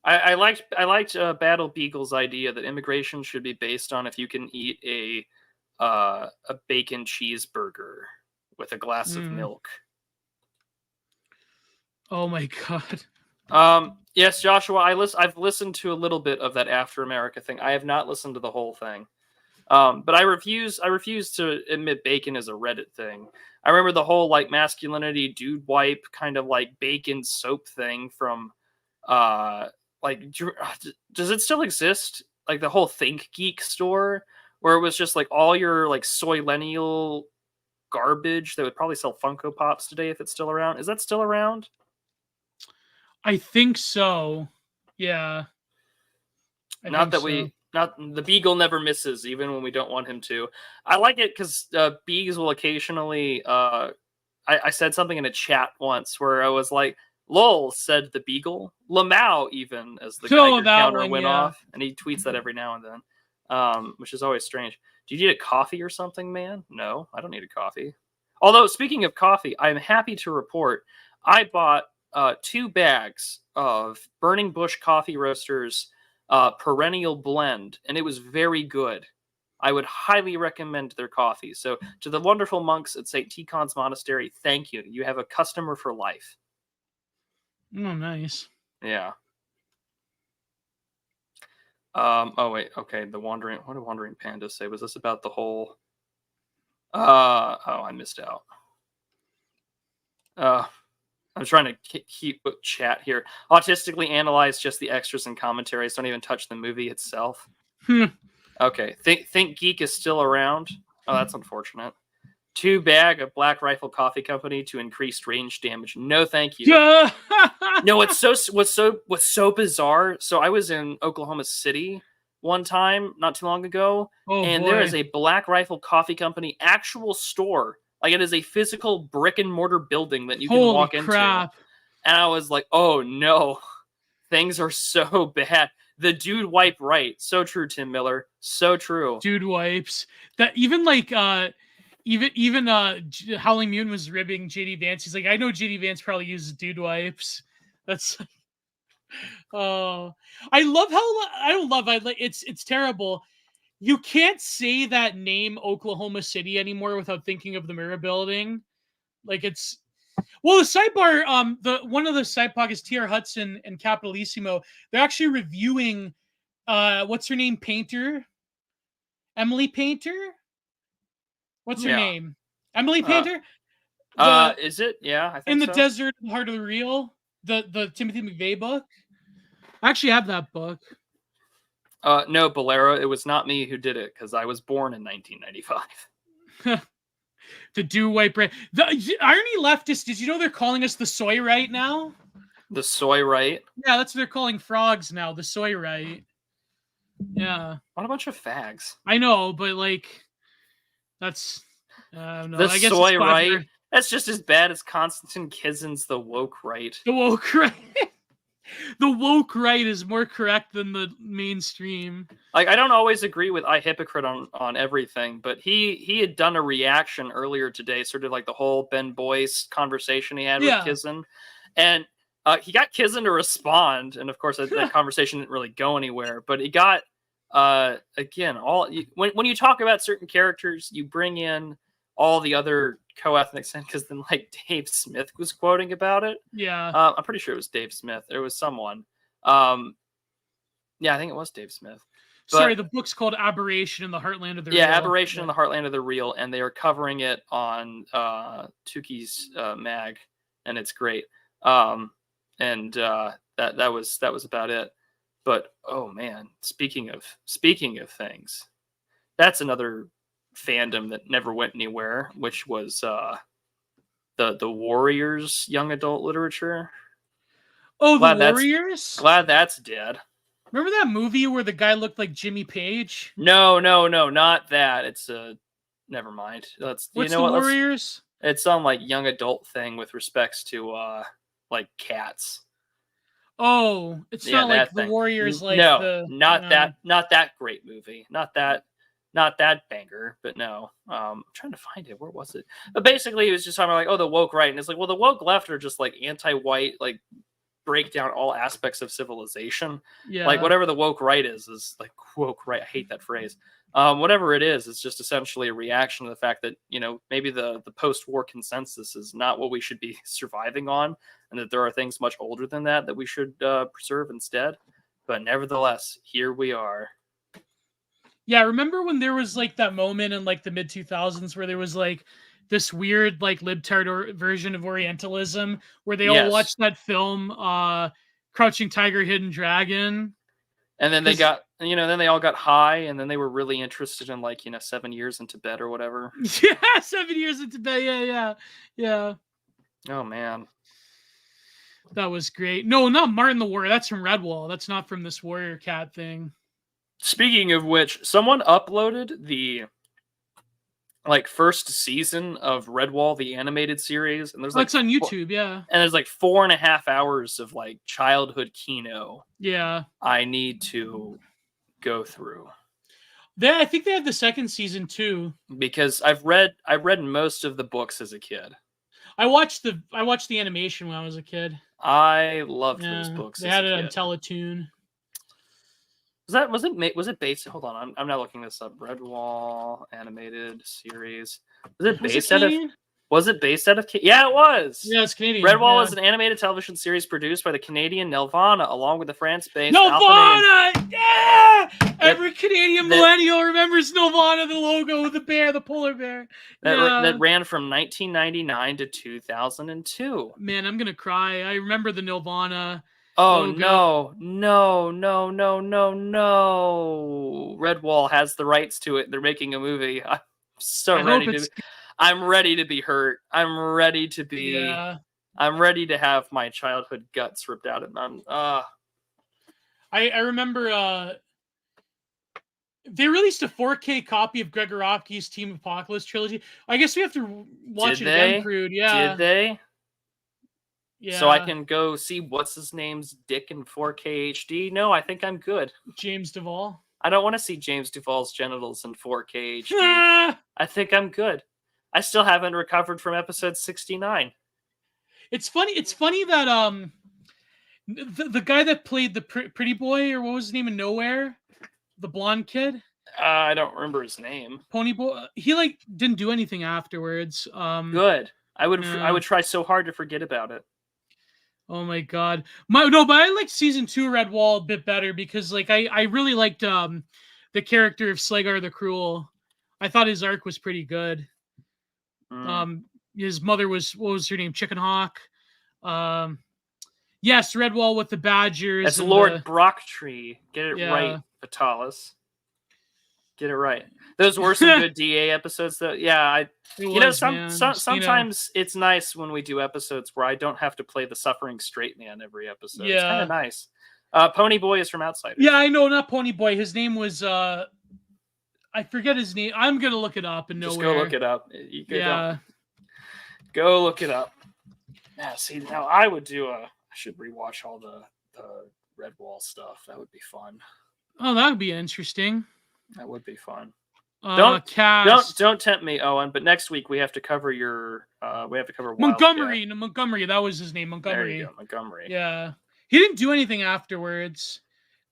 I liked Battle Beagle's idea that immigration should be based on if you can eat a bacon cheeseburger with a glass of milk. Oh my god. Yes, Joshua, I've listened to a little bit of that After America thing. I have not listened to the whole thing. But I refuse to admit bacon is a Reddit thing. I remember the whole like masculinity dude wipe kind of like bacon soap thing from like, does it still exist? Like the whole Think Geek store, where it was just like all your like soy-lennial garbage that would probably sell Funko Pops today if it's still around. Is that still around? I think so. Yeah. Not the Beagle never misses, even when we don't want him to. I like it because Beags will occasionally. I said something in a chat once where I was like, "Lol," said the Beagle. Lamau, even as the Geiger counter went off, and he tweets that every now and then, which is always strange. Do you need a coffee or something, man? No, I don't need a coffee. Although, speaking of coffee, I'm happy to report I bought 2 bags of Burning Bush Coffee Roasters Perennial Blend, and it was very good. I would highly recommend their coffee. So, to the wonderful monks at St. Tikhon's Monastery, thank you. You have a customer for life. Oh, nice. Yeah. Oh wait, okay. What did Wandering Panda say? Was this about the whole? I missed out. I'm trying to keep chat here. Autistically analyze just the extras and commentaries. Don't even touch the movie itself. Okay. Think Geek is still around. Oh, that's unfortunate. 2 bag of Black Rifle Coffee Company to increased range damage. No, thank you. No, what's so bizarre. So I was in Oklahoma City one time not too long ago, and there is a Black Rifle Coffee Company actual store Like, it is a physical brick and mortar building that you can Holy walk crap. into. And I was like, oh no, things are so bad. The dude wipe right. So true, Tim Miller. So true. Dude wipes. That even like even Howling Mutant was ribbing JD Vance. He's like, I know JD Vance probably uses dude wipes. That's oh, I love how I don't love it's terrible. You can't say that name Oklahoma City anymore without thinking of the Mirror Building. Like it's well, the sidebar, the one of the side podcasts, TR Hudson and Capitalissimo, they're actually reviewing what's her name? Painter? Emily Painter? What's her name? Emily Painter? Is it? Yeah, I think In the so. Desert, the Heart of the Real, the Timothy McVeigh book. I actually have that book. No, Bolero, it was not me who did it because I was born in 1995. The do white bread. The irony leftist. Did you know they're calling us the soy right now? The soy right? Yeah, that's what they're calling frogs now. The soy right. Yeah. What a bunch of fags. I know, but like, that's no. The I guess soy right. That's just as bad as Konstantin Kizin's the woke right. The woke right. The woke right is more correct than the mainstream. Like, I don't always agree with Hypocrite on everything, but he had done a reaction earlier today, sort of like the whole Ben Boyce conversation he had with Kizin, and he got Kizin to respond, and of course that conversation didn't really go anywhere. But he got again when you talk about certain characters, you bring in all the other co-ethnics in, because then like Dave Smith was quoting about it. Yeah. I'm pretty sure it was Dave Smith. There was someone. Yeah, I think it was Dave Smith. But, sorry, the book's called Aberration in the Heartland of the Real. Yeah, Aberration in the Heartland of the Real, and they are covering it on Tuki's mag, and it's great. That was about it. But oh man, speaking of things, that's another fandom that never went anywhere, which was the Warriors young adult literature. Oh, the Warriors? Glad that's dead. Remember that movie where the guy looked like Jimmy Page? No, not that. It's never mind. What's the Warriors? It's some like young adult thing with respects to like cats. Oh, it's not like the Warriors. Like not that great movie. Not that banger, but no. I'm trying to find it. Where was it? But basically, he was just talking about like, oh, the woke right, and it's like, well, the woke left are just like anti-white, like break down all aspects of civilization. Yeah. Like whatever the woke right is like woke right. I hate that phrase. Whatever it is, it's just essentially a reaction to the fact that, maybe the post-war consensus is not what we should be surviving on, and that there are things much older than that we should preserve instead. But nevertheless, here we are. Yeah, remember when there was like that moment in like the mid 2000s where there was like this weird like libtard version of Orientalism where they all watched that film, Crouching Tiger, Hidden Dragon, and then they got, then they all got high, and then they were really interested in like 7 years in Tibet or whatever. Yeah, 7 years in Tibet. Yeah. Oh man, that was great. No, not Martin the Warrior. That's from Redwall. That's not from this Warrior Cat thing. Speaking of which, someone uploaded the first season of Redwall, the animated series, and there's it's on YouTube, yeah. And there's 4.5 hours of childhood Kino. Yeah, I need to go through. I think they have the second season too. Because I read most of the books as a kid. I watched the animation when I was a kid. I loved those books. They had it on Teletoon. Was it based? Hold on, I'm not looking this up. Redwall animated series. Was it based out of? Yeah, it was. Yeah, it's Canadian. Redwall was an animated television series produced by the Canadian Nelvana, along with the France-based Nelvana. Yeah, every Canadian millennial remembers Nelvana, the logo with the bear, the polar bear. That ran from 1999 to 2002. Man, I'm gonna cry. I remember the Nelvana. Oh, no. Redwall has the rights to it. They're making a movie. I'm ready to be hurt. I'm ready to have my childhood guts ripped out of them. I remember They released a 4K copy of Gregoroki's Team Apocalypse trilogy. I guess we have to watch it again, Prude. Yeah. Did they? Yeah. So I can go see what's his name's dick in 4K HD? No, I think I'm good. James Duvall. I don't want to see James Duvall's genitals in 4K HD. I think I'm good. I still haven't recovered from episode 69. It's funny that the guy that played the pretty boy, or what was his name in Nowhere, the blonde kid. I don't remember his name. Pony boy. He like didn't do anything afterwards. Good. I would try so hard to forget about it. Oh my god. But I liked season 2 Redwall a bit better because like I really liked the character of Slagar the Cruel. I thought his arc was pretty good. His mother was, what was her name? Chickenhawk. Yes, Redwall with the Badgers. That's Lord Brocktree. Get it right, Vitalis. Get it right. Those were some good DA episodes, though. Yeah, sometimes it's nice when we do episodes where I don't have to play the suffering straight man every episode. Yeah. It's kind of nice. Pony Boy is from Outsiders. Yeah, I know, not Pony Boy. His name was I forget his name. I'm gonna look it up and know. Just go look it up. Go look it up. Yeah, see, now I should rewatch all the Redwall stuff. That would be fun. Oh, that would be interesting. That would be fun. Don't tempt me, Owen. But next week we have to cover Montgomery. No, Montgomery. That was his name. Montgomery. There you go, Montgomery. Yeah, he didn't do anything afterwards.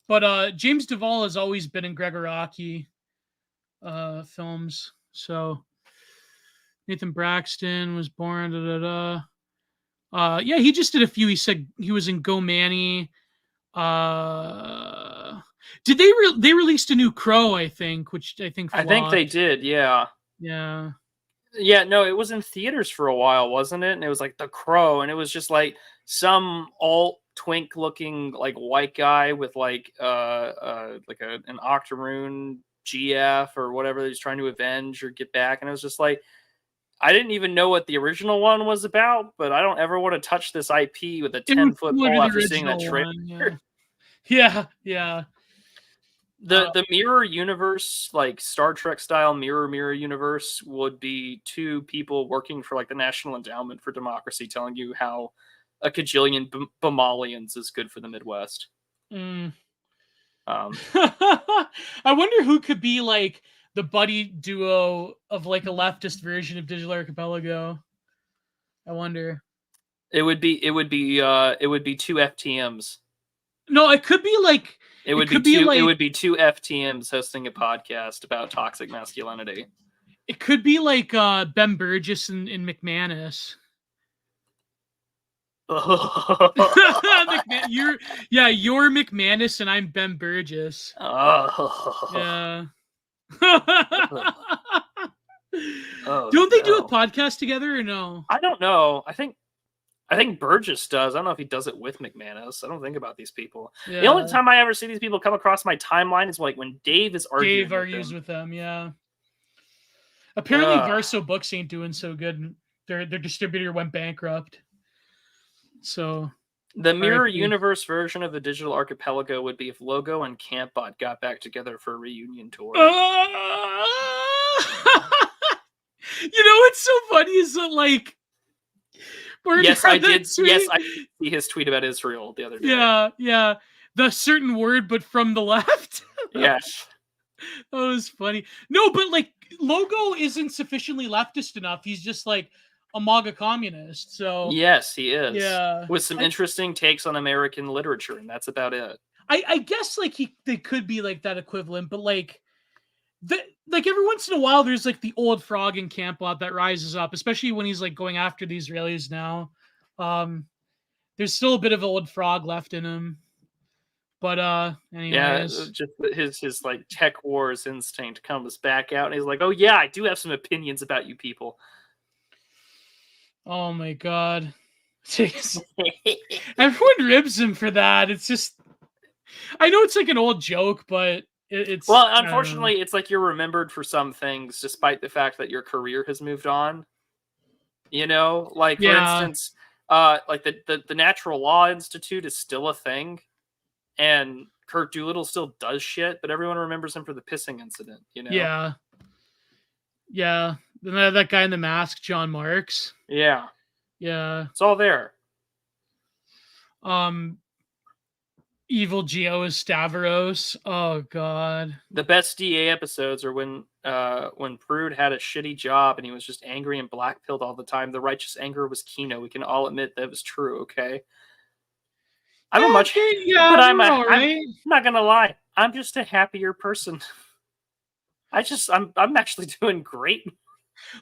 But James Duvall has always been in Gregoraki films. So Nathan Braxton was born. Yeah, he just did a few. He said he was in Go Manny. Did they released a new Crow? I think, which I think they did. Yeah. Yeah. Yeah. No, it was in theaters for a while, wasn't it? And it was like The Crow, and it was just like some alt twink looking like white guy with like an Octoroon GF or whatever that he's trying to avenge or get back, and it was just like, I didn't even know what the original one was about, but I don't ever want to touch this IP with a 10-foot pole after seeing that trailer. Yeah. The mirror universe, like Star Trek style mirror universe, would be two people working for like the National Endowment for Democracy telling you how a cajillion Bomalians is good for the Midwest. I wonder who could be like the buddy duo of like a leftist version of Digital Archipelago. I wonder. It would be two FTMs. No, it could be like it would be two FTMs hosting a podcast about toxic masculinity. It could be like Ben Burgess and McManus. You're McManus and I'm Ben Burgess. Yeah. Don't they do a podcast together or no? I don't know. I think Burgess does. I don't know if he does it with McManus. I don't think about these people. Yeah. The only time I ever see these people come across my timeline is like when Dave is arguing. Dave argues with them. Yeah. Apparently, Garso Books ain't doing so good. Their distributor went bankrupt. So the mirror universe version of the Digital Archipelago would be if Logo and Campbot got back together for a reunion tour. You know what's so funny is that like. Yes, I did. Yes, I did see his tweet about Israel the other day. Yeah. The certain word, but from the left. Yes. That was funny. No, but like Logo isn't sufficiently leftist enough. He's just like a MAGA communist. So yes, he is. Yeah, with some interesting takes on American literature, and that's about it. I guess like they could be like that equivalent, but like every once in a while, there's like the old frog in Campbot that rises up, especially when he's like going after the Israelis now. There's still a bit of old frog left in him. But anyways. Yeah, just his like tech wars instinct comes back out, and he's like, "Oh yeah, I do have some opinions about you people." Oh my god. Everyone ribs him for that. It's just, I know it's like an old joke, but it's unfortunately it's like you're remembered for some things despite the fact that your career has moved on. You know, like for instance, like the Natural Law Institute is still a thing, and Kurt Doolittle still does shit, but everyone remembers him for the pissing incident, you know? Yeah. Yeah. Then that guy in the mask, John Marks. Yeah. Yeah. It's all there. Evil Gio is Stavros. Oh god. The best DA episodes are when Prude had a shitty job and he was just angry and black-pilled all the time. The righteous anger was Kino. We can all admit that was true, okay? I'm not gonna lie. I'm just a happier person. I'm actually doing great.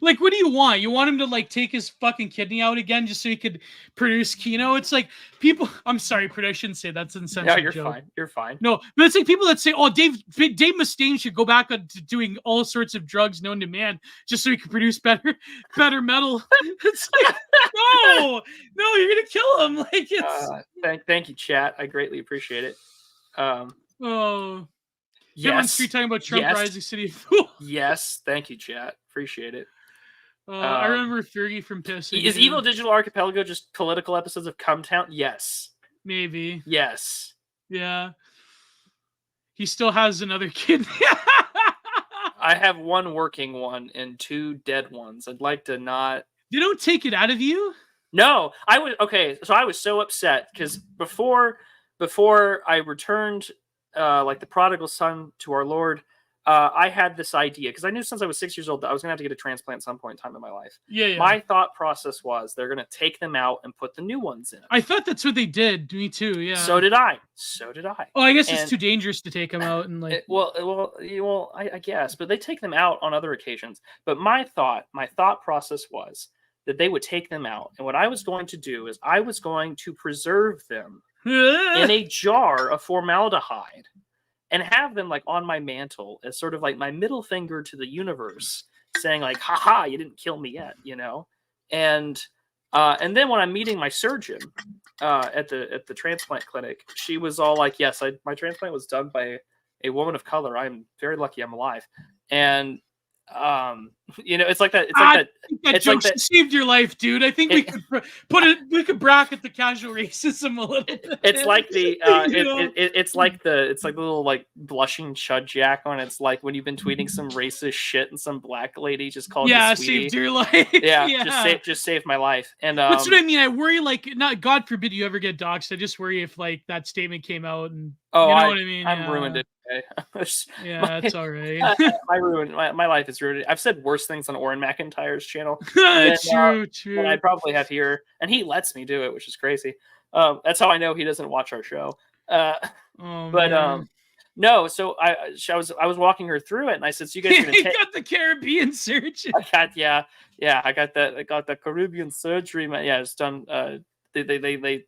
Like, what do you want? You want him to like take his fucking kidney out again just so he could produce Kino? It's like people. I'm sorry, I shouldn't say that's insensitive. No, you're joke. fine. You're fine. No, but it's like people that say, "Oh, Dave Mustaine should go back to doing all sorts of drugs known to man just so he can produce better metal." It's like, no, you're gonna kill him. Like, it's. Thank you, chat. I greatly appreciate it. Yes. On street talking about Trump Rising City of Fools. Yes, thank you, chat. Appreciate it. I remember Fergie from Pissing. Is Evil Digital Archipelago just political episodes of Cumtown? Yes. Maybe. Yes. Yeah. He still has another kidney. I have one working one and 2 dead ones. I'd like to not. They don't take it out of you? No, I was so upset because before I returned like the prodigal son to our Lord, I had this idea because I knew since I was 6 years old that I was gonna have to get a transplant at some point in time in my life. Yeah. My thought process was they're gonna take them out and put the new ones in. I thought that's what they did. Me too. Yeah. So did I. Oh, I guess it's too dangerous to take them out and like. I guess, but they take them out on other occasions. But my thought process was that they would take them out, and what I was going to do is I was going to preserve them in a jar of formaldehyde and have them like on my mantle as sort of like my middle finger to the universe saying like, haha, you didn't kill me yet, you know? And then when I'm meeting my surgeon at the transplant clinic, she was all like, yes, my transplant was done by a woman of color. I'm very lucky I'm alive. And it's like that. That joke saved your life, dude. I think we could bracket the casual racism a little bit. It's like it's like the little like blushing chud jack on. It's like when you've been tweeting some racist shit and some black lady just called you sweetie. Saved your life. Just saved my life. And that's what I mean. I worry, like, not God forbid you ever get doxxed. I just worry if like that statement came out and you know what I mean. I'm ruined it. It's all right. My life is ruined. I've said worse things on Oren McIntyre's channel. True. And I probably have here, and he lets me do it, which is crazy. That's how I know he doesn't watch our show. No. So I was walking her through it, and I said, "So you guys are gonna got the Caribbean surgery." I got the Caribbean surgery. It's done. They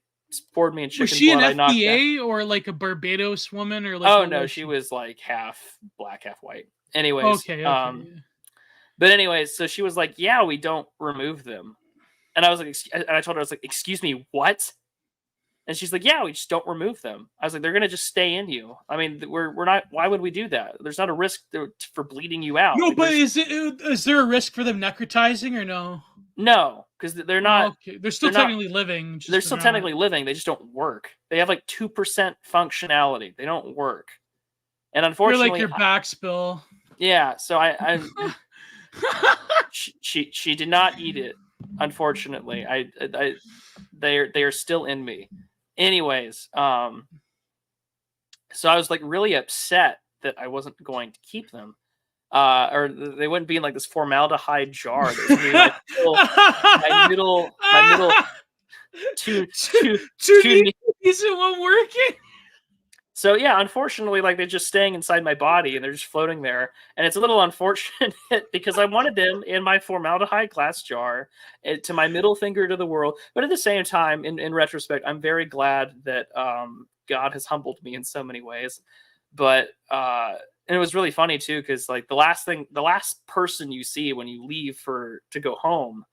poured me in chicken blood. Was she an FDA or like a Barbados woman or like? Oh no, she was like half black, half white. Anyways, okay. But anyways, so she was like, "Yeah, we don't remove them," and I was like, and I told her, I was like, "Excuse me, what?" And she's like, "Yeah, we just don't remove them." I was like, "They're gonna just stay in you. I mean, we're not. Why would we do that? There's not a risk for bleeding you out." No, like, but is there a risk for them necrotizing or no? No, because they're not. Okay. They're still technically living. They're still technically living. They just don't work. They have like 2% functionality. They don't work. And unfortunately, you're like your backspill. Yeah. So I she did not eat it. Unfortunately, they are still in me. Anyways, so I was like really upset that I wasn't going to keep them. Or they wouldn't be in like this formaldehyde jar. Like my middle two knees in one working. So yeah, unfortunately, like they're just staying inside my body and they're just floating there, and it's a little unfortunate because I wanted them in my formaldehyde glass jar to my middle finger to the world. But at the same time, in retrospect, I'm very glad that God has humbled me in so many ways. But and it was really funny too, because like the last person you see when you leave to go home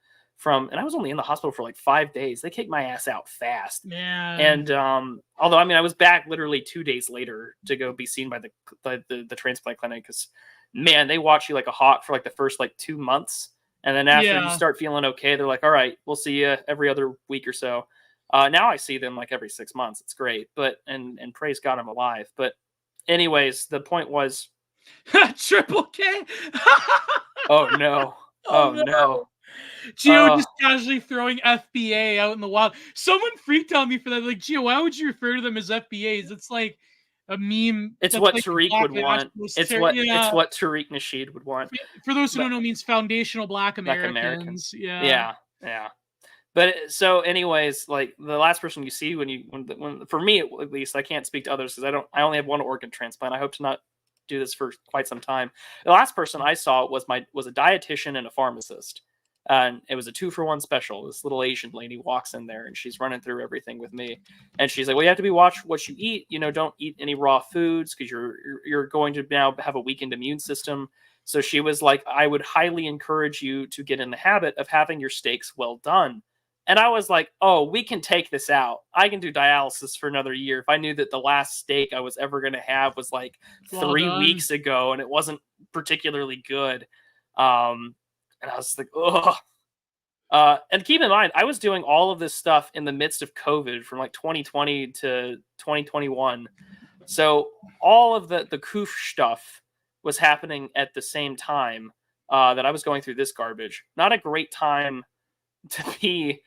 and I was only in the hospital for like 5 days. They kicked my ass out fast. Yeah. And although I mean I was back literally 2 days later to go be seen by the transplant clinic, because man, they watch you like a hawk for like the first like 2 months, and then after you start feeling okay, they're like, all right, we'll see you every other week or so. Now I see them like every 6 months. It's great, but and praise God I'm alive. But anyways, the point was, Triple K. oh no, Oh oh no. no, Gio just casually throwing FBA out in the wild. Someone freaked on me for that. Like, Gio, why would you refer to them as FBAs? It's like a meme. it's That's what like Tariq would want. It's what Tariq Nasheed would want. For those who But don't know, means foundational Black Black Americans. Yeah. But so, anyways, like the last person you see when for me at least, I can't speak to others because I only have one organ transplant. I hope to not do this for quite some time. The last person I saw was a dietitian and a pharmacist, and it was a 2-for-1 special. This little Asian lady walks in there and she's running through everything with me, and she's like, "Well, you have to watch what you eat. You know, don't eat any raw foods because you're going to now have a weakened immune system." So she was like, "I would highly encourage you to get in the habit of having your steaks well done." And I was like, oh, we can take this out. I can do dialysis for another year. If I knew that the last steak I was ever going to have was like 3 weeks ago and it wasn't particularly good. And I was like, ugh. And keep in mind, I was doing all of this stuff in the midst of COVID from like 2020 to 2021. So all of the coof stuff was happening at the same time that I was going through this garbage. Not a great time to be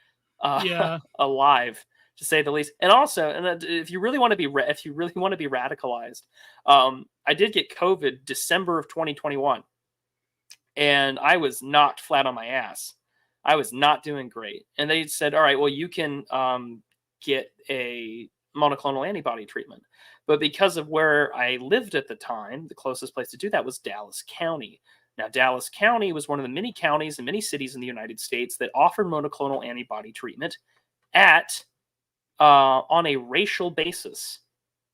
alive, to say the least. And also, and if you really want to be radicalized, I did get COVID December of 2021, and I was knocked flat on my ass. I was not doing great, and they said, "All right, well, you can get a monoclonal antibody treatment." But because of where I lived at the time, the closest place to do that was Dallas County. Now, Dallas County was one of the many counties and many cities in the United States that offered monoclonal antibody treatment on a racial basis.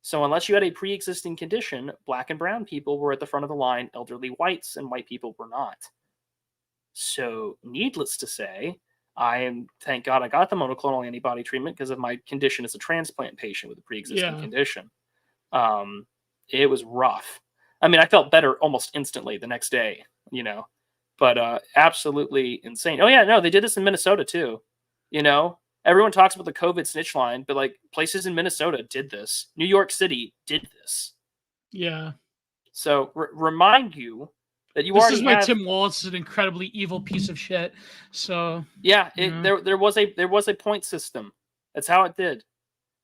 So unless you had a pre-existing condition, Black and brown people were at the front of the line, elderly whites and white people were not. So needless to say, thank God I got the monoclonal antibody treatment because of my condition as a transplant patient with a pre-existing condition. It was rough. I mean, I felt better almost instantly the next day, but absolutely insane. Oh yeah, no, they did this in Minnesota too. Everyone talks about the COVID snitch line, but like places in Minnesota did this. New York City did this. Yeah. So remind you that this is why Tim Walz is an incredibly evil piece of shit. So yeah, there was a point system. That's how it did.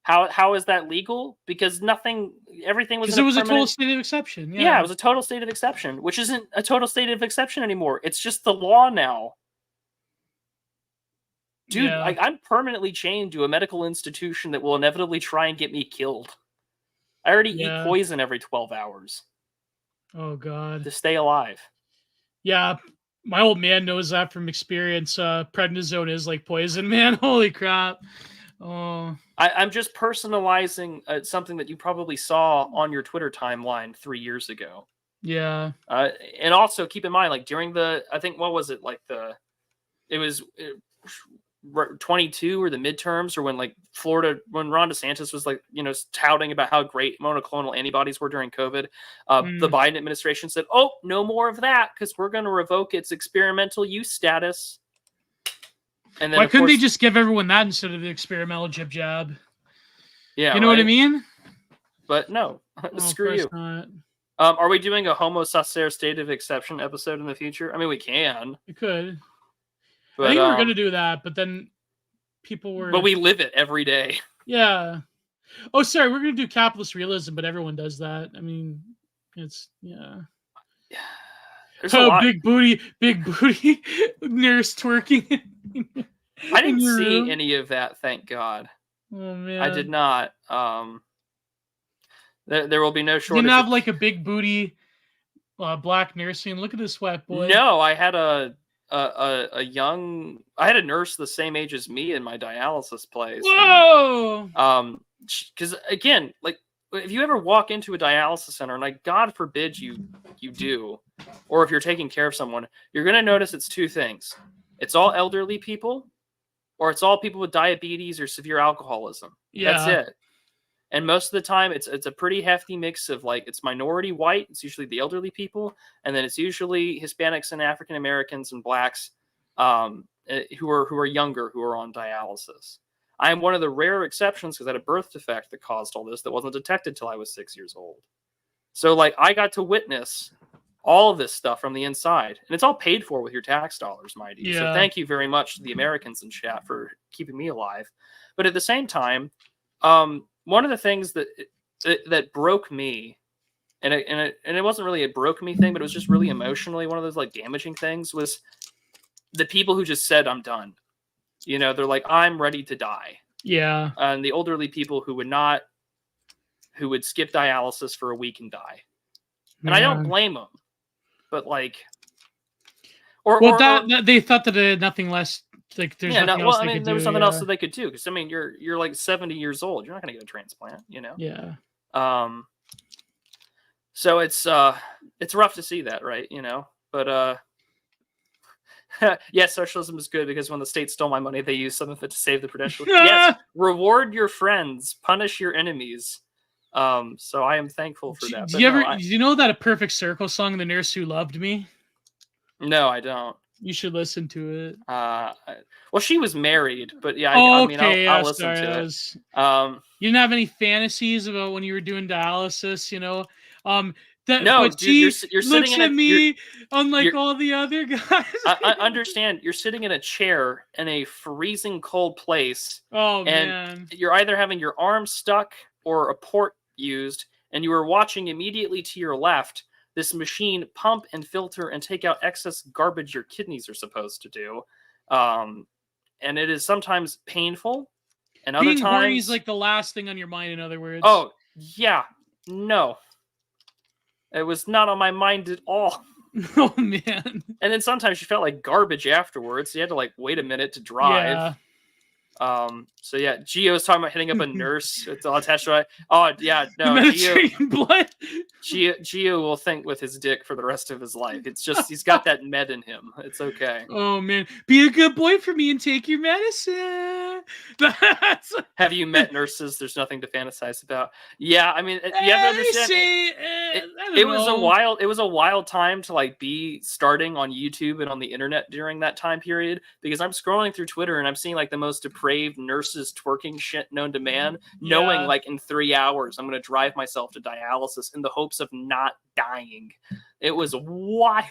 How is that legal? Because everything was. Because it was a total state of exception. Yeah, it was a total state of exception, which isn't a total state of exception anymore. It's just the law now. Dude, I'm permanently chained to a medical institution that will inevitably try and get me killed. I already eat poison every 12 hours. Oh, God. To stay alive. Yeah, my old man knows that from experience. Prednisone is like poison, man. Holy crap. Oh, I'm just personalizing something that you probably saw on your Twitter timeline 3 years ago. Yeah. And also keep in mind, like during I think, what was it? Like it was 22 or the midterms, or when like Florida, when Ron DeSantis was like, touting about how great monoclonal antibodies were during COVID. The Biden administration said, oh, no more of that because we're going to revoke its experimental use status. And then, why couldn't they just give everyone that instead of the experimental jib jab? Yeah, you know what I mean? But no, screw you. Not. Are we doing a Homo Saucer state of exception episode in the future? I mean, we can. We could. But, I think we were going to do that, but then people were. But we live it every day. Yeah. Oh, sorry, we're going to do capitalist realism, but everyone does that. I mean, it's big booty nurse twerking. I didn't see any of that, thank God. Oh man, I did not. There will be no shortage. You didn't have like a big booty black nursing. Look at this sweat boy. No, I had a nurse the same age as me in my dialysis place. Whoa! Because again, like if you ever walk into a dialysis center, and like God forbid you do, or if you're taking care of someone, you're gonna notice it's two things. It's all elderly people, or it's all people with diabetes or severe alcoholism. Yeah. That's it. And most of the time, it's a pretty hefty mix of like it's minority white. It's usually the elderly people, and then it's usually Hispanics and African Americans and blacks who are younger who are on dialysis. I'm one of the rare exceptions because I had a birth defect that caused all this that wasn't detected till I was 6 years old. So like I got to witness all of this stuff from the inside, and it's all paid for with your tax dollars, mind you. So thank you very much to the Americans in chat for keeping me alive. But at the same time, one of the things that broke me, and it wasn't really a broke me thing, but it was just really emotionally one of those like damaging things, was the people who just said, I'm done. You know, they're like, I'm ready to die. Yeah. And the elderly people who would skip dialysis for a week and die. And I don't blame them. But like, or they thought that they had nothing less. Like there's nothing else they could do. There was something else that they could do, because I mean, you're like 70 years old. You're not going to get a transplant, you know. Yeah. So it's rough to see that, right? You know, but yes, socialism is good because when the state stole my money, they used some of it to save the Prudentialist. Yes, reward your friends, punish your enemies. So I am thankful for that. Do you know that A Perfect Circle song, The Nurse Who Loved Me? No, I don't. You should listen to it. Well, she was married, but yeah, I'll listen to it. You didn't have any fantasies about when you were doing dialysis, you know? No, dude, you're sitting at me unlike all the other guys. I understand. You're sitting in a chair in a freezing cold place. Oh, and man. You're either having your arm stuck or a port used, and you are watching immediately to your left this machine pump and filter and take out excess garbage your kidneys are supposed to do. And it is sometimes painful, and other times... horny is like the last thing on your mind, in other words. Oh, yeah. No. It was not on my mind at all. Oh, man. And then sometimes you felt like garbage afterwards. So you had to like wait a minute to drive. Yeah. So yeah, Gio's talking about hitting up a nurse. It's all attached to it. Oh yeah, no, Gio will think with his dick for the rest of his life. It's just he's got that med in him. It's okay. Oh man, be a good boy for me and take your medicine. Have you met nurses? There's nothing to fantasize about. Yeah, I mean, you have to understand. It was a wild time to like be starting on YouTube and on the internet during that time period, because I'm scrolling through Twitter and I'm seeing like the most depraved nurses twerking shit known to man, knowing like in 3 hours I'm going to drive myself to dialysis in the hopes of not dying. It was wild.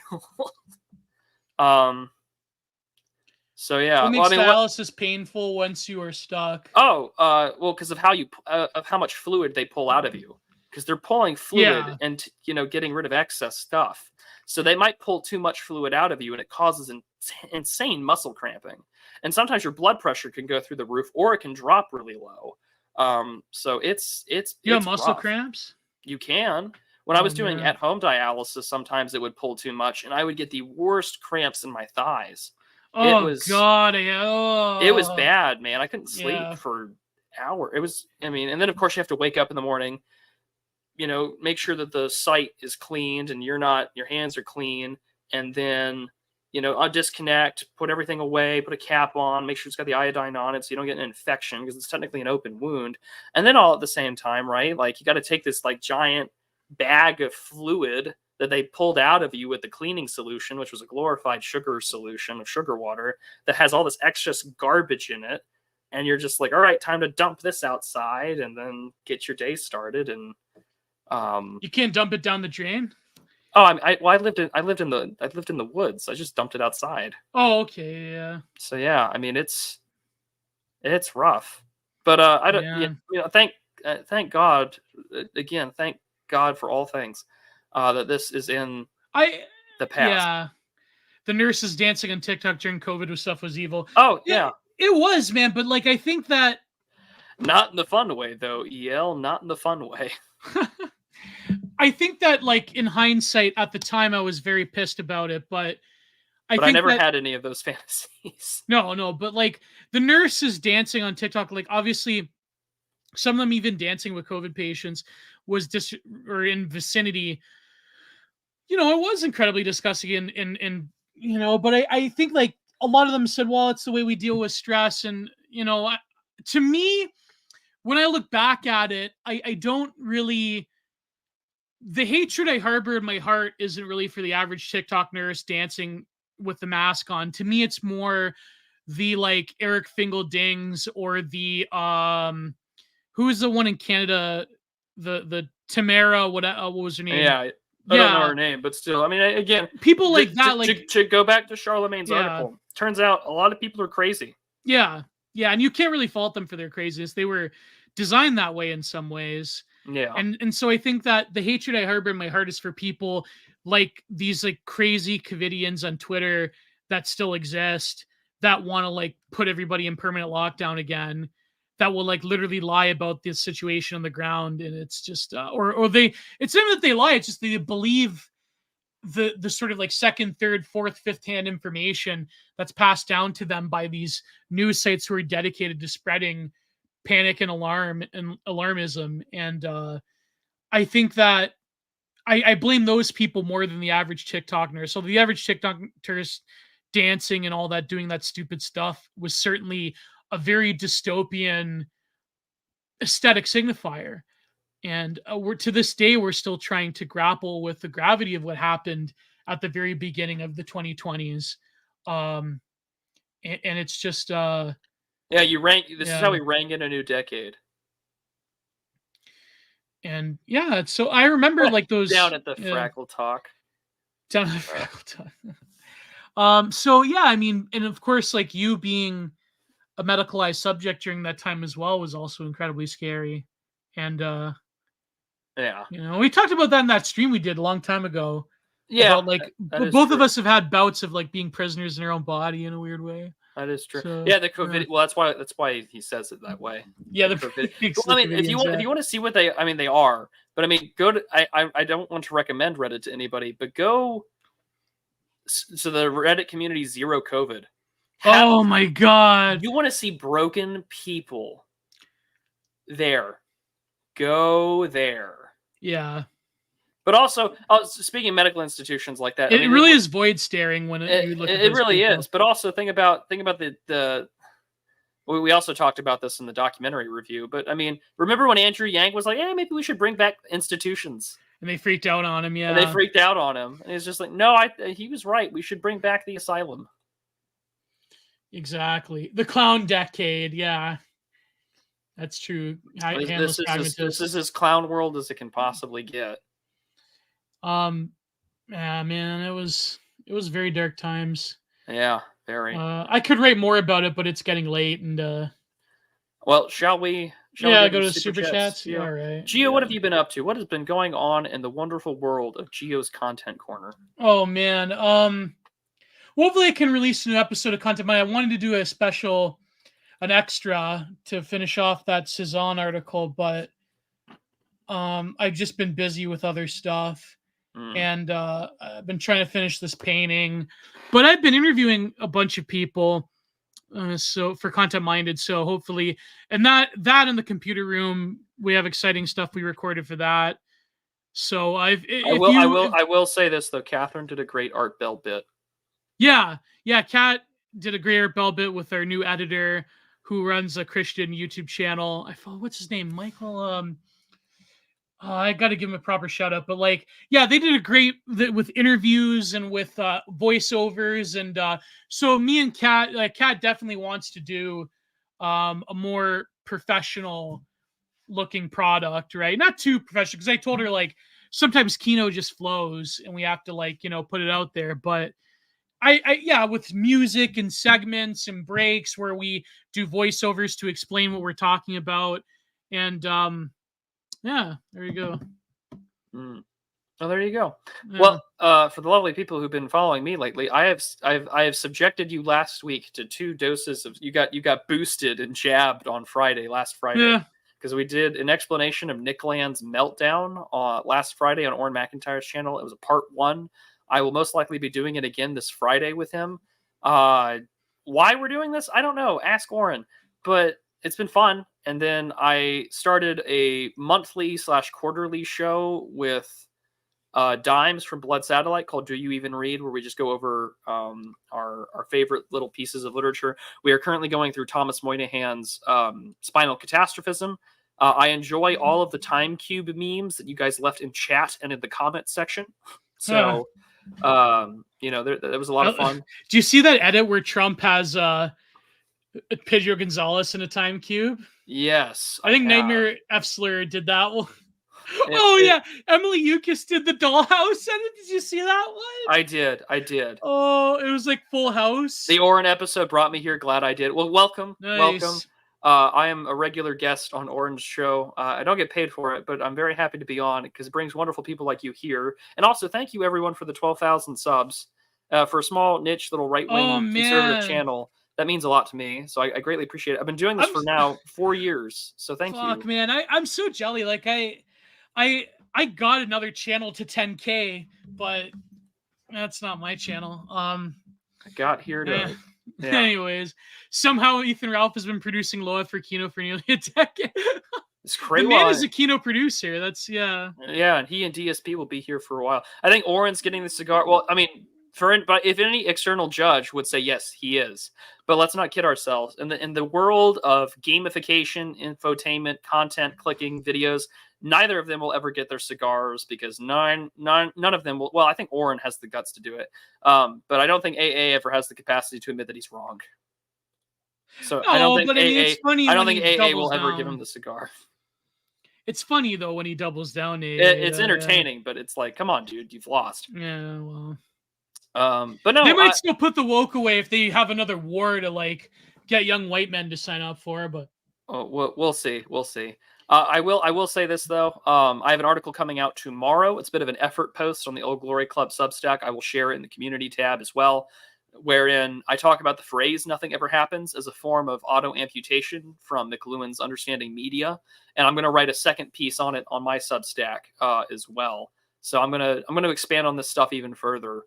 So yeah, what makes dialysis painful once you are stuck? Oh, well, because of how much fluid they pull out of you, because they're pulling fluid and getting rid of excess stuff. So they might pull too much fluid out of you, and it causes insane muscle cramping. And sometimes your blood pressure can go through the roof, or it can drop really low. So it's you have muscle cramps. You can. When I was doing at-home dialysis, sometimes it would pull too much, and I would get the worst cramps in my thighs. Oh God! It was bad, man. I couldn't sleep for hours. It was, and then of course you have to wake up in the morning, make sure that the site is cleaned and your hands are clean, and then I'll disconnect, put everything away, put a cap on, make sure it's got the iodine on it so you don't get an infection because it's technically an open wound. And then all at the same time, right? Like you got to take this like giant bag of fluid that they pulled out of you with the cleaning solution, which was a glorified sugar solution of sugar water that has all this excess garbage in it. And you're just like, all right, time to dump this outside and then get your day started. And you can't dump it down the drain. Oh, I lived in the woods. I just dumped it outside. Oh, okay, yeah. So yeah, it's rough, but I don't. Thank God again. Thank God for all things that this is in the past. Yeah, the nurses dancing on TikTok during COVID stuff was evil. Oh yeah, it was, man. But like, I think that not in the fun way though. EL, not in the fun way. I think that, like, in hindsight, at the time, I was very pissed about it, but I never had any of those fantasies. No, but, like, the nurses dancing on TikTok, like, obviously, some of them even dancing with COVID patients was or in vicinity, it was incredibly disgusting and but I think, like, a lot of them said, well, it's the way we deal with stress, and, to me, when I look back at it, I don't really... The hatred I harbor in my heart isn't really for the average TikTok nurse dancing with the mask on. To me, it's more the like Eric Fingeldings or the who's the one in Canada, the Tamara, what was her name? Yeah, I don't know her name, but still, I mean, again, people like that, like to go back to Charlemagne's article, turns out a lot of people are crazy. Yeah, and you can't really fault them for their craziness. They were designed that way in some ways. Yeah, and so I think that the hatred I harbor in my heart is for people like these like crazy Covidians on Twitter that still exist, that want to like put everybody in permanent lockdown again, that will like literally lie about this situation on the ground. And it's just or they, it's not even that they lie, it's just they believe the sort of like second, third, fourth, fifth hand information that's passed down to them by these news sites who are dedicated to spreading panic and alarmism. And I think that I blame those people more than the average TikToker. So the average TikTokers dancing and all that, doing that stupid stuff, was certainly a very dystopian aesthetic signifier. And we're, to this day, we're still trying to grapple with the gravity of what happened at the very beginning of the 2020s. And it's just yeah, you rank, this is how we rang in a new decade. And yeah, so I remember like those down at the Frackle Talk. Down at the Frackle Talk. So yeah, I mean, and of course, like you being a medicalized subject during that time as well was also incredibly scary. And yeah, you know, we talked about that in that stream we did a long time ago. Yeah, about, like both of us have had bouts of like being prisoners in our own body in a weird way. That is true. So, yeah, the COVID. Well, that's why he says it that way. Yeah, the COVID. Well, I mean, if you want to see what they, I mean, they are. But I mean, go to. I don't want to recommend Reddit to anybody, but go. So the Reddit community Zero COVID. Oh my God! You want to see broken people? There, go there. Yeah. But also, speaking of medical institutions like that, it really is void staring when you look at those really people. is. But also think about the. We also talked about this in the documentary review. But I mean, remember when Andrew Yang was like, "Hey, maybe we should bring back institutions," and they freaked out on him. Yeah, and they freaked out on him. And he's just like, "No, he was right. We should bring back the asylum." Exactly, the clown decade. Yeah. That's true. This is as clown world as it can possibly get. Yeah, man, it was very dark times. Yeah, very. I could write more about it, but it's getting late, and well, shall we go to super chats? Yeah. All right. Gio, what have you been up to? What has been going on in the wonderful world of Gio's content corner? Oh man, hopefully I can release a new episode of content. I wanted to do an extra to finish off that Cezanne article, but I've just been busy with other stuff. And I've been trying to finish this painting, but I've been interviewing a bunch of people so for Content Minded, so hopefully, and that in the computer room, we have exciting stuff we recorded for that. So I will say this though, Catherine did a great Art Bell bit. Yeah, Kat did a great Art Bell bit with our new editor who runs a Christian YouTube channel. I follow, what's his name? Michael. I got to give him a proper shout out, but like, yeah, they did a great with interviews and with voiceovers. And so me and Kat definitely wants to do a more professional looking product, right? Not too professional, because I told her like sometimes Kino just flows and we have to like, put it out there. But I with music and segments and breaks where we do voiceovers to explain what we're talking about. And yeah, there you go. Oh, there you go. Yeah. Well, for the lovely people who've been following me lately, I have subjected you last week to 2 doses of you got boosted and jabbed on last Friday. Because we did an explanation of Nick Land's meltdown last Friday on Oren McIntyre's channel. It was a part 1. I will most likely be doing it again this Friday with him. Why we're doing this, I don't know. Ask Oren. But it's been fun. And then I started a monthly/quarterly show with Dimes from Blood Satellite called Do You Even Read, where we just go over our favorite little pieces of literature. We are currently going through Thomas Moynihan's Spinal Catastrophism. I enjoy all of the Time Cube memes that you guys left in chat and in the comments section. So, there was a lot of fun. Do you see that edit where Trump has Pedro Gonzalez in a time cube. Yes, I think have. Nightmare Efsler did that one. It- Yeah, Emily Eucas did the Dollhouse. Did you see that one? I did. Oh, it was like Full House. The Oren episode brought me here. Glad I did. Well, welcome. Nice. I am a regular guest on Oren's show. I don't get paid for it, but I'm very happy to be on because it brings wonderful people like you here. And also, thank you everyone for the 12,000 subs. For a small niche little right-wing conservative channel, that means a lot to me. So I greatly appreciate it. I've been doing this for now 4 years. So thank you. Fuck, man. I'm so jelly. Like, I got another channel to 10K, but that's not my channel. I got here to... Yeah. Anyways, somehow Ethan Ralph has been producing Loa for Kino for nearly a decade. It's crazy. The man is a Kino producer. That's, Yeah, and he and DSP will be here for a while. I think Oren's getting the cigar. Well, I mean, but if any external judge would say yes, he is. But let's not kid ourselves. In the world of gamification, infotainment, content clicking videos, neither of them will ever get their cigars because none of them will. Well, I think Oren has the guts to do it, but I don't think AA ever has the capacity to admit that he's wrong. So no, I don't think AA will ever give him the cigar. It's funny though when he doubles down. It's entertaining, but it's like, come on, dude, you've lost. Yeah, well. But no, they might still put the woke away if they have another war to like get young white men to sign up for. But we'll see. I will say this though. I have an article coming out tomorrow. It's a bit of an effort post on the Old Glory Club Substack. I will share it in the community tab as well, wherein I talk about the phrase "nothing ever happens" as a form of auto amputation from McLuhan's Understanding Media, and I'm going to write a second piece on it on my Substack as well. So I'm gonna expand on this stuff even further.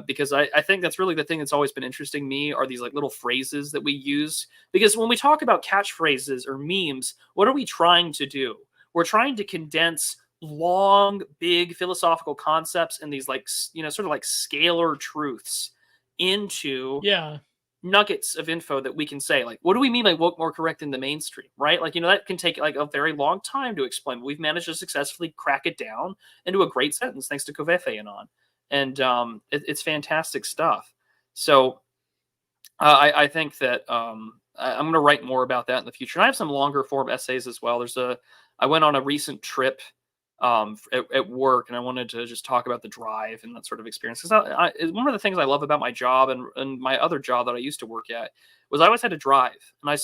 Because I think that's really the thing that's always been interesting me are these like little phrases that we use. Because when we talk about catchphrases or memes, what are we trying to do? We're trying to condense long, big philosophical concepts and these like, sort of like scalar truths into nuggets of info that we can say. Like, what do we mean by woke more correct in the mainstream, right? Like, that can take like a very long time to explain. But we've managed to successfully crack it down into a great sentence thanks to Kovefe and on. And it's fantastic stuff. So I think that I'm going to write more about that in the future. And I have some longer form essays as well. I went on a recent trip at work, and I wanted to just talk about the drive and that sort of experience. Because one of the things I love about my job and my other job that I used to work at was I always had to drive. And I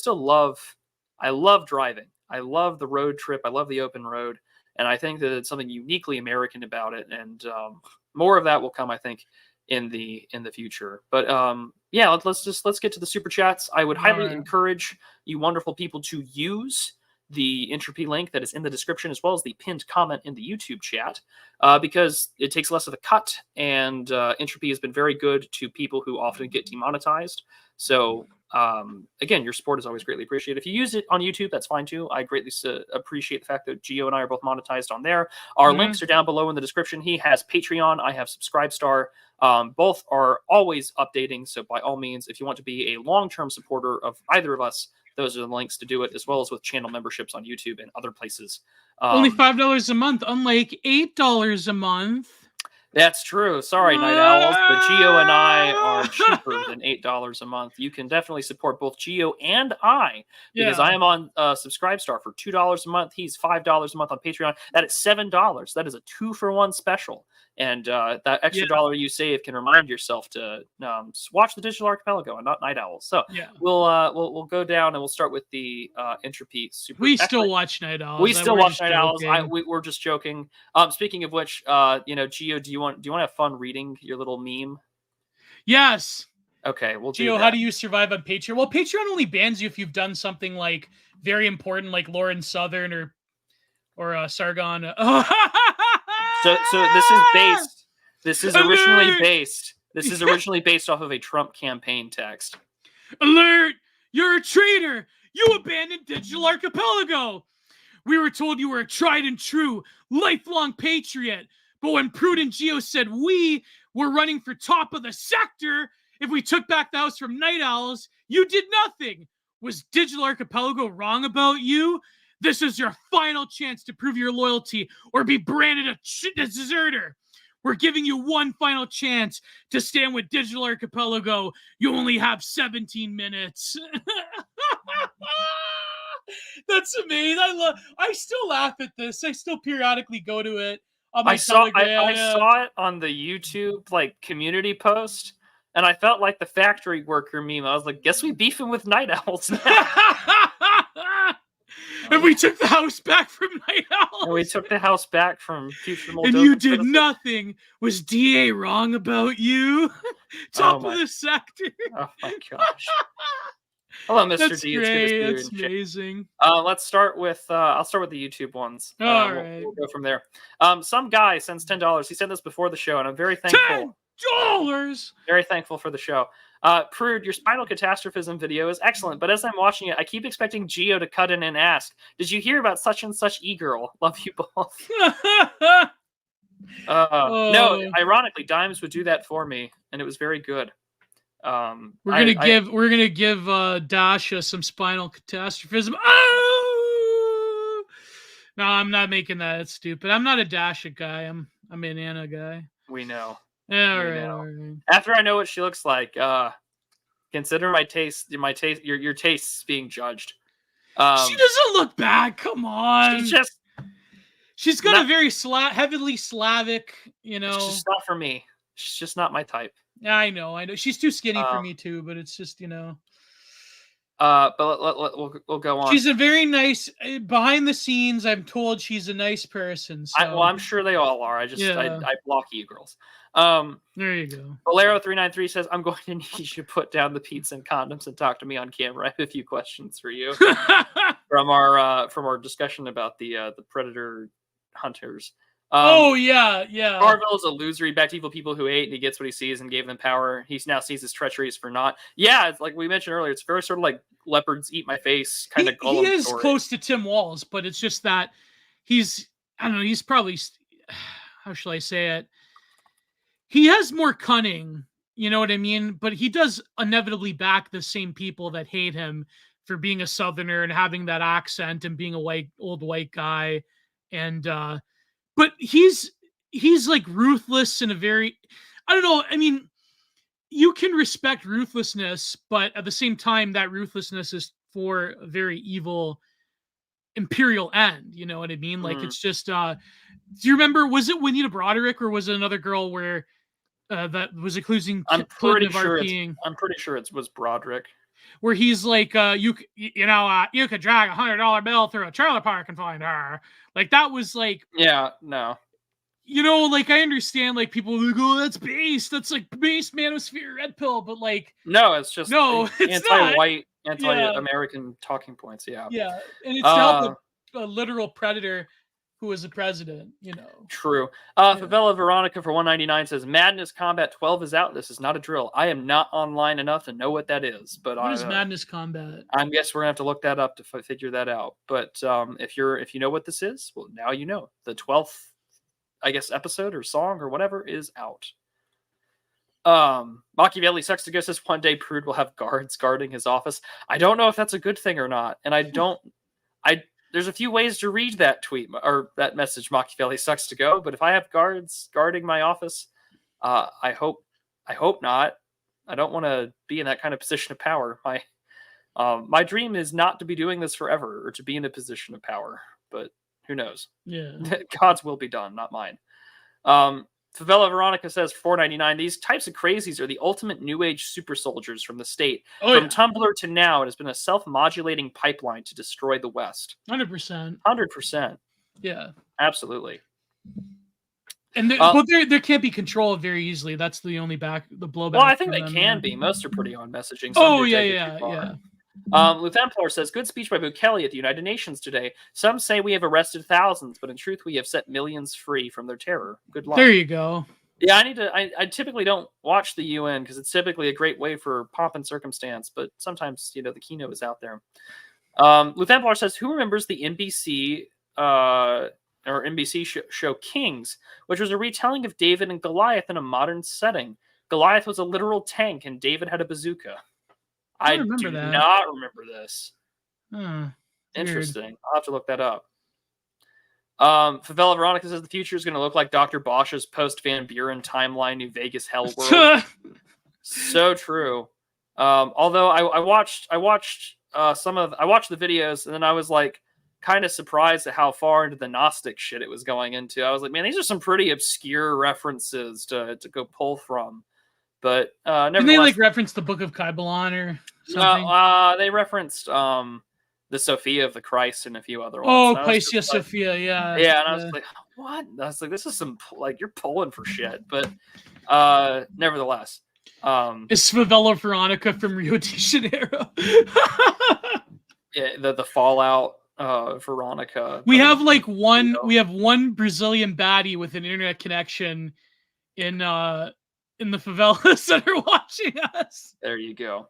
love driving. I love the road trip. I love the open road. And I think that it's something uniquely American about it. And more of that will come, I think, in the future. But let's get to the super chats. I would highly encourage you wonderful people to use the Entropy link that is in the description as well as the pinned comment in the YouTube chat because it takes less of a cut, and Entropy has been very good to people who often get demonetized. So again, your support is always greatly appreciated. If you use it on YouTube, that's fine too. I greatly appreciate the fact that Gio and I are both monetized on there. Our links are down below in the description. He has Patreon. I have Subscribestar. Both are always updating. So by all means, if you want to be a long-term supporter of either of us, those are the links to do it, as well as with channel memberships on YouTube and other places. Only $5 a month, unlike $8 a month. That's true. Sorry, Night Owls, but Gio and I are cheaper than $8 a month. You can definitely support both Gio and I because I am on Subscribestar for $2 a month. He's $5 a month on Patreon. That is $7. That is a 2-for-1 special. And that extra dollar you save can remind yourself to watch the Digital Archipelago and not Night Owls. So we'll go down and we'll start with the Entropy Super. We still watch Night Owls. We still watch Night Owls. We're just joking. Speaking of which, Gio, do you want to have fun reading your little meme? Yes. Okay, we'll do Gio, that. how do you survive on Patreon? Well, Patreon only bans you if you've done something like very important, like Lauren Southern or Sargon. So this is based. This is originally based off of a Trump campaign text. Alert! You're a traitor! You abandoned Digital Archipelago! We were told you were a tried and true, lifelong patriot. But when Prudent Gio said we were running for top of the sector if we took back the house from Night Owls, you did nothing. Was Digital Archipelago wrong about you? This is your final chance to prove your loyalty or be branded a deserter. We're giving you one final chance to stand with Digital Archipelago. You only have 17 minutes. That's amazing. I still laugh at this. I still periodically go to it on my Telegram. I saw it on the YouTube like community post, and I felt like the factory worker meme. I was like, guess we beefing with night owls now. And we took the house back from night owls. And we took the house back from future Moldova. And you did nothing. Was DA wrong about you? Top of the sector. Oh my gosh. Hello, Mr. That's D. Great. It's That's amazing. Let's start with I'll start with the YouTube ones. All right. We'll go from there. Some guy sends $10. He sent this before the show, and I'm very thankful. $10. Very thankful for the show. Prude, your spinal catastrophism video is excellent, but as I'm watching it, I keep expecting Gio to cut in and ask, "Did you hear about such and such e-girl? Love you both." No, ironically, Dimes would do that for me, and it was very good. We're gonna give Dasha some spinal catastrophism. Oh! No, I'm not making that. It's stupid. I'm not a Dasha guy. I'm an Anna guy. We know. All right. After I know what she looks like, consider my taste. Your tastes being judged. She doesn't look bad. Come on. She's got a very heavily Slavic. You know, it's just not for me. She's just not my type. I know. She's too skinny for me too. But it's just But we'll go on. She's a very nice behind the scenes. I'm told she's a nice person. So. I'm sure they all are. I block you girls. There you go. Valero393 says, "I'm going to need you to put down the pizza and condoms and talk to me on camera. I have a few questions for you from our discussion about the predator hunters." Yeah. Carville is a loser. He backed evil people who ate, and he gets what he sees and gave them power. He now sees his treacheries for naught. Yeah, it's like we mentioned earlier. It's very sort of like leopards eat my face kind of Gollum He is story. Close to Tim Walz, but it's just that he's probably, how shall I say it? He has more cunning, you know what I mean? But he does inevitably back the same people that hate him for being a Southerner and having that accent and being a old white guy. And, but he's like ruthless in a very, I don't know. I mean, you can respect ruthlessness, but at the same time, that ruthlessness is for a very evil imperial end. You know what I mean? Like, it's just, do you remember, was it Juanita Broderick or was it another girl where that was accusing Clinton of RPing? I'm pretty sure it was Broderick. Where he's like, you could drag $100 bill through a trailer park and find her. Like, that was like, yeah, no. You know, like, I understand, like, people like, oh, that's base. That's like base manosphere red pill, but like, no, it's just it's anti-white, anti-American talking points. Yeah, yeah, and it's to help a literal predator who was a president, you know. True. Favela Veronica for 199 says, Madness Combat 12 is out. This is not a drill. I am not online enough to know what that is. But what is Madness Combat? I guess we're going to have to look that up to figure that out. But if you know what this is, well, now you know. The 12th, I guess, episode or song or whatever is out. Machiavelli sucks to go says, one day Prude will have guards guarding his office. I don't know if that's a good thing or not. And there's a few ways to read that tweet or that message. Machiavelli sucks to go, but if I have guards guarding my office, I hope not. I don't want to be in that kind of position of power. My dream is not to be doing this forever or to be in a position of power, but who knows? Yeah, God's will be done, not mine. Favela Veronica says, 499. These types of crazies are the ultimate new age super soldiers from the state. From Tumblr to now, it has been a self-modulating pipeline to destroy the West. 100%. 100%. Yeah. Absolutely. And but there can't be controlled very easily. That's the only blowback. Well, I think they can be. Most are pretty on messaging. Yeah. Luthamplar says, good speech by Bukele at the United Nations today. Some say we have arrested thousands, but in truth, we have set millions free from their terror. Good luck. There you go. Yeah, I typically don't watch the UN because it's typically a great way for pomp and circumstance, but sometimes, the keynote is out there. Luthamplar says, who remembers the NBC show Kings, which was a retelling of David and Goliath in a modern setting? Goliath was a literal tank and David had a bazooka. I do not remember this. Interesting. Weird. I'll have to look that up. Favela Veronica says the future is going to look like Dr. Bosch's post Van Buren timeline, New Vegas Hell World. So true. Although I watched the videos, and then I was like kind of surprised at how far into the Gnostic shit it was going into. I was like, man, these are some pretty obscure references to go pull from. But nevertheless, didn't they like reference the Book of Kybelon or something? They referenced the Sophia of the Christ and a few other ones. Oh, Pysia Sophia, yeah. Yeah, and I was like, what? I was like, this is some like you're pulling for shit. But nevertheless. Is Favela Veronica from Rio de Janeiro? Yeah, the Fallout Veronica. We have like one Brazilian baddie with an internet connection in the favelas that are watching us. There you go.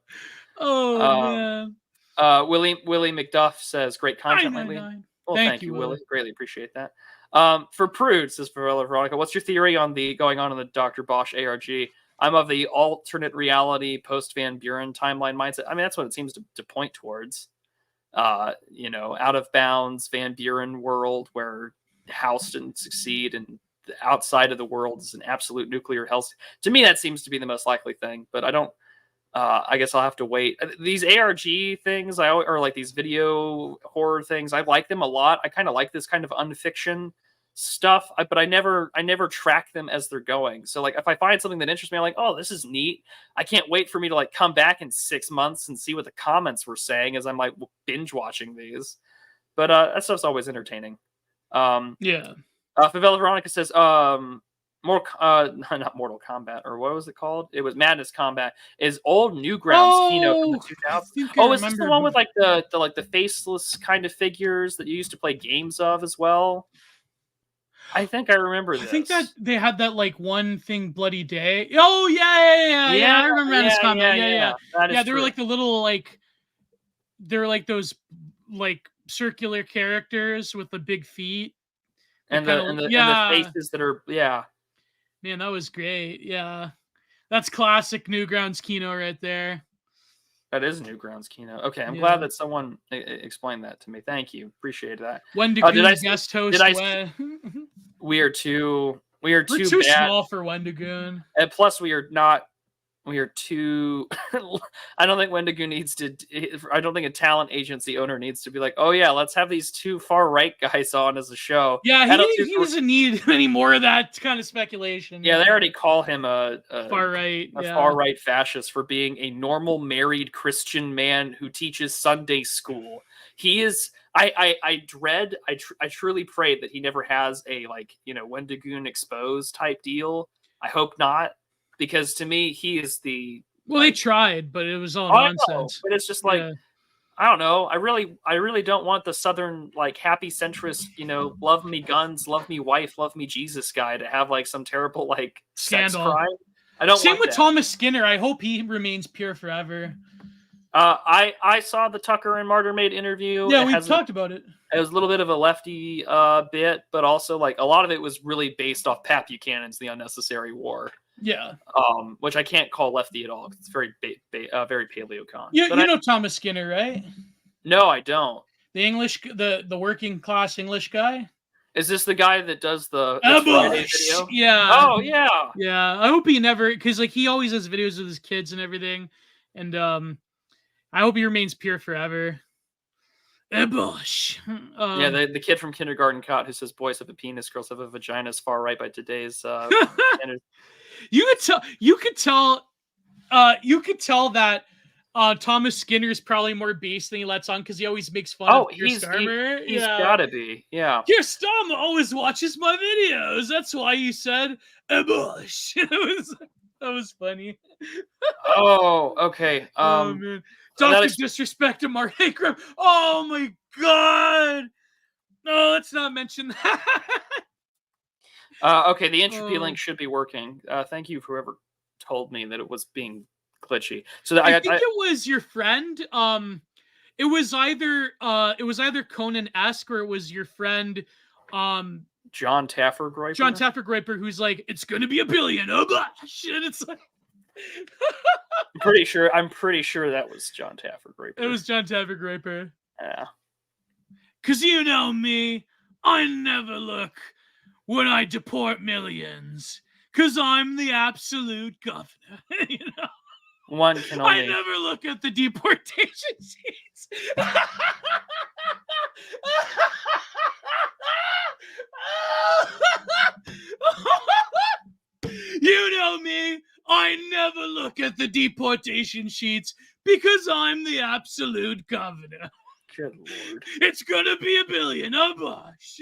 Oh man. Willie McDuff says great content lately. Well, thank you, Willie. Greatly appreciate that. For Prude, says Favela Veronica, what's your theory on the going on in the Dr. Bosch ARG? I'm of the alternate reality post Van Buren timeline mindset. I mean, that's what it seems to point towards. Out of bounds Van Buren world where House didn't succeed, and the outside of the world is an absolute nuclear hell. To me, that seems to be the most likely thing, but I don't. I guess I'll have to wait. These ARG things, or like these video horror things, I like them a lot. I kind of like this kind of unfiction stuff, but I never track them as they're going. So like if I find something that interests me, I'm like, oh, this is neat. I can't wait for me to like come back in 6 months and see what the comments were saying as I'm like binge watching these. But that stuff's always entertaining. Yeah. Favela Veronica says not Mortal Kombat, or what was it called? It was Madness Combat. Is old Newgrounds Kino from the 2000s. Oh, is this the one with like the faceless kind of figures that you used to play games of as well? I think I remember this. I think that they had that like one thing Bloody Day. Oh yeah. I remember Madness Combat. Yeah. Yeah, they were like the little like they're like those like circular characters with the big feet. And the faces that are Man, that was great. Yeah. That's classic Newgrounds Kino right there. That is Newgrounds Kino. Okay, I'm glad that someone explained that to me. Thank you. Appreciate that. Wendigoon guest host. We are too We're too small for Wendigoon. And plus we are too I don't think Wendigo needs to. I don't think a talent agency owner needs to be like, oh yeah, let's have these two far right guys on as a show. Yeah, he doesn't need any more of that kind of speculation. Yeah, they already call him a far right fascist for being a normal married Christian man who teaches Sunday school. He is. I truly pray that he never has a Wendigoon exposed type deal. I hope not. Because to me, he is the. Well, they tried, but it was all nonsense. But it's just like, I don't know. I really don't want the Southern happy centrist, love me guns, love me wife, love me Jesus guy to have some terrible scandal. Sex crime. I don't. Same with Thomas Skinner. I hope he remains pure forever. I saw the Tucker and Martyr Maid interview. Yeah, we talked about it. It was a little bit of a lefty bit, but also a lot of it was really based off Pat Buchanan's The Unnecessary War. Yeah. Which I can't call lefty at all. It's very very paleocon. You know Thomas Skinner, right? No, I don't. The English, the working class English guy. Is this the guy that does the Friday video? Yeah. Oh yeah. Yeah. I hope he never, because he always has videos with his kids and everything, and I hope he remains pure forever. The kid from Kindergarten Cop who says boys have a penis, girls have a vagina is far right by today's standards. You could tell that Thomas Skinner is probably more based than he lets on because he always makes fun of Keir Starmer. He's gotta be, yeah. Keir Starmer always watches my videos. That's why you said Bush. That was funny. Oh, okay. Oh man. Dr. Disrespect to Mark Ingram. Oh my god. No, let's not mention that. Okay, the entropy link should be working. Thank you for whoever told me that it was being glitchy. So I think it was your friend. It was either Conan-esque or it was your friend John Taffer-Groiper. John Taffer-Groiper, who's like, it's gonna be $1 billion. Oh gosh, and it's like I'm pretty sure that was John Taffer-Groiper. It was John Taffer-Groiper. Yeah. 'Cause you know me. I never look when I deport millions, because I'm the absolute governor. You know? One can I only. never look at the deportation sheets. You know me. I never look at the deportation sheets because I'm the absolute governor. Good Lord. It's gonna be $1 billion. Oh gosh.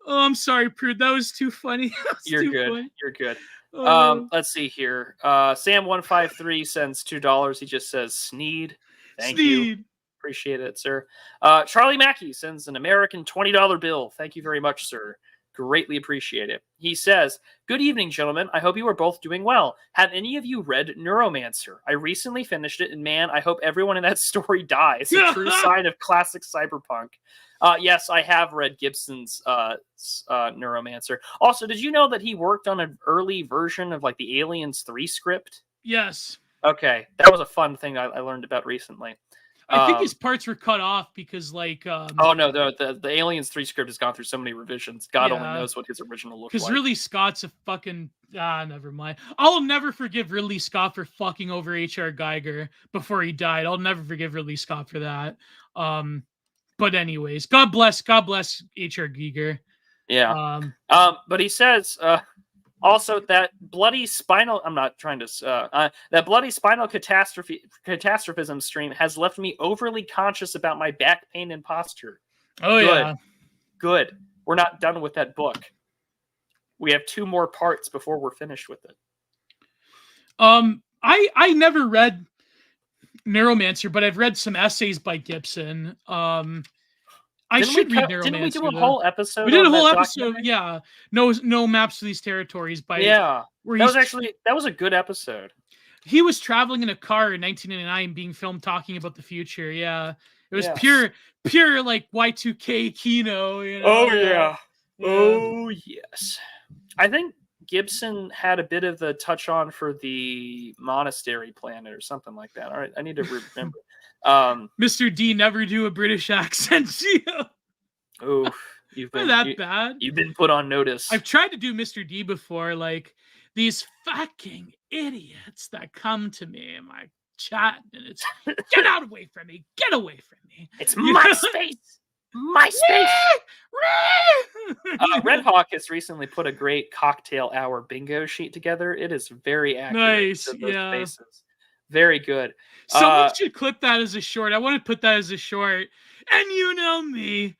Oh, I'm sorry, Prude. That was too funny. You're too good. funny. You're good. Oh. Let's see here. Sam153 sends $2. He just says Sneed. Thank you. Appreciate it, sir. Charlie Mackey sends an American $20 bill. Thank you very much, sir. Greatly appreciate it. He says, good evening, gentlemen. I hope you are both doing well. Have any of you read Neuromancer? I recently finished it, and man, I hope everyone in that story dies. A true sign of classic cyberpunk. Yes, I have read Gibson's Neuromancer. Also, did you know that he worked on an early version of like the Aliens 3 script? Yes. Okay, that was a fun thing I learned about recently. I think his parts were cut off because, like... oh, no, the Aliens 3 script has gone through so many revisions. God only knows what his original looked like. Because Ridley Scott's a fucking... never mind. I'll never forgive Ridley Scott for fucking over H.R. Geiger before he died. I'll never forgive Ridley Scott for that. But anyways, God bless H.R. Geiger. Yeah. But he says... also, that bloody spinal... I'm not trying to... that bloody spinal catastrophism stream has left me overly conscious about my back pain and posture. Oh, good. Yeah. Good. We're not done with that book. We have 2 more parts before we're finished with it. I never read Neuromancer, but I've read some essays by Gibson. I should read Neuromancer. Didn't we do a whole episode? We did a whole episode, yeah. No maps to these territories. That was a good episode. He was traveling in a car in 1999, being filmed talking about the future. Yeah, it was pure like Y2K Kino. You know? Oh yeah. Oh yes. I think Gibson had a bit of the touch on for the Monastery Planet or something like that. All right, I need to remember. Mr. D never do a British accent. Gio. Oh, bad. You've been put on notice. I've tried to do Mr. D before, like these fucking idiots that come to me in my chat, and it's get away from me. It's my space. My space. Red Hawk has recently put a great cocktail hour bingo sheet together. It is very accurate. Nice, yeah. Spaces. Very good. Someone should clip that as a short. I want to put that as a short. And you know me,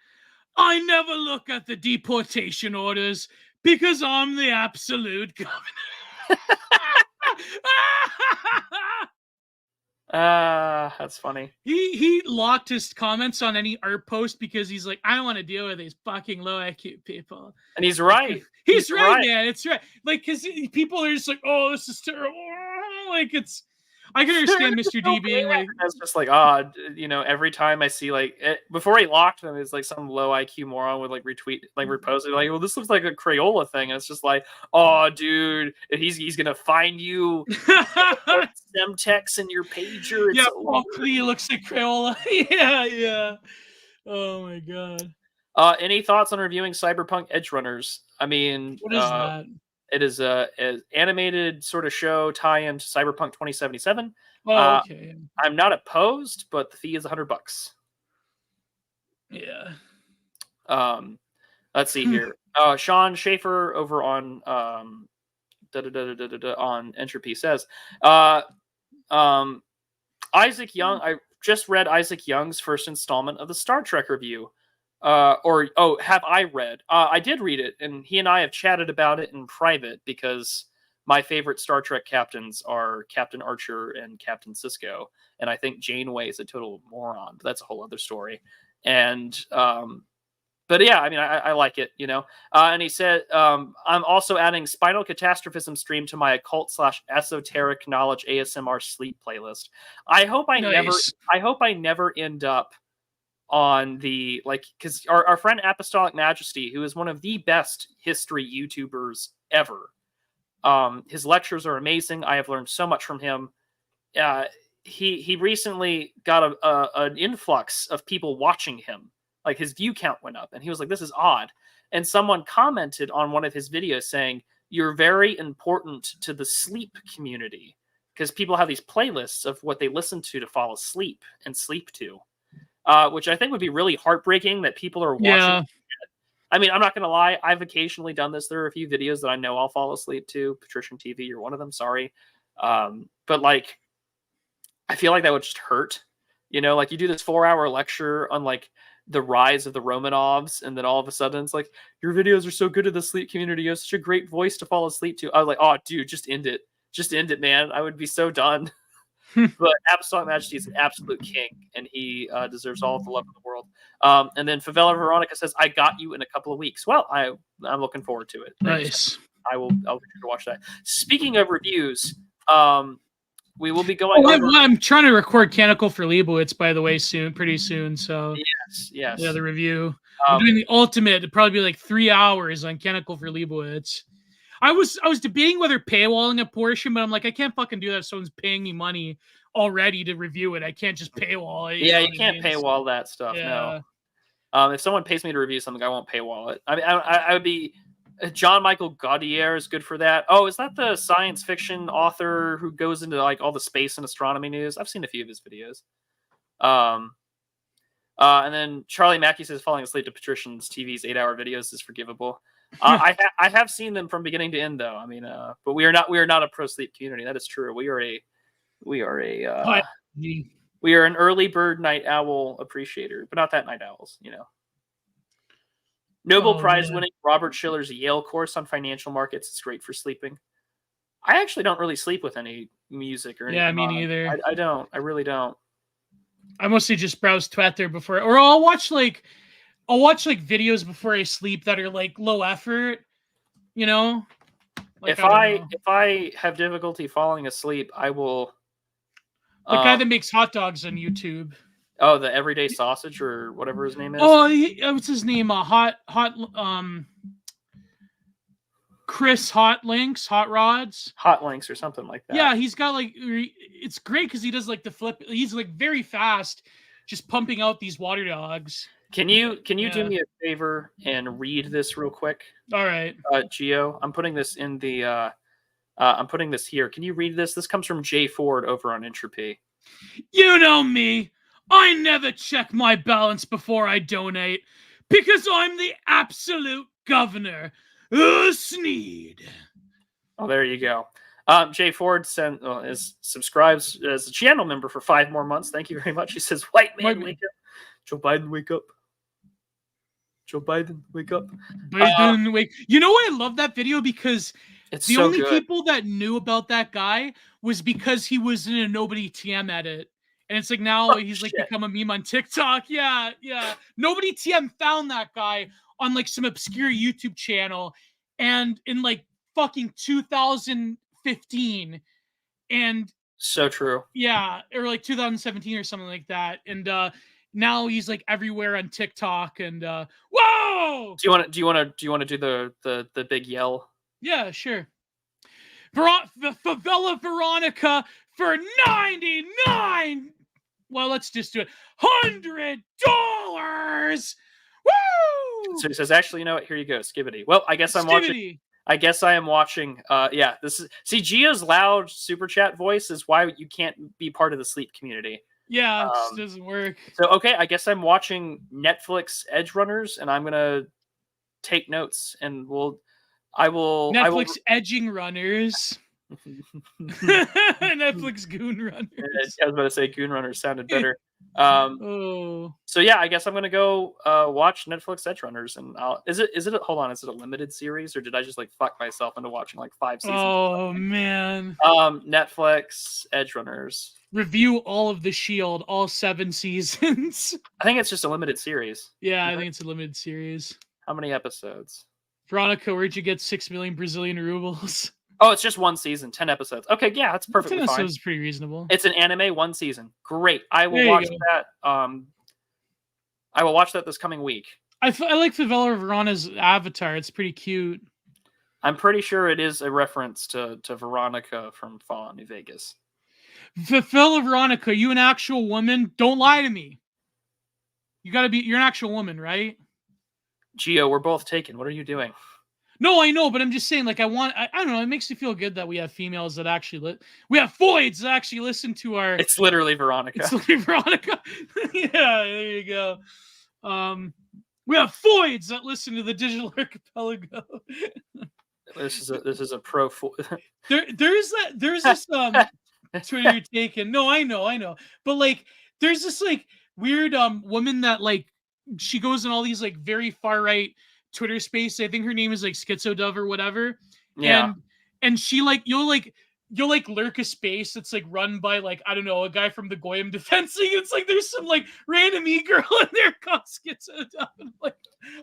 I never look at the deportation orders because I'm the absolute governor. That's funny. He locked his comments on any art post because he's like, I don't want to deal with these fucking low IQ people. And he's right. He's right, man. It's right. Like, because people are just like, oh, this is terrible. Like, it's... I can understand Mr. D being like... It's just like, every time I see, like, before he locked them, it's like some low IQ moron would, like, retweet, like, repost it, like, well, this looks like a Crayola thing. And it's just like, oh, dude, he's going to find you Semtex in your pager. It's Paul Klee looks like Crayola. Yeah. Oh, my God. Any thoughts on reviewing Cyberpunk Edgerunners? I mean... What is that? It is an animated sort of show tie-in to Cyberpunk 2077. Oh, okay. I'm not opposed, but the fee is $100. Yeah. Let's see here. Sean Schaefer over on on Entropy says, Isaac Young. I just read Isaac Young's first installment of the Star Trek review. Have I read? I did read it, and he and I have chatted about it in private because my favorite Star Trek captains are Captain Archer and Captain Sisko, and I think Janeway is a total moron, but that's a whole other story. And but yeah, I mean, I like it, you know. And he said, I'm also adding Spinal Catastrophism stream to my occult/esoteric knowledge ASMR sleep playlist. I hope I never end up on the, like, because our friend Apostolic Majesty, who is one of the best history YouTubers ever, his lectures are amazing. I have learned so much from him. he recently got an influx of people watching him. Like his view count went up, and he was like, "This is odd." And someone commented on one of his videos saying, "You're very important to the sleep community," because people have these playlists of what they listen to fall asleep and sleep to, which I think would be really heartbreaking that people are watching. Yeah. I mean, I'm not going to lie. I've occasionally done this. There are a few videos that I know I'll fall asleep to. Patrician TV, you're one of them. Sorry. But like, I feel like that would just hurt. You know, like you do this 4-hour lecture on like the rise of the Romanovs, and then all of a sudden it's like, your videos are so good to the sleep community. You have such a great voice to fall asleep to. I was like, oh, dude, just end it. Just end it, man. I would be so done. But Apostolic Majesty is an absolute king, and he deserves all of the love in the world. And then Favela Veronica says, "I got you in a couple of weeks." Well, I'm looking forward to it. Nice. I'll be sure to watch that. Speaking of reviews, we will be going. I'm trying to record Canticle for Leibowitz, by the way, pretty soon. So yes, yeah, the review. I'm doing the ultimate. It'd probably be like 3 hours on Canticle for Leibowitz. I was debating whether paywalling a portion, but I'm like, I can't fucking do that if someone's paying me money already to review it. I can't just paywall it. You can't paywall that stuff. Yeah. No. If someone pays me to review something, I won't paywall it. I mean, I would be. John Michael Gaudier is good for that. Oh, is that the science fiction author who goes into like all the space and astronomy news? I've seen a few of his videos. And then Charlie Mackey says falling asleep to Patrician's TV's 8-hour videos is forgivable. I have seen them from beginning to end, though. I mean, but we are not a pro sleep community. That is true. We are an early bird night owl appreciator, but not that night owls. You know. Nobel Prize winning Robert Schiller's Yale course on financial markets is great for sleeping. I actually don't really sleep with any music or anything. Yeah, me neither. I don't. I really don't. I mostly just browse Twitter before, or I'll watch videos before I sleep that are like low effort. You know, like, if I have difficulty falling asleep, I will. The guy that makes hot dogs on YouTube. Oh, the Everyday Sausage or whatever his name is. Oh, what's his name? Chris Hot Links or something like that. Yeah, he's got like, it's great because he does like the flip. He's like very fast, just pumping out these water dogs. Can you do me a favor and read this real quick? All right, Gio, I'm putting this in the. I'm putting this here. Can you read this? This comes from Jay Ford over on Entropy. You know me. I never check my balance before I donate because I'm the absolute governor. Sneed. Oh, there you go. Jay Ford subscribes as a channel member for 5 more months. Thank you very much. He says, "White man, wake up. Joe Biden, wake up. Joe Biden, wake up." Biden, wake. You know what? I love that video because it's the so only good. people that knew about that guy was because he was in a Nobody TM edit. And it's like now he's like become a meme on TikTok. Yeah. Nobody TM found that guy on like some obscure YouTube channel and in like fucking 2015. And so true. Yeah, or like 2017 or something like that. And now he's like everywhere on TikTok and whoa! Do you want to do the big yell? Yeah, sure. The Favela Veronica for $99. Well, let's just do it. $100. Woo! So he says, actually, you know what? Here you go, Skibbity. Well, I guess I'm watching. I guess I am watching. Yeah, this is. See, Gio's loud super chat voice is why you can't be part of the sleep community. Yeah, it just doesn't work. So okay, I guess I'm watching Netflix Edge Runners, and I'm gonna take notes, and Netflix Edging Runners. Netflix Goon Runners. I was about to say Goon Runners sounded better. So yeah, I guess I'm gonna go watch Netflix Edge Runners, and is it hold on, is it a limited series, or did I just like fuck myself into watching like 5 seasons? Oh man. Netflix Edge Runners. Review all of The Shield, all 7 seasons. I think it's just a limited series. Yeah, I think it's a limited series. How many episodes? Veronica, where'd you get 6 million Brazilian rubles? Oh, it's just 1 season, 10 episodes. Okay, yeah, that's perfectly 10 fine. episodes is pretty reasonable. It's an anime, 1 season. Great. I will watch that. I will watch that this coming week. I like Favela Veronica's avatar. It's pretty cute. I'm pretty sure it is a reference to Veronica from Fallout New Vegas. Phil, Veronica, you an actual woman? Don't lie to me. You're an actual woman, right? Gio, we're both taken. What are you doing? No, I know, but I'm just saying, like, I don't know, it makes me feel good that we have females that actually, we have Foids that actually listen to our... It's literally Veronica. It's literally Veronica. Yeah, there you go. We have Foids that listen to the Digital Archipelago. This is a pro... There's this, Twitter you're taking. No, I know. But, like, there's this, like, weird, woman that, like, she goes in all these, like, very far-right Twitter space. I think her name is like Schizodove or whatever. Yeah. And she like you'll lurk a space that's like run by like, I don't know, a guy from the Goyim Defense League. It's like there's some like random e-girl in there called Schizodove. And like,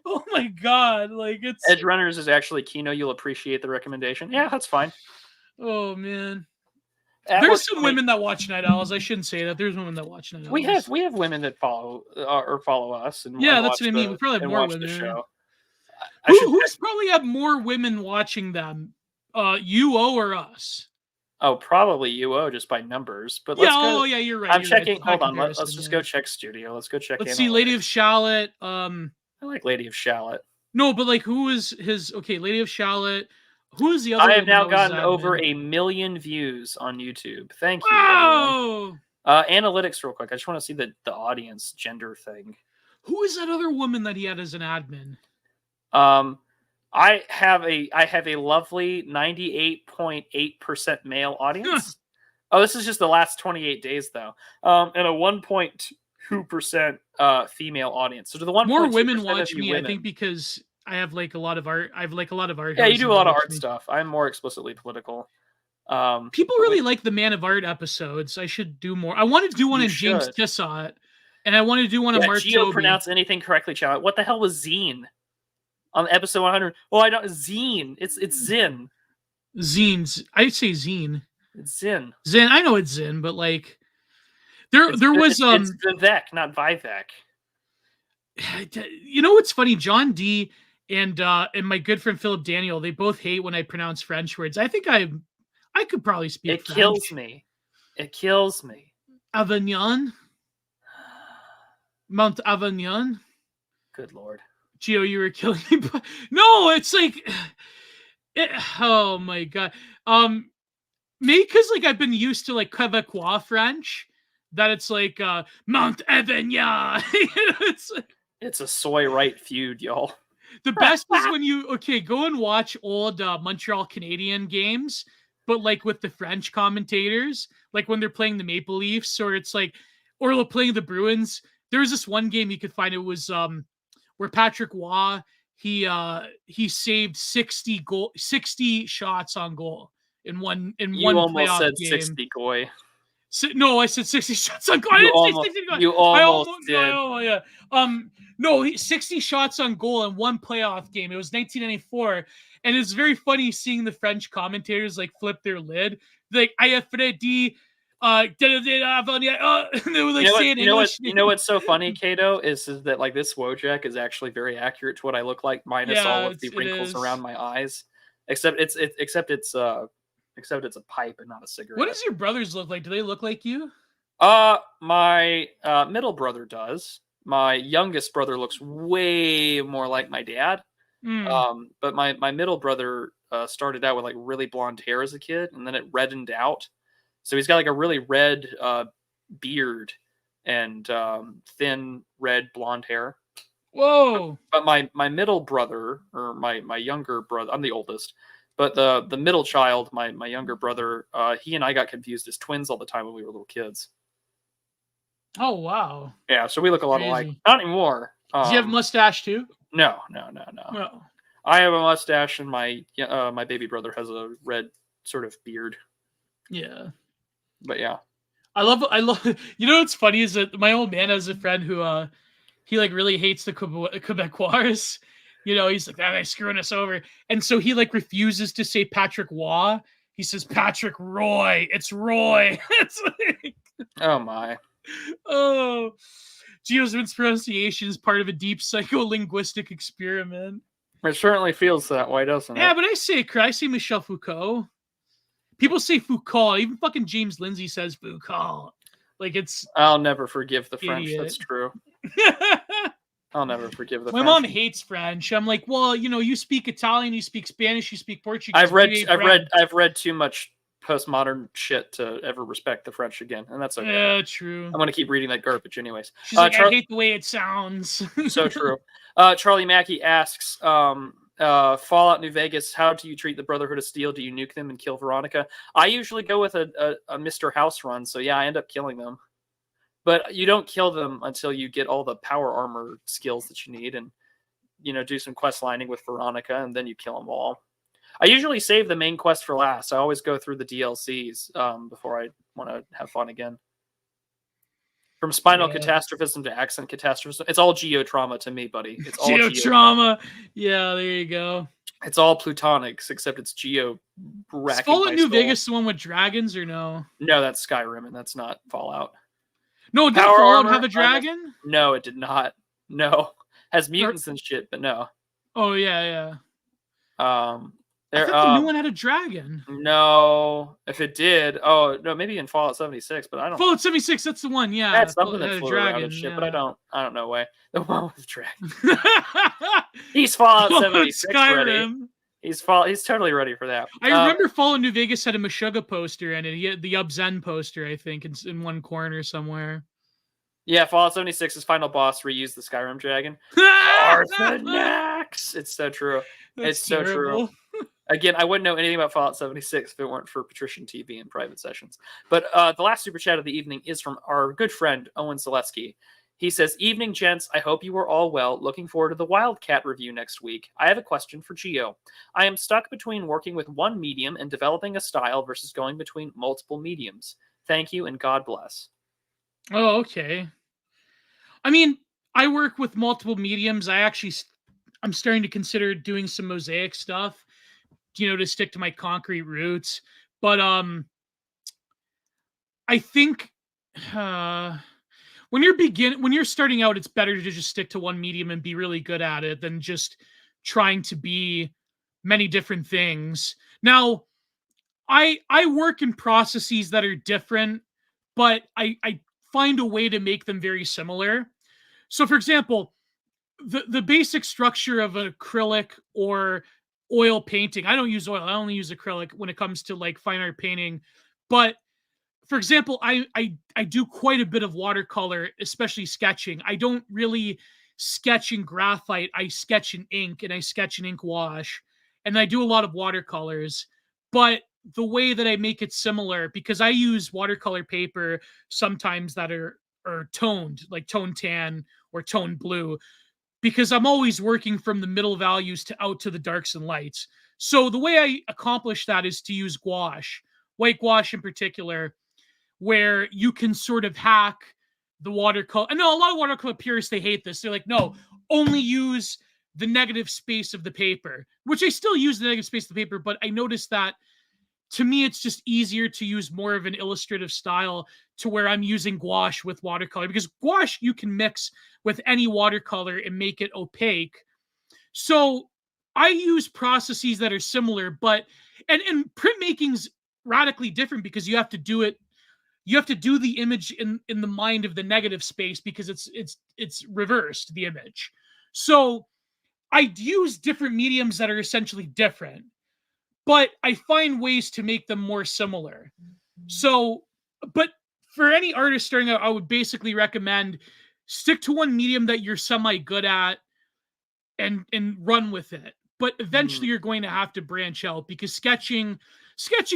oh my god, like it's Edge Runners is actually Kino. You'll appreciate the recommendation. Yeah, that's fine. Oh man. There's some women that watch Night Owls. I shouldn't say that. There's women that watch Night Owls. We have women that follow us, and yeah, that's what I mean. We probably have more women. The show. Who's probably have more women watching them? UO or us? Oh, probably UO just by numbers. But let's go. Yeah, you're right. I'm checking. Hold on. Let's just go check Studio. Let's go check. Let's see. Lady of Shallot. I like Lady of Shallot. No, but like, who is his? Okay, Lady of Shallot. Who is the other? I have now gotten over 1 million views on YouTube. Thank you. Wow. Analytics, real quick. I just want to see the audience gender thing. Who is that other woman that he had as an admin? I have a lovely 98.8% male audience. Oh, this is just the last 28 days though. And a 1.2% female audience. So to the 1.2% more women watch me, women. I think, because I have like a lot of art. I have like a lot of art. Yeah, you do a lot of art stuff. I'm more explicitly political. People really like the Man of Art episodes. I should do more. I want to do one in James Tissot, and I want to do one of Mark Gio pronounce anything correctly, child. What the hell was zine? On episode 100. Oh, I don't. Zine. It's Zin. Zines. I say zine. It's Zin. Zin. I know it's Zin, but like there was It's Vivek, not Vivek. You know what's funny? John D and my good friend Philip Daniel, they both hate when I pronounce French words. I think I could probably speak French. It kills me. Avignon. Mount Avignon. Good Lord. Gio, you were killing me. But no, it's like, oh my god. Maybe because like I've been used to like Quebecois French, that it's like Mount Avignon. It's a soy right feud, y'all. The best is when you go and watch old Montreal Canadian games, but like with the French commentators, like when they're playing the Maple Leafs, or it's like, or they're playing the Bruins. There was this one game you could find. It was where Patrick Waugh, he saved 60 shots on goal in one you one almost playoff said game. 60 goy. No, I said 60 shots on goal. You almost did. No, 60 shots on goal in one playoff game. It was 1994, and it's very funny seeing the French commentators like flip their lid, like I have Freddy. And they were like saying English. You know what's so funny, Kato, is that like this Wojak is actually very accurate to what I look like, minus all of the wrinkles around my eyes. Except it's a pipe and not a cigarette. What does your brothers look like? Do they look like you? My middle brother does. My youngest brother looks way more like my dad. But my middle brother started out with like really blonde hair as a kid, and then it reddened out. So he's got like a really red beard and thin red blonde hair. Whoa! But my middle brother, or my younger brother, I'm the oldest, but the middle child, my younger brother, he and I got confused as twins all the time when we were little kids. Oh wow! Yeah, so we look a lot alike. Not anymore. Do you have a mustache too? No. I have a mustache, and my baby brother has a red sort of beard. Yeah. But yeah, I love. You know what's funny is that my old man has a friend who he like really hates the Quebecois. You know, he's like, they're screwing us over, and so he like refuses to say Patrick Waugh. He says Patrick Roy. It's Roy. It's like, oh my. Oh, Gio's mispronunciation is part of a deep psycholinguistic experiment. It certainly feels that way, doesn't it? Yeah, but I say Michel Foucault. People say Foucault. Even fucking James Lindsay says Foucault. Like, it's... I'll never forgive the French. Idiot. That's true. I'll never forgive the My French. mom hates French. I'm like, well, you speak Italian, you speak Spanish, you speak Portuguese. I've read too much postmodern shit to ever respect the French again, and that's okay. Yeah, true. I'm gonna keep reading that garbage anyways. She's like, I hate the way it sounds. So true. Charlie Mackey asks, Fallout New Vegas, how do you treat the Brotherhood of Steel? Do you nuke them and kill Veronica? I usually go with a Mr. House run, so yeah, I end up killing them. But you don't kill them until you get all the power armor skills that you need and, do some quest lining with Veronica, and then you kill them all. I usually save the main quest for last. I always go through the DLCs before I want to have fun again. From spinal catastrophism to accent catastrophism, it's all geo-trauma to me, buddy. It's all geo-trauma. Yeah, there you go. It's all plutonics, except it's geo. Is Fallout New Vegas the one with dragons or no? No, that's Skyrim, and that's not Fallout. No, did Fallout have a dragon? No, it did not. No, has mutants and shit, but no. Oh yeah. I thought the new one had a dragon. No, if it did, maybe in Fallout 76, but I don't. Fallout 76, that's the one. Yeah, that's something that flew around and shit, but I don't know why. The one with dragon. He's Fallout 76 ready. He's totally ready for that. I remember Fallout New Vegas had a Meshuggah poster in it. He had the Zen poster, I think, in one corner somewhere. Yeah, Fallout 76's final boss reused the Skyrim dragon. Arthanax! It's so true. It's so true. Again, I wouldn't know anything about Fallout 76 if it weren't for Patrician TV and private sessions. But the last super chat of the evening is from our good friend, Owen Selesky. He says, "Evening, gents. I hope you are all well. Looking forward to the Wildcat review next week. I have a question for Gio. I am stuck between working with one medium and developing a style versus going between multiple mediums. Thank you and God bless." Oh, okay. I mean, I work with multiple mediums. I'm starting to consider doing some mosaic stuff, to stick to my concrete roots. But I think when you're starting out, it's better to just stick to one medium and be really good at it than just trying to be many different things. Now, I work in processes that are different, but I find a way to make them very similar. So, for example, the basic structure of an acrylic or oil painting, I don't use oil. I only use acrylic when it comes to like fine art painting. But for example, I do quite a bit of watercolor, especially sketching. I don't really sketch in graphite. I sketch in ink, and I sketch in ink wash, and I do a lot of watercolors. But the way that I make it similar, because I use watercolor paper sometimes that are toned, like tone tan or tone blue, because I'm always working from the middle values out to the darks and lights. So the way I accomplish that is to use gouache, white gouache in particular, where you can sort of hack the watercolor. I know a lot of watercolor purists, they hate this. They're like, no, only use the negative space of the paper, which I still use the negative space of the paper, but I noticed that to me, it's just easier to use more of an illustrative style to where I'm using gouache with watercolor, because gouache you can mix with any watercolor and make it opaque. So I use processes that are similar, but and printmaking's radically different because you have to do it. You have to do the image in the mind of the negative space because it's reversed, the image. So I use different mediums that are essentially different, but I find ways to make them more similar. So, but for any artist starting out, I would basically recommend stick to one medium that you're semi-good at and run with it. But eventually you're going to have to branch out, because sketching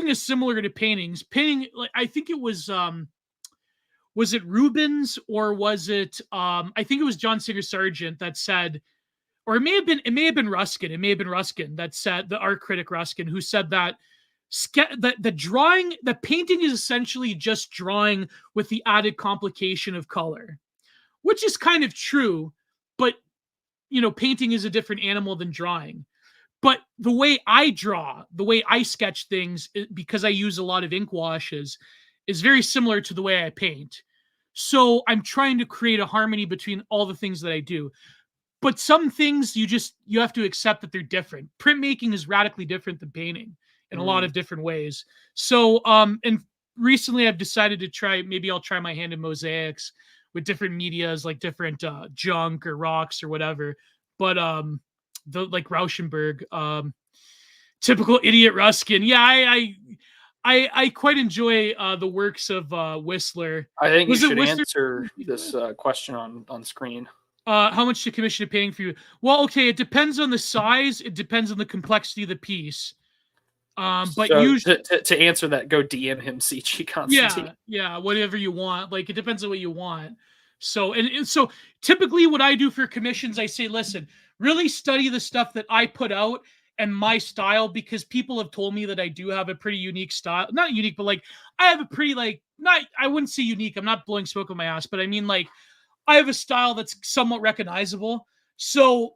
is similar to paintings. Painting, like, I think it was it Rubens, or was it I think it was John Singer Sargent that said, or it may have been Ruskin. It may have been Ruskin that said, the art critic Ruskin, who said that the painting is essentially just drawing with the added complication of color, which is kind of true. But painting is a different animal than drawing. But the way I draw, the way I sketch things, because I use a lot of ink washes, is very similar to the way I paint. So I'm trying to create a harmony between all the things that I do. But some things you have to accept that they're different. Printmaking is radically different than painting, in a lot of different ways. So, and recently I've decided to try, maybe I'll try my hand in mosaics with different medias, like different junk or rocks or whatever. But the like Rauschenberg, typical idiot Ruskin. Yeah, I quite enjoy the works of Whistler. I think you should answer this question on screen. How much to commission a painting for you? Well, okay, it depends on the size. It depends on the complexity of the piece. But so usually, to answer that, go DM him CG Constantine. Yeah, whatever you want. Like, it depends on what you want. So, and so typically what I do for commissions, I say, listen, really study the stuff that I put out and my style, because people have told me that I do have a pretty unique style. Not unique, but like, I have a pretty, like, not, I wouldn't say unique. I'm not blowing smoke on my ass, but I mean, like, I have a style that's somewhat recognizable. So,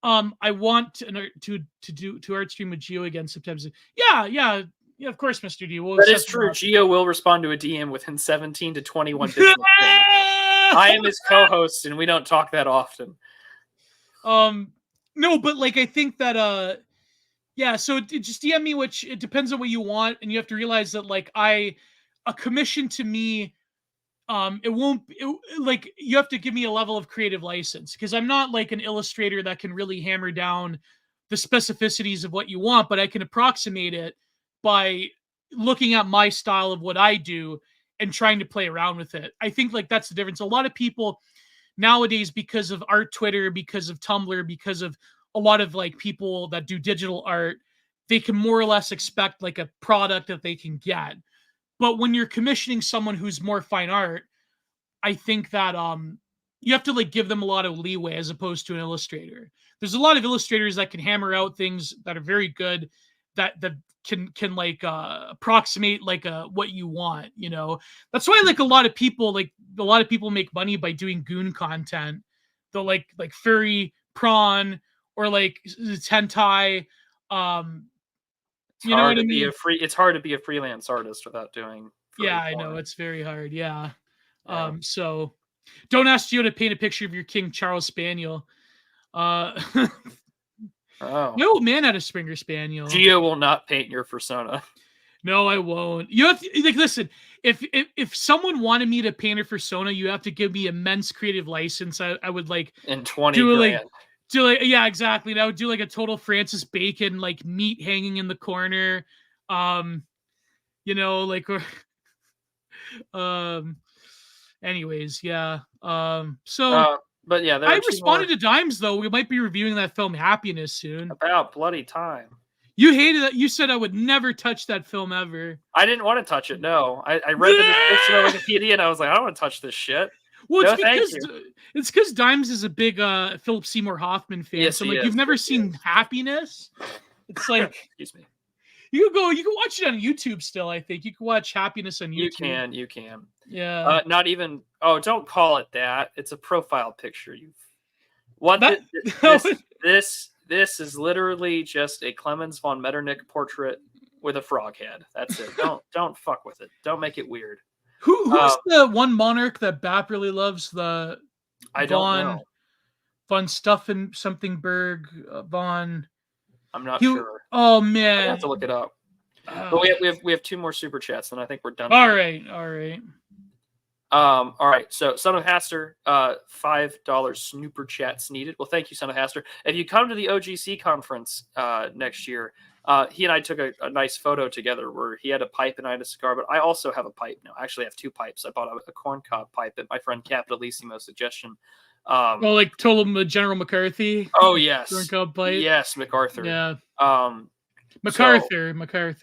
I want to do art stream with Gio again sometimes. Yeah, of course, Mr. D. That is true. Gio will respond to a DM within 17 to 21 business days. I am his co-host, and we don't talk that often. No, but like, I think that yeah. So it just DM me, which it depends on what you want, and you have to realize that like a commission to me, like, you have to give me a level of creative license, because I'm not like an illustrator that can really hammer down the specificities of what you want, but I can approximate it by looking at my style of what I do and trying to play around with it. I think like that's the difference. A lot of people nowadays, because of art Twitter, because of Tumblr, because of a lot of like people that do digital art, they can more or less expect like a product that they can get. But when you're commissioning someone who's more fine art, I think that you have to like give them a lot of leeway as opposed to an illustrator. There's a lot of illustrators that can hammer out things that are very good, that can like approximate like what you want, you know. That's why like a lot of people make money by doing goon content. They'll like furry prawn or like hentai. You know what I mean? It's hard to be a freelance artist without doing. Yeah, I know, it's very hard. Yeah. So don't ask Gio to paint a picture of your King Charles Spaniel. My old man had a Springer Spaniel. Gio will not paint your persona. No, I won't. You have to, like, listen. If someone wanted me to paint a persona, you have to give me immense creative license. I would like in 20 grand. Yeah, exactly. And I would do like a total Francis Bacon, like meat hanging in the corner. You know, like, or anyways, yeah. So but yeah, I responded to Dimes though. We might be reviewing that film Happiness soon. About bloody time. You hated that. You said I would never touch that film ever. I didn't want to touch it. No, I read the description on Wikipedia and I was like, I don't want to touch this shit. Well, it's because Dimes is a big Philip Seymour Hoffman fan. Yes, so like, you've never seen Happiness? It's like, excuse me. You can watch it on YouTube still. I think you can watch Happiness on YouTube. You can. Yeah. Not even. Oh, don't call it that. It's a profile picture. This is literally just a Clemens von Metternich portrait with a frog head. That's it. Don't fuck with it. Don't make it weird. Who's the one monarch that Bap really loves? I don't know. Von Stauffenberg, von. I'm not sure. Oh man, I have to look it up. But we have two more super chats, and I think we're done. All right. All right. So Son of Haster, $5 snooper chats needed. Well, thank you, Son of Haster. If you come to the OGC conference next year, he and I took a nice photo together where he had a pipe and I had a cigar, but I also have a pipe now. I actually have two pipes. I bought a corncob pipe at my friend Capitalissimo's suggestion. Like total General McCarthy. Oh yes, corncob pipe. Yes, MacArthur. Yeah. MacArthur.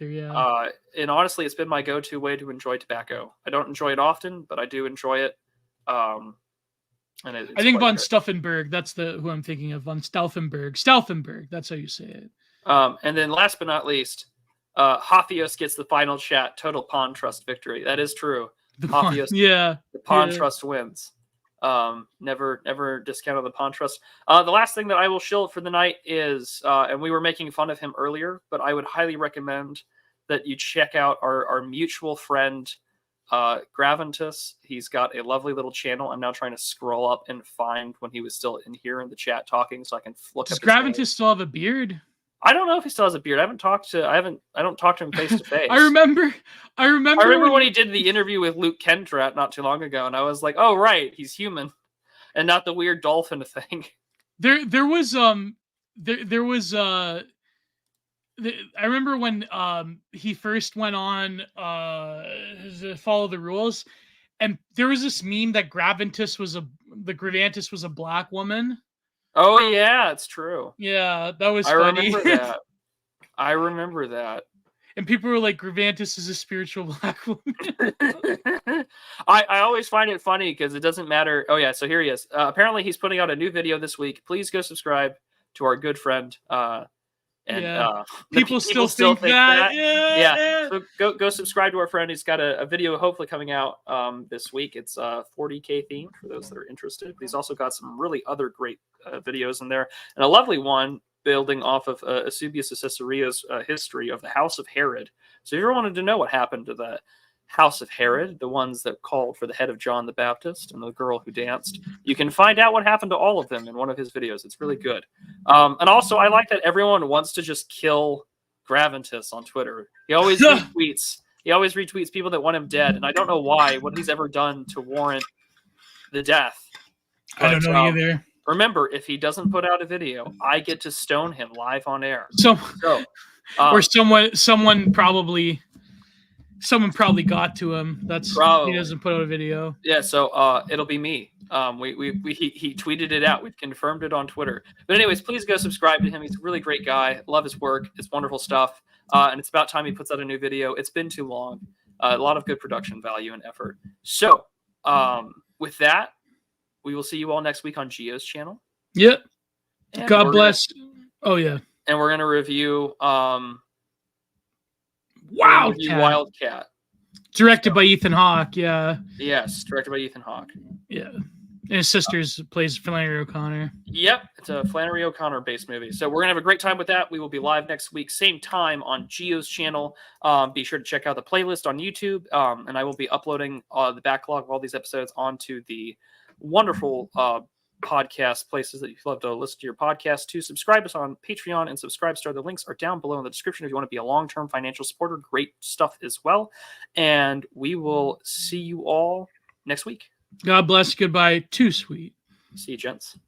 Yeah. And honestly, it's been my go-to way to enjoy tobacco. I don't enjoy it often, but I do enjoy it. And I think von Stauffenberg. That's who I'm thinking of. Von Stauffenberg. That's how you say it. And then last but not least, Hophios gets the final chat. Total pawn trust victory. That is true. The pawn trust wins. Never discount on the pawn trust. The last thing that I will shill for the night is, and we were making fun of him earlier, but I would highly recommend that you check out our mutual friend, Graventus. He's got a lovely little channel. I'm now trying to scroll up and find when he was still in here in the chat talking so I can look. Does Graventus still have a beard? I don't know if he still has a beard. I don't talk to him face to face. I remember when he did the interview with Luke Kendrat not too long ago, and I was like, oh right, he's human, and not the weird dolphin thing. There was I remember when he first went on Follow the Rules, and there was this meme that Gravitas was a black woman. Oh yeah, it's true. Yeah, that was funny. I remember that. And people were like, Gravitas is a spiritual black woman. I always find it funny because it doesn't matter. Oh yeah, so here he is. Apparently he's putting out a new video this week. Please go subscribe to our good friend. People still think that. Yeah. So go subscribe to our friend. He's got a video hopefully coming out this week. It's 40K themed for those that are interested. But he's also got some really other great videos in there, and a lovely one building off of Eusebius of Caesarea's history of the House of Herod. So if you ever wanted to know what happened to the House of Herod, the ones that called for the head of John the Baptist and the girl who danced, you can find out what happened to all of them in one of his videos. It's really good. And also, I like that everyone wants to just kill Gravitas on Twitter. He always retweets. He always retweets people that want him dead, and I don't know why, what he's ever done to warrant the death. But, I don't know either. Remember, if he doesn't put out a video, I get to stone him live on air. Or someone probably got to him. That's probably. He doesn't put out a video. Yeah, so it'll be me. He tweeted it out. We've confirmed it on Twitter. But anyways, please go subscribe to him. He's a really great guy. Love his work. It's wonderful stuff. And it's about time he puts out a new video. It's been too long. A lot of good production value and effort. So with that, we will see you all next week on Gio's channel. Yep. And God bless. Oh yeah. And we're gonna review Wildcat. Directed by Ethan Hawke, yeah. Yes, directed by Ethan Hawke. Yeah. And his sister plays Flannery O'Connor. Yep, it's a Flannery O'Connor-based movie. So we're going to have a great time with that. We will be live next week, same time on Gio's channel. Be sure to check out the playlist on YouTube. And I will be uploading the backlog of all these episodes onto the wonderful podcast places that you love to listen to your podcast to. Subscribe us on Patreon and Subscribestar. The links are down below in the description if you want to be a long-term financial supporter. Great stuff as well. And we will see you all next week. God bless. Goodbye. Too sweet. See you, gents.